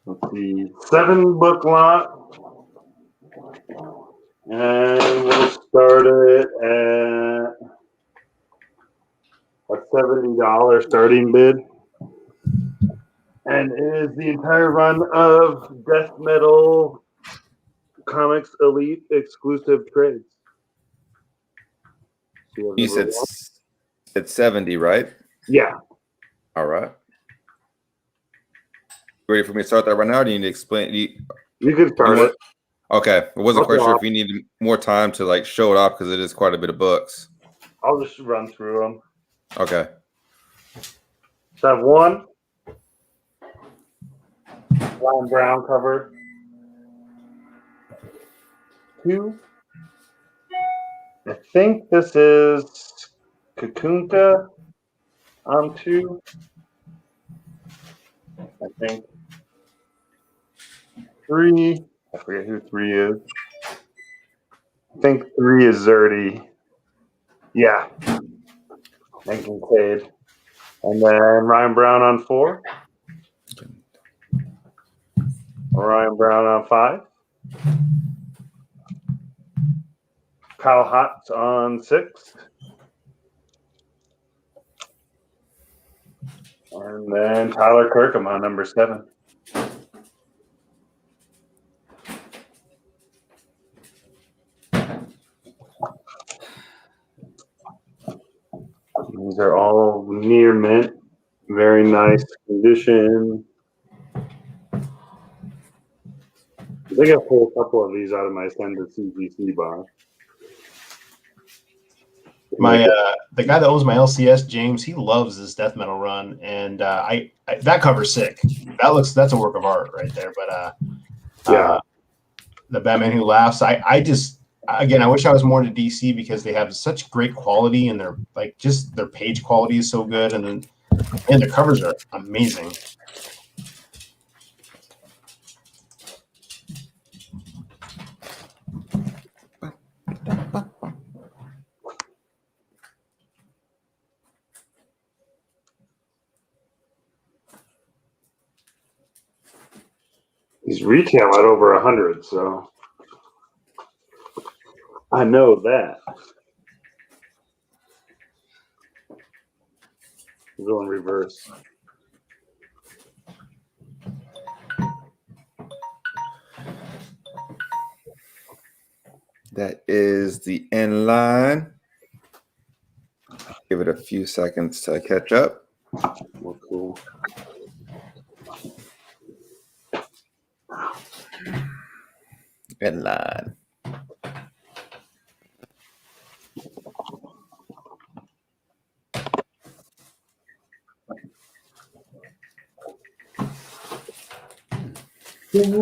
7-book lot, and we'll start it at a $70 starting bid, and it is the entire run of Death Metal Comics Elite exclusive trades. You said it's 70, right? Yeah. All right. Ready for me to start that right now? Or do you need to explain? You can start it. Okay. I wasn't quite sure if you needed more time to show it off because it is quite a bit of books. I'll just run through them. Okay. So I have 1 lime brown cover. 2. I think this is Kakunka on 2. I think 3. I forget who 3 is. I think 3 is Zerdy. Yeah. And Kincaid. And then Ryan Brown on 4. Ryan Brown on 5. Kyle Hotz on 6. And then Tyler Kirkham on number 7. These are all near mint. Very nice condition. I think I pulled a couple of these out of my Send to CGC box. The guy that owns my LCS, James, he loves this death metal run, and I that cover's sick. That's a work of art right there. But the Batman Who Laughs, I just again I wish I was more to DC because they have such great quality and their their page quality is so good, and the covers are amazing. He's retail at over 100, so I know that. Go in reverse. That is the end line. Give it a few seconds to catch up. Well, cool. End line. And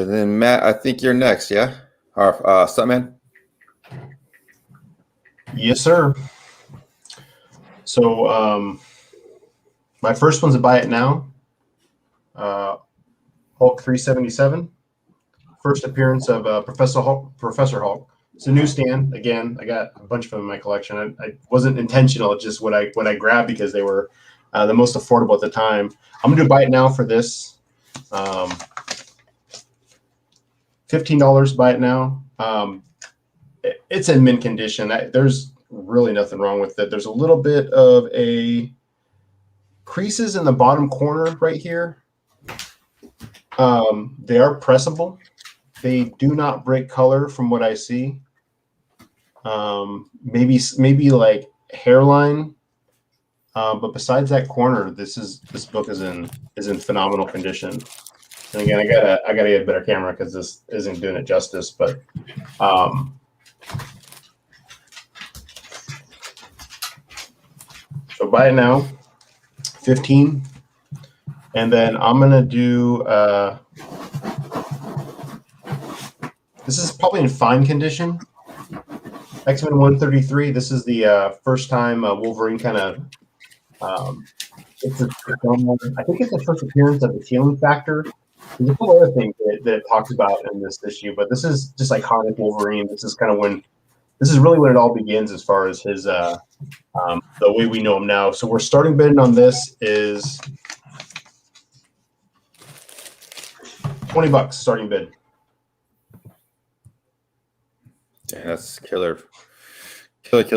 then Matt, I think you're next, yeah? Or Stuntman? Yes, sir. So my first one's a buy it now. Hulk 377. First appearance of Professor Hulk. It's a newsstand. Again, I got a bunch of them in my collection. I wasn't intentional. It's just what I grabbed because they were the most affordable at the time. I'm gonna do buy it now for this. $15 buy it now. It's in mint condition. There's really nothing wrong with it. There's a little bit of a creases in the bottom corner right here. They are pressable. They do not break color from what I see. Maybe like hairline. But besides that corner, this book is in phenomenal condition. And again, I gotta get a better camera because this isn't doing it justice. But so buy it now, 15, and then I'm gonna do. This is probably in fine condition. X-Men 133. This is the first time Wolverine kind of. I think it's the first appearance of the healing factor. There's a couple other things that it talks about in this issue, but this is just iconic Wolverine. This is really when it all begins as far as his the way we know him now. So we're starting bidding on this is $20 starting bid. Yeah, that's killer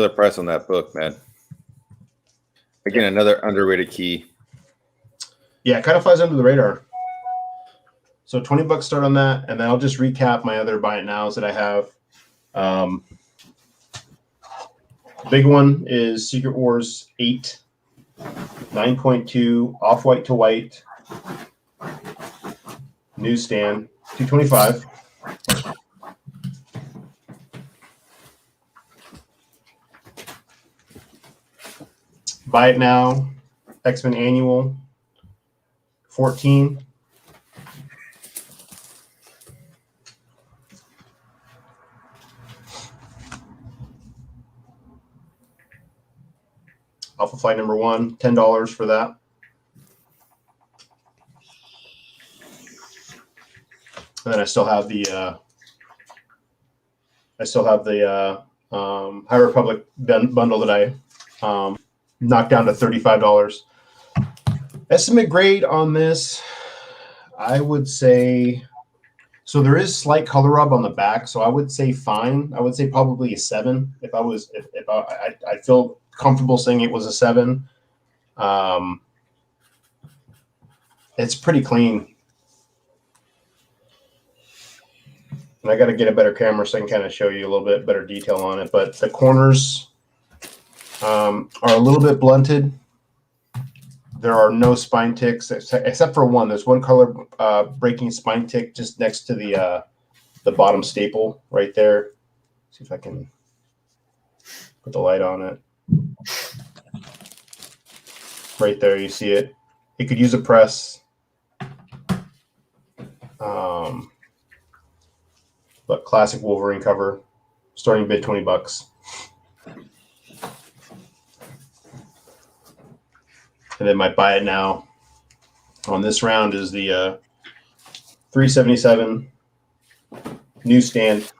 price on that book, man. Again, another underrated key. Yeah, it kind of flies under the radar. So $20 start on that, and then I'll just recap my other buy it nows that I have. Big one is Secret Wars 8, 9.2, off-white to white, newsstand, $225. Buy it now, X-Men Annual, 14. Alpha Flight number 1, $10 for that. And then I still have the High Republic bundle that I knocked down to $35. Estimate grade on this, I would say. So there is slight color rub on the back, so I would say fine. I would say probably a 7 if I feel comfortable saying it was a 7. It's pretty clean. And I got to get a better camera so I can kind of show you a little bit better detail on it. But the corners are a little bit blunted. There are no spine ticks except for one. There's one color breaking spine tick just next to the bottom staple right there. See if I can. Put the light on it. Right there, you see it. It could use a press. But classic Wolverine cover, starting bid $20. And then my buy it now on this round is the $377 newsstand.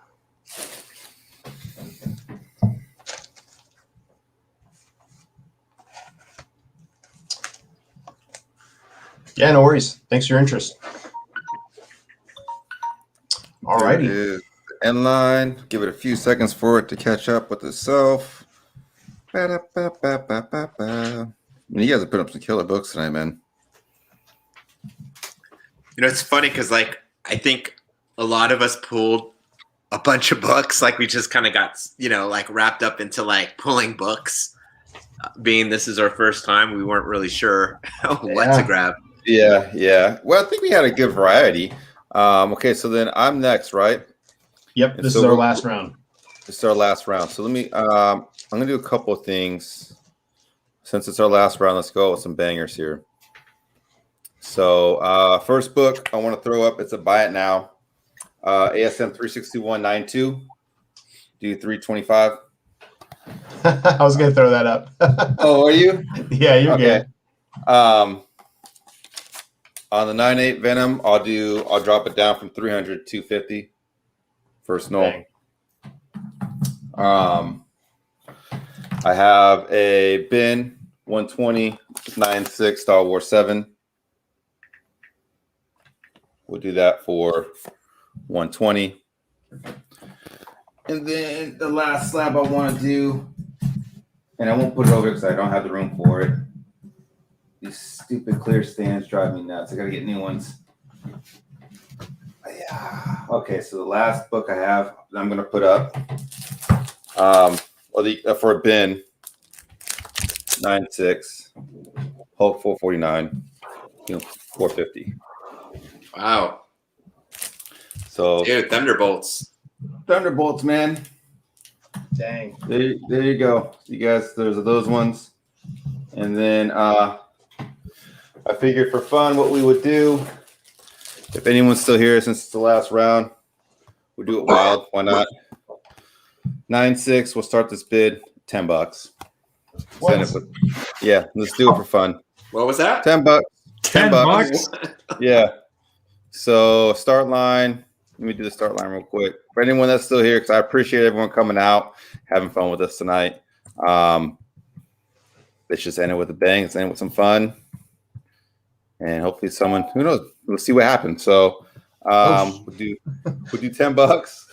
Yeah, no worries. Thanks for your interest. All righty. End line. Give it a few seconds for it to catch up with itself. Ba-da-ba-ba-ba-ba-ba. You guys have put up some killer books tonight, man. You know, it's funny because, like, I think a lot of us pulled a bunch of books. Like, we just kind of got, you know, like wrapped up into like pulling books. Being this is our first time, we weren't really sure what to grab. Yeah. Well, I think we had a good variety. Okay, so then I'm next, right? Yep, this is our last round. This is our last round. So let me I'm gonna do a couple of things. Since it's our last round, let's go with some bangers here. So first book I want to throw up, it's a buy it now. ASM 36192, do 325. I was gonna throw that up. Oh, are you? Yeah, you're good. On the 9.8 Venom, I'll drop it down from 300 to 250. First null. I have a bin 120 9.6 Star Wars 7. We'll do that for 120. And then the last slab I want to do, and I won't put it over because I don't have the room for it. These stupid clear stands drive me nuts. I gotta get new ones. Yeah. Okay, so the last book I have, I'm gonna put up, for a bin, 9.6, Hulk 449, 450. Wow. So, dude, Thunderbolts, man. Dang. There you go. You guys, there's those ones, and then I figured for fun what we would do, if anyone's still here since it's the last round, we'll do it wild. Why not? 9.6. We'll start this bid $10. Yeah, let's do it for fun. What was that? $10. $10. Yeah. So start line. Let me do the start line real quick. For anyone that's still here, because I appreciate everyone coming out, having fun with us tonight. Let's just end it with a bang. Let's end it with some fun. And hopefully someone, who knows, we'll see what happens. So we'll do $10.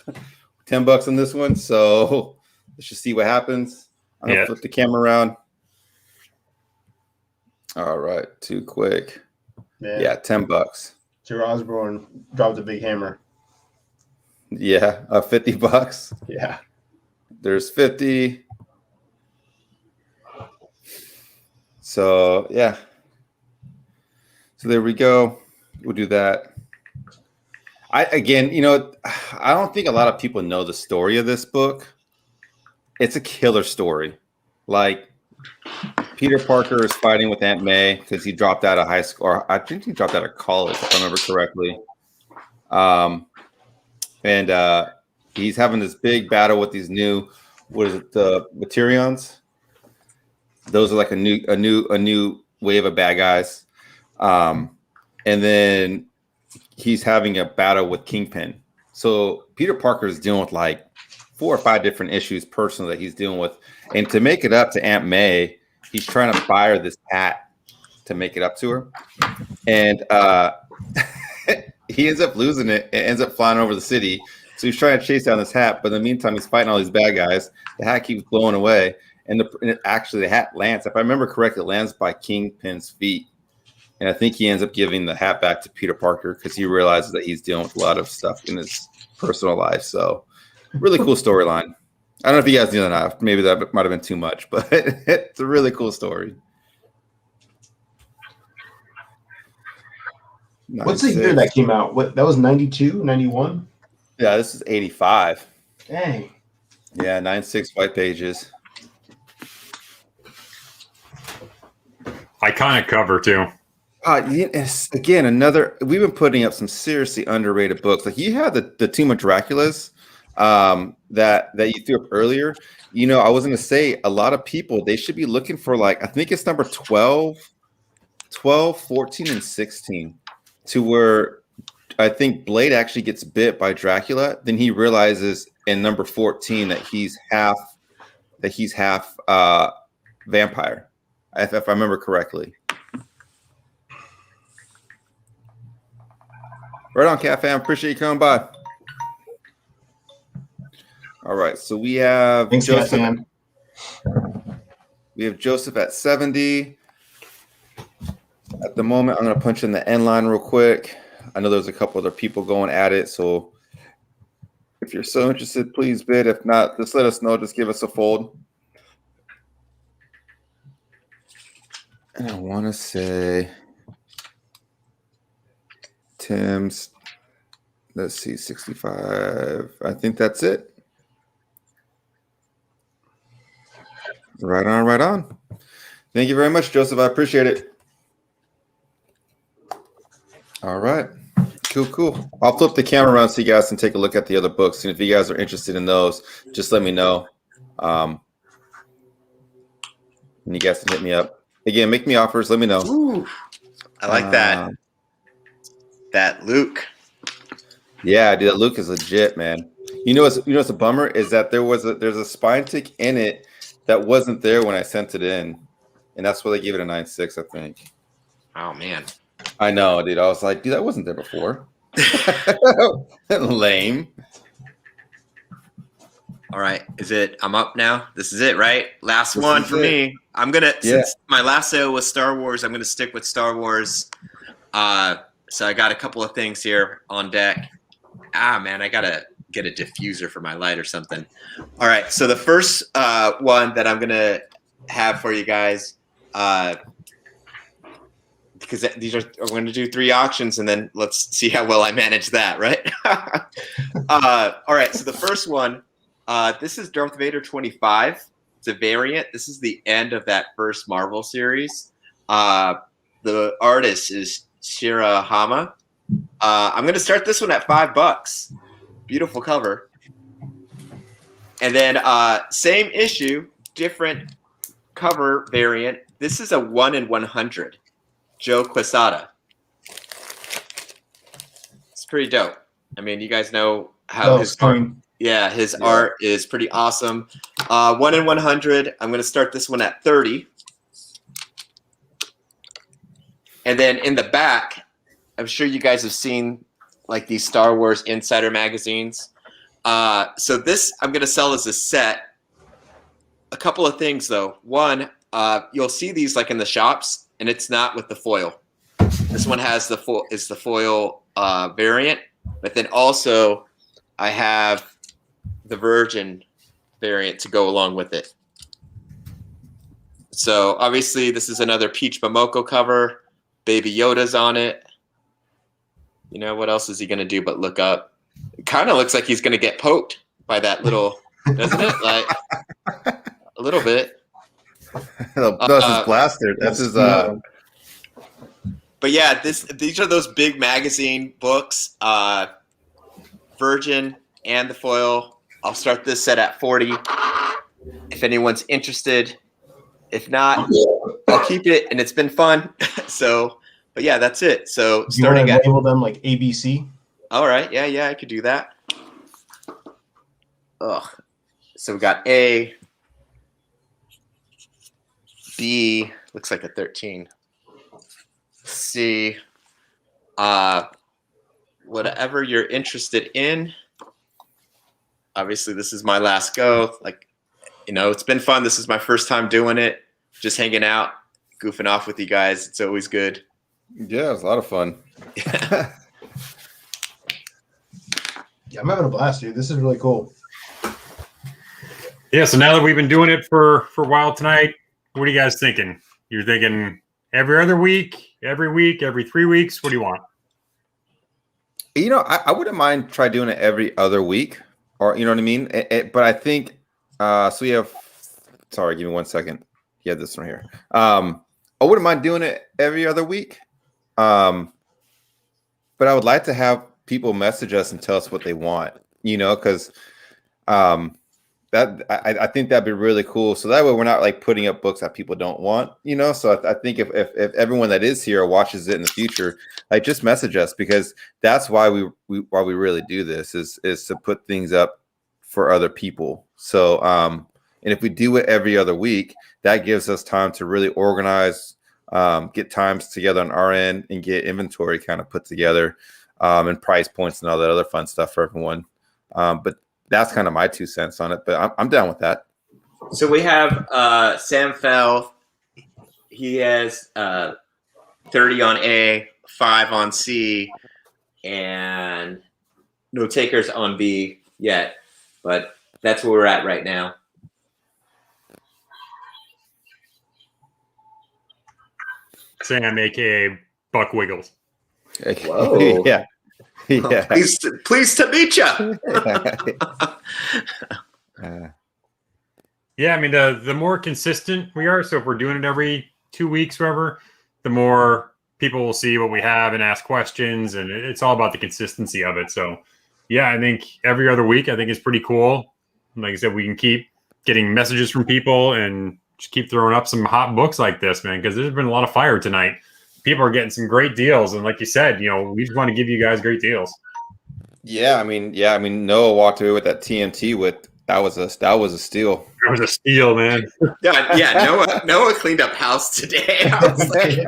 $10 on this one. So let's just see what happens. I'm gonna flip the camera around. All right, too quick. Yeah, $10. Sir Osborne dropped a big hammer. Yeah, $50. Yeah. There's 50. So yeah. So there we go. We'll do that. I don't think a lot of people know the story of this book. It's a killer story. Like, Peter Parker is fighting with Aunt May because he dropped out of high school, or I think he dropped out of college, if I remember correctly. And he's having this big battle with these new, the Materions? Those are like a new wave of bad guys. And then he's having a battle with Kingpin. So Peter Parker is dealing with like 4 or 5 different issues personally that he's dealing with. And to make it up to Aunt May, he's trying to buy her this hat to make it up to her. And he ends up losing it and ends up flying over the city. So he's trying to chase down this hat. But in the meantime, he's fighting all these bad guys. The hat keeps blowing away. And the hat lands, if I remember correctly, it lands by Kingpin's feet. And I think he ends up giving the hat back to Peter Parker because he realizes that he's dealing with a lot of stuff in his personal life. So really cool storyline. I don't know if you guys knew that or not. Maybe that might have been too much, but it's a really cool story. What's the year that came out? That was 92, 91? Yeah, this is 85. Dang. Yeah, 9.6 white pages. Iconic cover too. Yes, again, we've been putting up some seriously underrated books. Like you had the Tomb of Dracula's that you threw up earlier. I was going to say a lot of people, they should be looking for I think it's number 12, 14, and 16 to where I think Blade actually gets bit by Dracula. Then he realizes in number 14 that he's half vampire, if I remember correctly. Right on, Cat Fam. Appreciate you coming by. All right, so we have Joseph. We have Joseph at 70. At the moment, I'm going to punch in the end line real quick. I know there's a couple other people going at it, so if you're so interested, please bid. If not, just let us know. Just give us a fold. And I want to say Tim's, let's see, 65. I think that's it. Right on, right on. Thank you very much, Joseph. I appreciate it. All right. Cool. I'll flip the camera around so you guys can take a look at the other books. And if you guys are interested in those, just let me know. And you guys can hit me up. Again, make me offers. Let me know. Ooh, I like that. That Luke. Yeah, dude, that Luke is legit, man. What's a bummer is that there's a spine tick in it that wasn't there when I sent it in, and that's why they gave it a 9.6, I think. Oh man, I know, dude. I was like, dude, that wasn't there before. Lame. All right, I'm up now. This is it, right? Last one for me. I'm gonna since my last sale was Star Wars, I'm gonna stick with Star Wars. So I got a couple of things here on deck. Man, I gotta get a diffuser for my light or something. All right, so the first one that I'm gonna have for you guys, because these are we're going to do 3 auctions, and then let's see how well I manage that, right? All right, so the first one, this is Darth Vader 25. It's a variant. This is the end of that first Marvel series. The artist is Shira Hama. I'm going to start this one at $5. Beautiful cover. And then same issue, different cover variant. This is a 1 in 100. Joe Quesada. It's pretty dope. I mean, you guys know how his art is pretty awesome. 1 in 100. I'm going to start this one at 30. And then in the back, I'm sure you guys have seen like these Star Wars Insider magazines. So this I'm going to sell as a set. A couple of things though. One, you'll see these like in the shops, and it's not with the foil. This one has the foil variant, but then also I have the Virgin variant to go along with it. So obviously this is another Peach Momoko cover. Baby Yoda's on it. You know, what else is he going to do but look up? It kind of looks like he's going to get poked by that little, doesn't it? Like a little bit. That's his blaster. That's his. But yeah, these are those big magazine books. Virgin and the foil. I'll start this set at 40. If anyone's interested. If not, I'll keep it, and it's been fun. So, but yeah, that's it. So starting at label them like ABC. All right, yeah, I could do that. So we got A, B, looks like a 13. C, whatever you're interested in. Obviously, this is my last go. Like, you know, it's been fun. This is my first time doing it. Just hanging out, goofing off with you guys. It's always good. Yeah, it was a lot of fun. Yeah, I'm having a blast, dude. This is really cool. Yeah, so now that we've been doing it for a while tonight, what are you guys thinking? You're thinking every other week, every 3 weeks? What do you want? You know, I wouldn't mind try doing it every other week, or you know what I mean? But I think so we have. Sorry, give me 1 second. Yeah, this one here. I wouldn't mind doing it every other week. But I would like to have people message us and tell us what they want, because that I think that'd be really cool. So that way we're not like putting up books that people don't want, So I think if everyone that is here watches it in the future, like just message us, because that's why we really do this is to put things up for other people. So and if we do it every other week, that gives us time to really organize, get times together on our end, and get inventory kind of put together, and price points and all that other fun stuff for everyone. But that's kind of my 2 cents on it, but I'm down with that. So we have Sam Fell. He has 30 on A, 5 on C, and no takers on B yet. But that's where we're at right now. Sam, aka Buck Wiggles. Whoa. Yeah. Yeah. Pleased to meet you. Yeah, I mean, the more consistent we are, so if we're doing it every 2 weeks, whatever, the more people will see what we have and ask questions, and it's all about the consistency of it. So, yeah, I think every other week, I think is pretty cool. Like I said, we can keep getting messages from people and just keep throwing up some hot books like this, man, because there's been a lot of fire tonight. People are getting some great deals, and like you said, we just want to give you guys great deals. Yeah, I mean, Noah walked away with that TMT with that was a steal. That was a steal, man. Yeah. Noah cleaned up house today. I was like,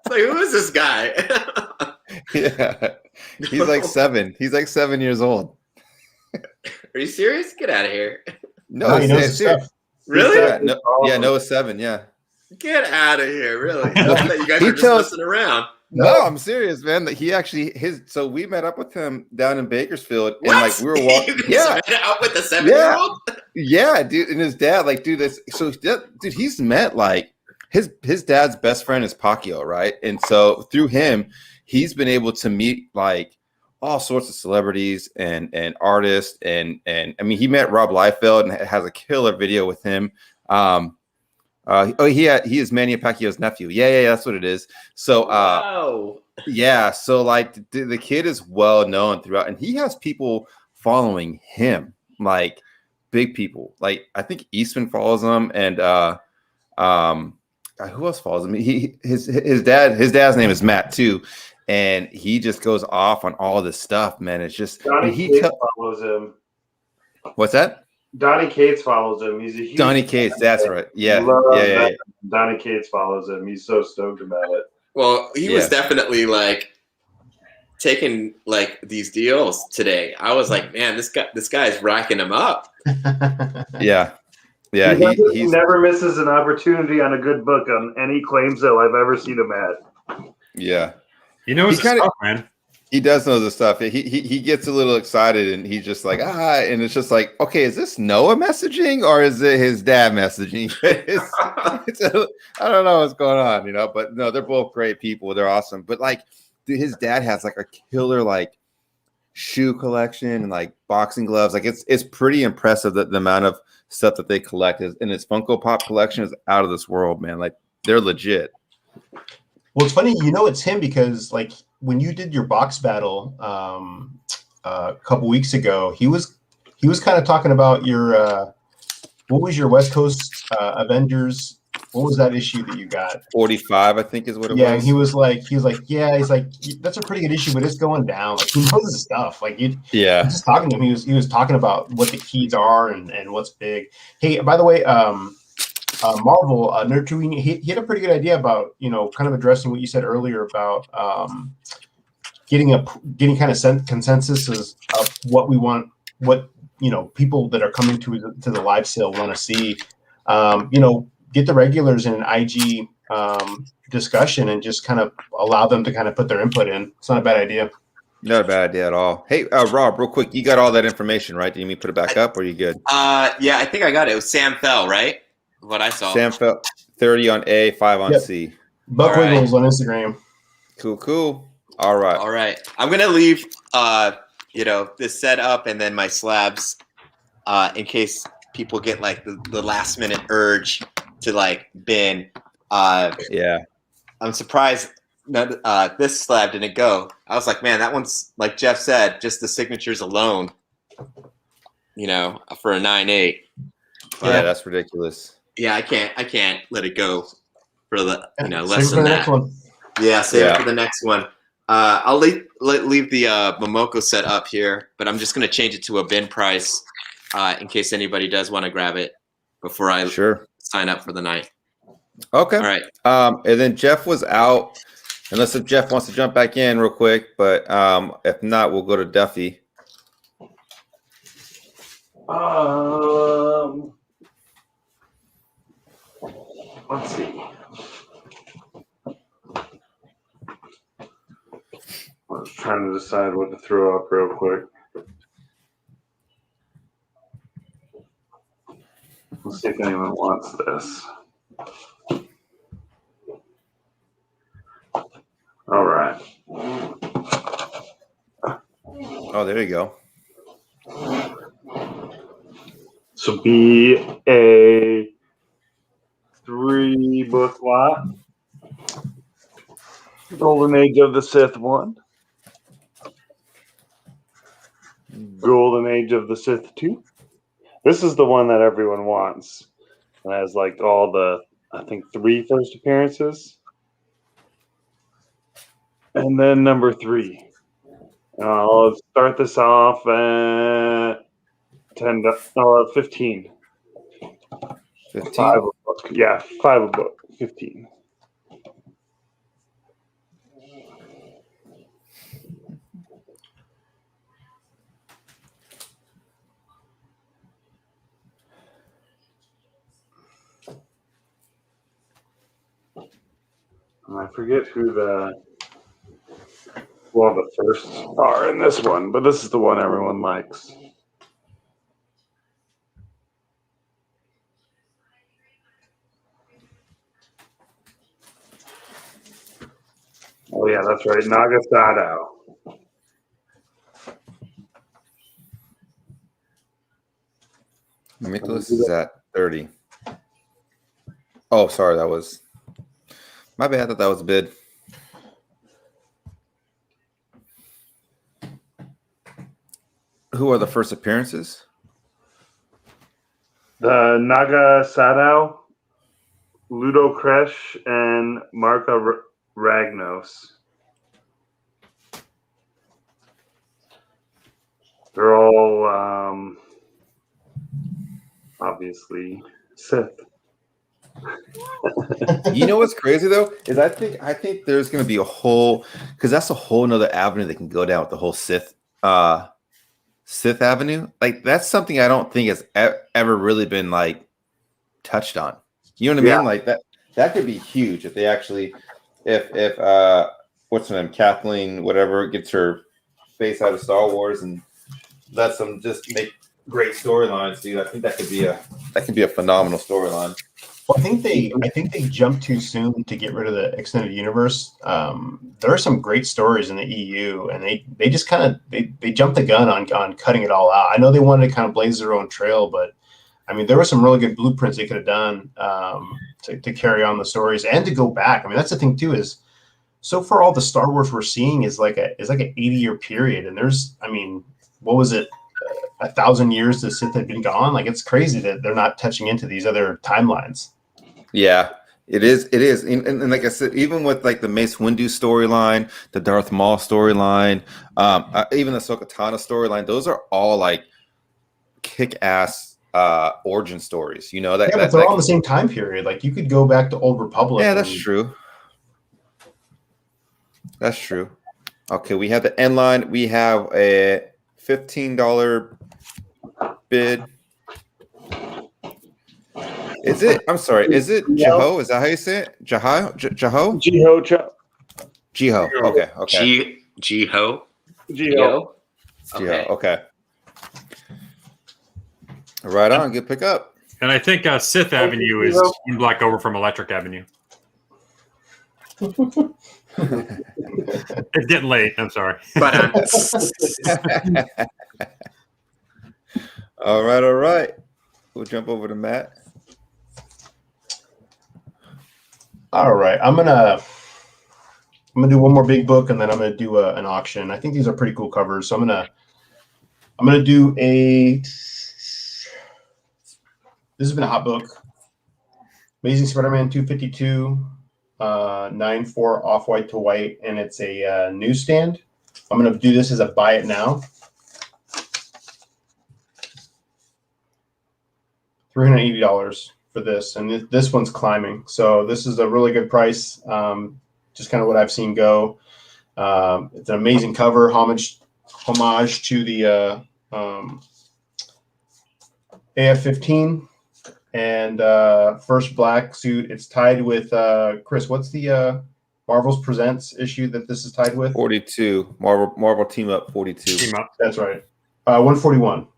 who is this guy? Yeah, he's like 7. He's like 7 years old. Are you serious? Get out of here. No, he knows his stuff. Really? Noah's 7. Yeah. Get out of here! Really? I thought you guys were just messing around. No, I'm serious, man. He actually so we met up with him down in Bakersfield, and What? like we were walking. Yeah, out with the 7-year-old. Yeah, dude, and his dad, like, dude, dude, he's met like his dad's best friend is Pacquiao, right? And so through him, he's been able to meet like all sorts of celebrities and artists, and I mean, he met Rob Liefeld and has a killer video with him. He is Manny Pacquiao's nephew. Yeah, that's what it is. So, wow. Yeah, so like the kid is well known throughout, and he has people following him, like big people. Like I think Eastman follows him, and who else follows him? His dad's name is Matt too, and he just goes off on all this stuff, man. It's just follows him. What's that? Donnie Cates follows him. He's a huge Donnie Cates. That's right. Yeah. Donnie Cates follows him. He's so stoked about it. Well, he was definitely like taking like these deals today. I was like, man, this guy's racking them up. Yeah. He never misses an opportunity on a good book on any claim sale I've ever seen him at. Yeah. He's kind of, man. He does know the stuff. He gets a little excited, and he's just like, and it's just like, okay, is this Noah messaging or is it his dad messaging? I don't know what's going on, but no, they're both great people. They're awesome. But like, dude, his dad has like a killer like shoe collection and like boxing gloves. Like it's pretty impressive that the amount of stuff that they collect is, and his Funko Pop collection is out of this world, man. Like they're legit. Well, it's funny, it's him because like when you did your box battle a couple weeks ago, he was kind of talking about your what was your West Coast Avengers? What was that issue that you got? 45, I think, is what it was. Yeah, and he was like, that's a pretty good issue, but it's going down. Like he knows his stuff. Like just talking to him, he was talking about what the keys are and what's big. Hey, by the way, Marvel nurturing, he had a pretty good idea about kind of addressing what you said earlier about getting kind of consensus of what we want, what people that are coming to the live sale want to see. Get the regulars in an IG discussion and just kind of allow them to kind of put their input in. It's not a bad idea. Not a bad idea at all. Hey, Rob, real quick, you got all that information, right? Do you need me to put it back up, or are you good? Yeah, I think I got it. It was Sam Fell, right? What I saw. Sam Fell, 30 on A, 5 on C. Buck Wiggles on Instagram. Cool. All right. I'm gonna leave this set up and then my slabs in case people get like the last minute urge to like bin. Yeah. I'm surprised this slab didn't go. I was like, man, that one's like Jeff said, just the signatures alone, for a 9.8. Yeah, that's ridiculous. Yeah, I can't let it go for the Save less for than the that. next one. Yeah, save it for the next one. I'll leave the Momoko set up here, but I'm just gonna change it to a bin price in case anybody does want to grab it before I sign up for the night. Okay. All right. And then Jeff was out, unless if Jeff wants to jump back in real quick, but if not, we'll go to Duffy. Let's see. I was trying to decide what to throw up real quick. Let's see if anyone wants this. All right. Oh, there you go. So be a 3-book lot. Golden Age of the Sith 1. Golden Age of the Sith 2. This is the one that everyone wants. It has like all the, I think, 3 first appearances. And then number 3. I'll start this off at 15. 15? 5 a book. Yeah, 5 a book. 15. I forget who the firsts are in this one, but this is the one everyone likes. Oh yeah, that's right, Naga Sadao. Nicholas is at 30. Oh, sorry, that was my bad. I thought that was a bid. Who are the first appearances? The Naga Sadao, Ludo Kresh, and Marka Ragnos. They're all obviously Sith. You know what's crazy though is I think there's going to be a whole, because that's a whole nother avenue they can go down with the whole Sith avenue. Like that's something I don't think has ever really been like touched on. You know what I mean? Like that could be huge if they actually, if what's her name, Kathleen, whatever, gets her face out of Star Wars and lets them just make great storylines, dude. I think that could be a phenomenal storyline. Well, I think they jumped too soon to get rid of the extended universe. There are some great stories in the EU, and they just kind of they jumped the gun on cutting it all out. I know they wanted to kind of blaze their own trail, but I mean there were some really good blueprints they could have done to carry on the stories and to go back. I mean that's the thing too is so far all the Star Wars we're seeing is like an 80-year period, and there's what was it? 1,000 years the Sith had been gone. Like it's crazy that they're not touching into these other timelines. Yeah, it is. And like I said, even with like the Mace Windu storyline, the Darth Maul storyline, even the Ahsoka Tano storyline, those are all like kick-ass origin stories. You know that. Yeah, but they're all in the same time period. Like you could go back to Old Republic. Yeah, that's true. That's true. Okay, we have the end line. We have a $15 bid. Is it? I'm sorry. Is it Jeho? Is that how you say it? Jeho? Jeho? Jeho. Okay. Jeho. Jeho. Okay. Right on. Good pick up. And I think Sith Avenue is one block over from Electric Avenue. It's getting late. I'm sorry. All right. We'll jump over to Matt. All right, I'm gonna do one more big book, and then I'm gonna do an auction. I think these are pretty cool covers, so I'm gonna do a. This has been a hot book. Amazing Spider-Man 252, 9/4 off-white to white, and it's a newsstand. I'm gonna do this as a buy it now. $380 for this, and this one's climbing. So this is a really good price. Just kind of what I've seen go. It's an amazing cover, homage to the AF-15 and first black suit. It's tied with Chris. What's the Marvel's Presents issue that this is tied with? 42. Marvel Team Up 42. Team Up. That's right. 141.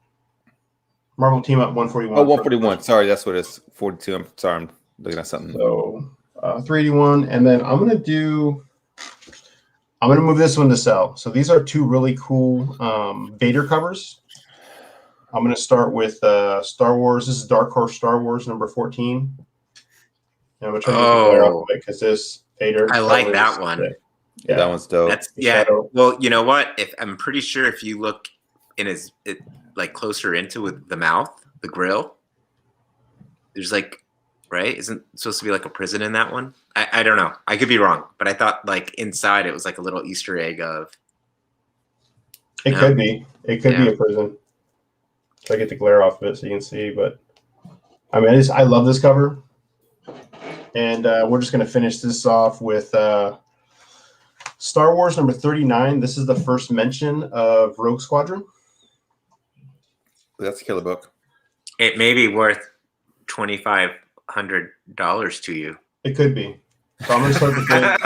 Marvel Team Up 141. Oh, 141. Sorry, that's what it's 42. I'm sorry, I'm looking at something. So 381, and then I'm gonna move this one to sell. So these are two really cool Vader covers. I'm gonna start with Star Wars. This is Dark Horse Star Wars number 14. And I'm gonna try to get the glare off of it because this Vader. I like that one. Yeah, that one's dope. That's Well, you know what? I'm pretty sure if you look in like closer into with the mouth, the grill, there's like, right? Isn't it supposed to be like a prison in that one? I don't know. I could be wrong, but I thought like inside it was like a little Easter egg of. It could be. It could be a prison. So I get the glare off of it so you can see, but I mean, I love this cover, and we're just gonna finish this off with Star Wars number 39. This is the first mention of Rogue Squadron. That's a killer book. It may be worth $2,500 to you. It could be. So I'm going to start the bid at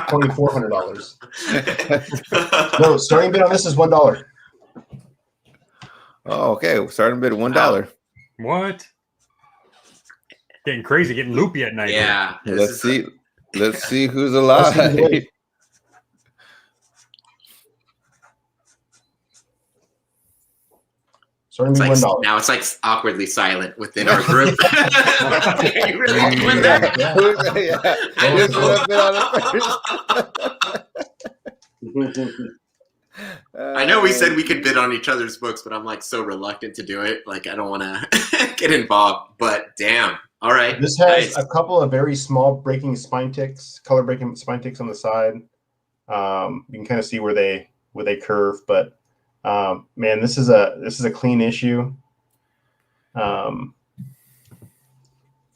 $2,400. No, starting bid on this is $1. Oh, okay. Starting bid $1. What? Getting crazy, getting loopy at night. Yeah. Let's see. Let's see who's alive. Starting bid $1. Now it's like awkwardly silent within our group. You really doing that? I know we said we could bid on each other's books, but I'm like so reluctant to do it. Like I don't want to get involved. But damn. All right. This has a couple of very small breaking spine ticks, color breaking spine ticks on the side. You can kind of see where they curve, but man, this is a clean issue.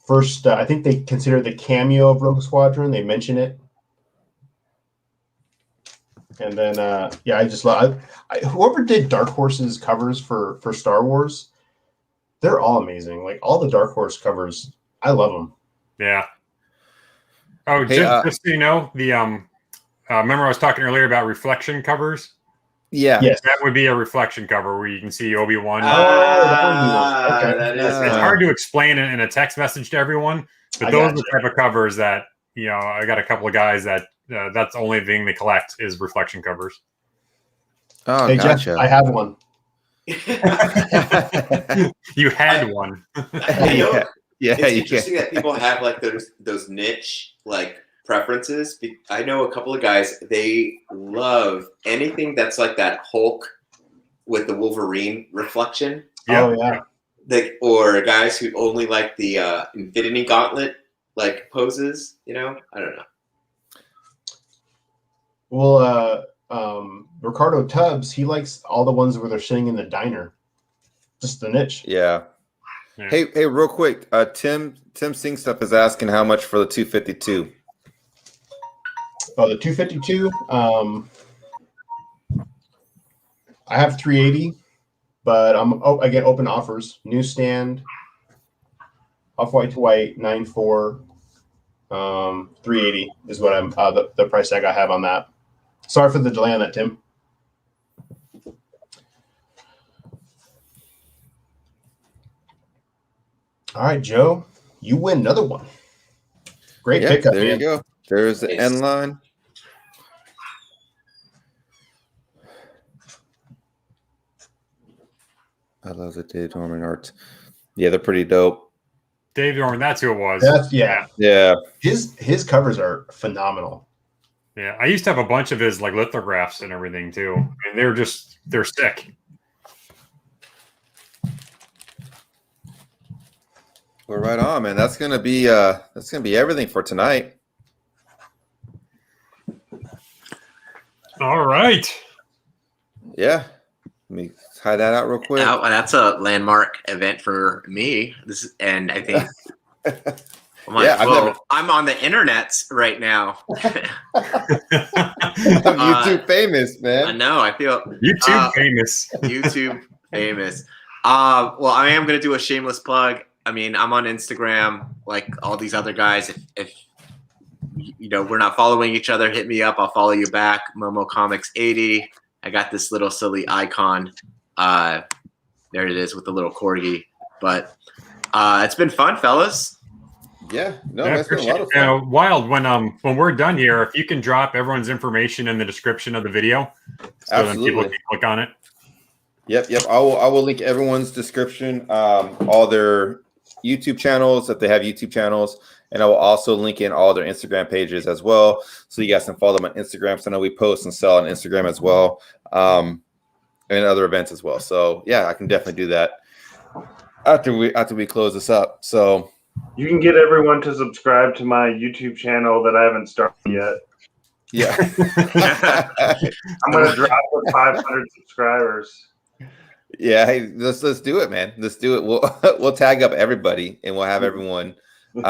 First, I think they consider the cameo of Rogue Squadron. They mention it. And then, I just love whoever did Dark Horse's covers for Star Wars. They're all amazing. Like all the Dark Horse covers, I love them. Yeah. Oh, hey, just so you know, the remember I was talking earlier about reflection covers. Yeah. Yes. That would be a reflection cover where you can see Obi-Wan. Okay. It's hard to explain in a text message to everyone, but those are the type of covers that I got a couple of guys that. That's the only thing they collect is reflection covers. Oh, hey, gotcha. Jeff, I have one. You had one. Yeah. It's interesting that people have like those niche like preferences. I know a couple of guys, they love anything that's like that Hulk with the Wolverine reflection. Oh yeah. Or guys who only like the Infinity Gauntlet like poses. I don't know. Well, Ricardo Tubbs, he likes all the ones where they're sitting in the diner. Just the niche. Yeah. Hey, real quick. Tim Sing Stuff is asking how much for the 252. Oh, the 252. I have 380, but I get open offers. Newsstand, off-white to white, 9/4, 380 is what I'm the price tag I have on that. Sorry for the delay on that, Tim. All right, Joe, you win another one. Great pickup. There you go. There's the end line. I love the Dave Norman art. Yeah, they're pretty dope. Dave Dorn, that's who it was. Yeah. His covers are phenomenal. Yeah, I used to have a bunch of his like lithographs and everything too, and they're sick. Well, right on, man. That's gonna be everything for tonight. All right. Yeah. Let me tie that out real quick. That's a landmark event for me. And I think I'm on the internet right now. I'm YouTube famous, man. I know. I feel YouTube famous. YouTube famous. Well, I am going to do a shameless plug. I mean, I'm on Instagram like all these other guys. If you know we're not following each other, hit me up. I'll follow you back. Momo Comics 80. I got this little silly icon. There it is with the little corgi. But it's been fun, fellas. Yeah, it's been a lot of fun. Wild, when we're done here, if you can drop everyone's information in the description of the video, so then people can click on it. Yep. I will link everyone's description, all their YouTube channels if they have YouTube channels, and I will also link in all their Instagram pages as well, so you guys can follow them on Instagram. So I know we post and sell on Instagram as well, and other events as well. So yeah, I can definitely do that after we close this up. So. You can get everyone to subscribe to my YouTube channel that I haven't started yet. Yeah. I'm going to drop with 500 subscribers. Yeah, hey, let's do it, man. Let's do it. We'll tag up everybody and we'll have everyone. And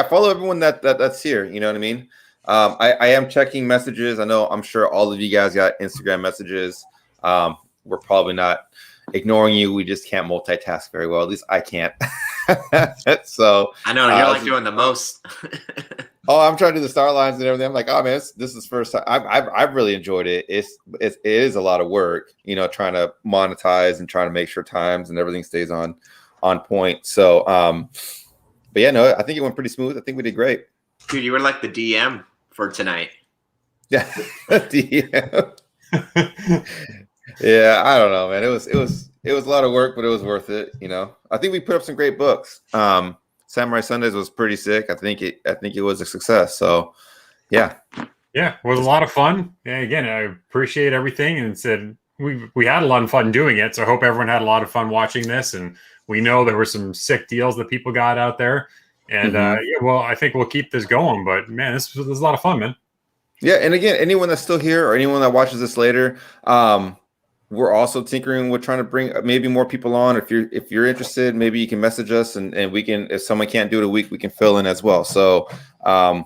follow everyone that's here. You know what I mean? I am checking messages. I'm sure all of you guys got Instagram messages. We're probably not ignoring you. We just can't multitask very well. At least I can't. So I know you're like doing the most. I'm trying to do the star lines and everything. I'm like, oh man, this is first time. I've really enjoyed it. It is a lot of work, trying to monetize and trying to make sure times and everything stays on point. So, but yeah, no, I think it went pretty smooth. I think we did great. Dude, you were like the DM for tonight. Yeah, DM. Yeah, I don't know, man. It was a lot of work, but it was worth it. I think we put up some great books. Samurai Sundays was pretty sick. I think it was a success. So, yeah, it was a lot of fun. Yeah, again, I appreciate everything, and said we had a lot of fun doing it. So I hope everyone had a lot of fun watching this, and we know there were some sick deals that people got out there. And I think we'll keep this going. But man, this was a lot of fun, man. Yeah, and again, anyone that's still here or anyone that watches this later, we're also tinkering with trying to bring maybe more people on. If you're interested, maybe you can message us and we can, if someone can't do it a week, we can fill in as well. So you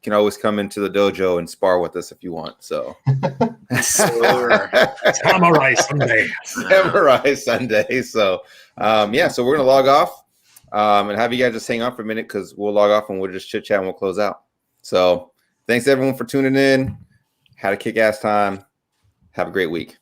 can always come into the dojo and spar with us if you want. So Samurai Sunday. Samurai Sunday. So so we're gonna log off and have you guys just hang on for a minute because we'll log off and we'll just chit chat and we'll close out. So thanks everyone for tuning in. Had a kick-ass time. Have a great week.